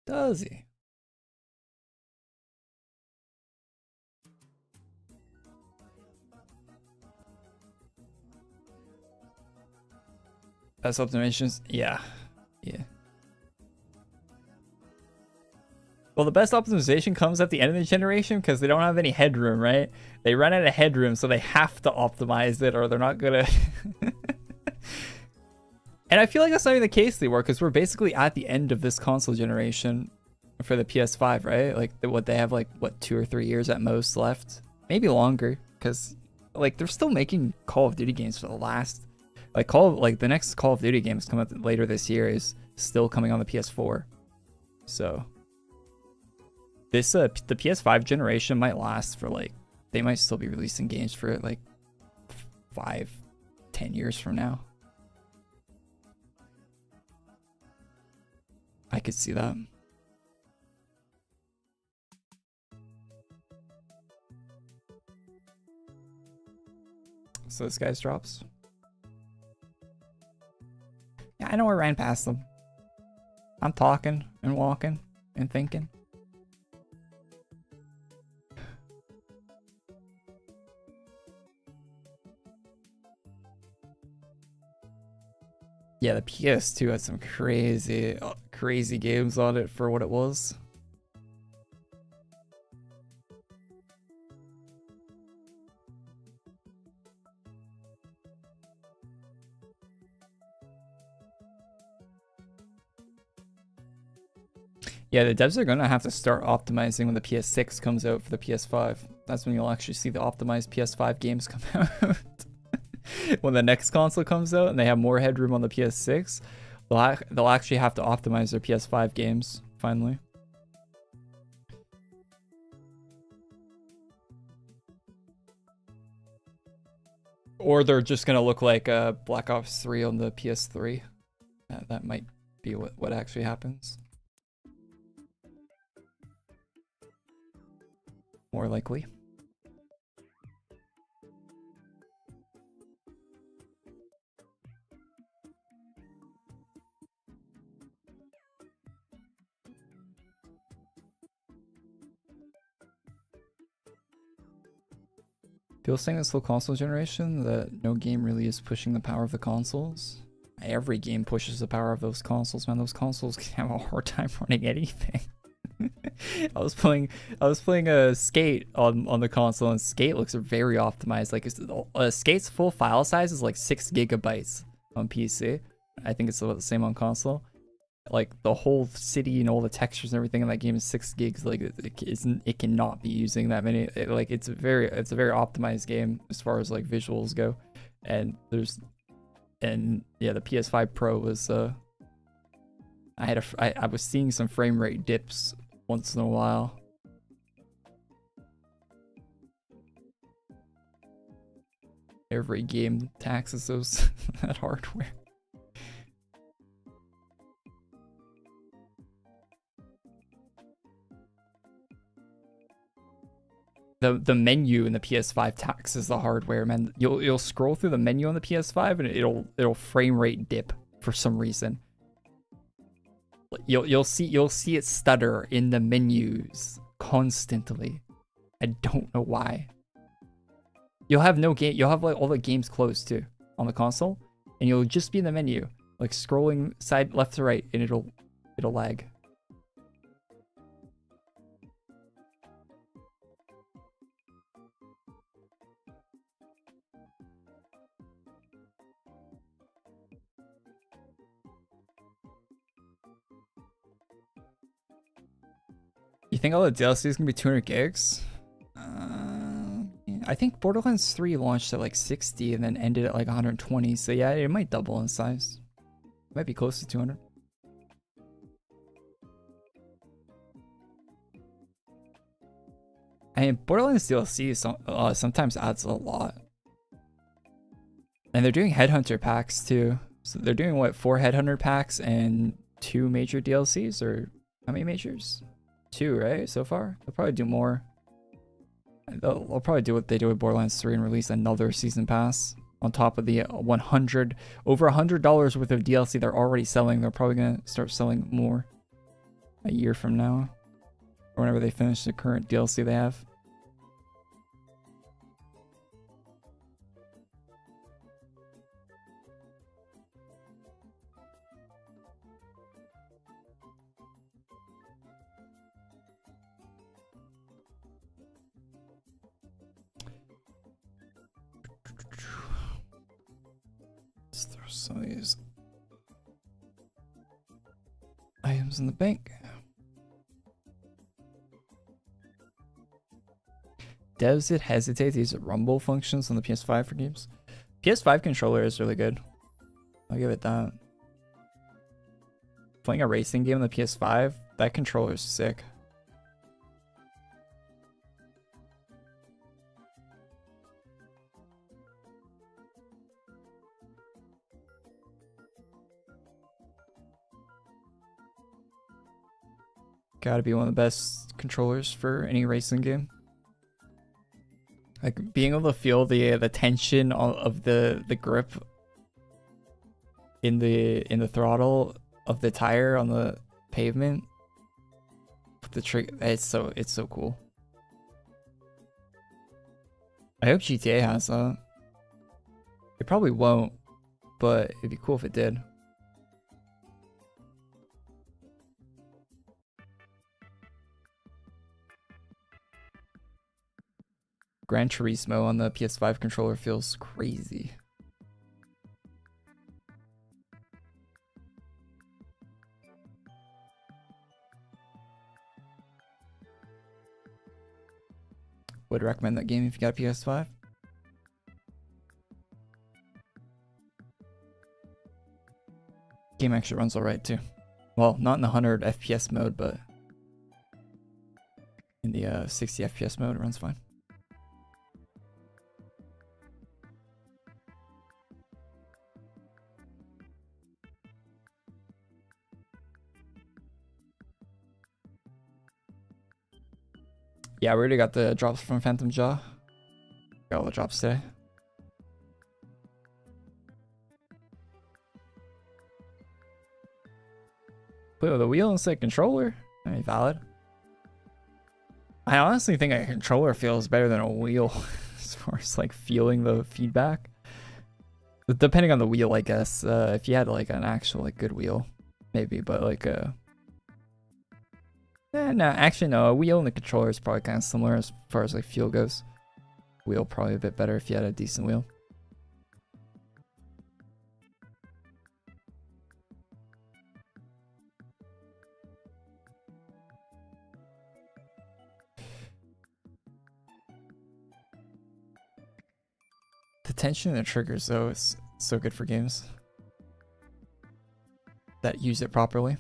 Does he? Best optimizations? Yeah. Yeah. Well, the best optimization comes at the end of the generation because they don't have any headroom, right? They run out of headroom, so they have to optimize it or they're not gonna... And I feel like that's not even the case anymore because we're basically at the end of this console generation for the PS5, right? Like, what they have, like, what, 2 or 3 years at most left? Maybe longer because, like, they're still making Call of Duty games for the last... Like, the next Call of Duty game is coming out later this year is still coming on the PS4. So... This, the PS5 generation might last for, like, they might still be releasing games for, like, 5-10 years from now. I could see that. So this guy's drops. Yeah, I know I ran past them. I'm talking and walking and thinking. Yeah, the PS2 had some crazy games on it for what it was. Yeah, the devs are gonna have to start optimizing when the PS6 comes out for the PS5. That's when you'll actually see the optimized PS5 games come out. When the next console comes out and they have more headroom on the PS6, they'll actually have to optimize their PS5 games finally. Or they're just gonna look like Black Ops 3 on the PS3. That might be what actually happens. More likely. People saying this whole console generation that no game really is pushing the power of the consoles. Every game pushes the power of those consoles, man. Those consoles can have a hard time running anything. I was playing a Skate on the console, and Skate looks very optimized. Like, Skate's full file size is like 6 gigabytes on PC. I think it's about the same on console. Like, the whole city and all the textures and everything in that game is 6 gigs. Like, it cannot be using that many. It's a very optimized game as far as like visuals go. And yeah, the PS5 Pro was I was seeing some frame rate dips once in a while. Every game taxes those that hardware. The menu in the PS5 taxes the hardware, man. You'll scroll through the menu on the PS5 and it'll frame rate dip for some reason. You'll see it stutter in the menus constantly. I don't know why. You'll have no game. You'll have like all the games closed too on the console, and you'll just be in the menu, like scrolling side left to right, and it'll lag. You think all the DLC is gonna be 200 gigs? I think Borderlands 3 launched at like 60 and then ended at like 120. So yeah, it might double in size. It might be close to 200. I mean, Borderlands DLC sometimes adds a lot. And they're doing Headhunter packs too. So they're doing what, 4 Headhunter packs and 2 major DLCs, or how many majors? 2, right? So far? They'll probably do more. They'll probably do what they do with Borderlands 3 and release another season pass on top of the over $100 worth of DLC they're already selling. They're probably gonna start selling more a year from now, or whenever they finish the current DLC they have. Let's throw some of these items in the bank. Devs did hesitate to use rumble functions on the PS5 for games. PS5 controller is really good. I'll give it that. Playing a racing game on the PS5, that controller is sick. Gotta be one of the best controllers for any racing game. Like being able to feel the tension of the grip in the throttle of the tire on the pavement. The trigger, it's so cool. I hope GTA has that. It probably won't, but it'd be cool if it did. Gran Turismo on the PS5 controller feels crazy. Would recommend that game if you got a PS5. Game actually runs alright too. Well, not in the 100 FPS mode, but in the 60 FPS mode, it runs fine. Yeah, we already got the drops from Phantom Jaw. Got all the drops today. Play with a wheel instead of controller? Any valid? I honestly think a controller feels better than a wheel as far as like feeling the feedback. Depending on the wheel, I guess. If you had like an actual like good wheel, maybe, but like no, actually no. A wheel and the controller is probably kind of similar as far as like feel goes. Wheel probably a bit better if you had a decent wheel. The tension in the triggers though is so good for games that use it properly.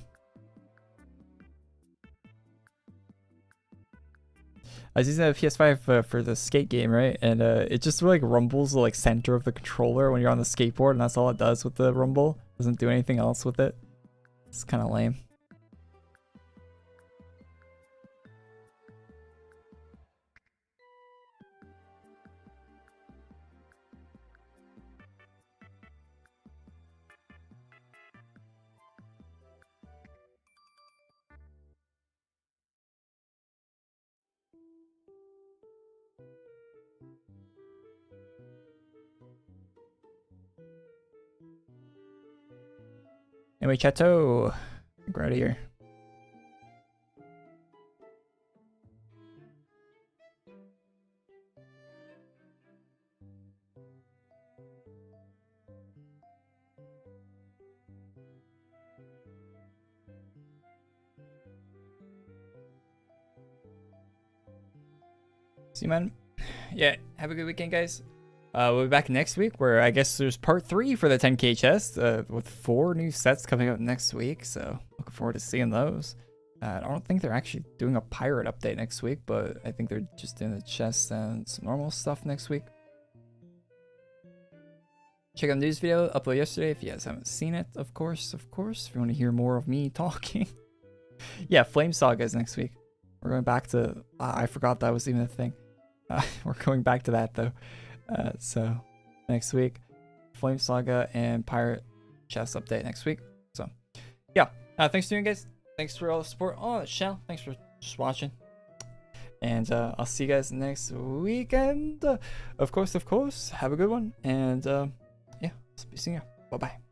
I was using a PS5 for the skate game, right? And it just like rumbles the like center of the controller when you're on the skateboard, and that's all it does with the rumble. Doesn't do anything else with it. It's kind of lame. Anyway, Chateau, get out of here. See you, man. Yeah, have a good weekend, guys. We'll be back next week, where I guess there's part 3 for the 10K chest, with 4 new sets coming out next week. So looking forward to seeing those. I don't think they're actually doing a pirate update next week, but I think they're just doing the chest and some normal stuff next week. check out the news video uploaded yesterday if you guys haven't seen it. Of course, if you want to hear more of me talking. Yeah, Flame Saga is next week. We're going back to. I forgot that was even a thing. We're going back to that though. So next week, Flame Saga and Pirate Chest update next week. So yeah, thanks for tuning, guys. Thanks for all the support on the channel. Thanks for just watching. And I'll see you guys next weekend. Of course. Have a good one. And yeah, see you. Bye bye.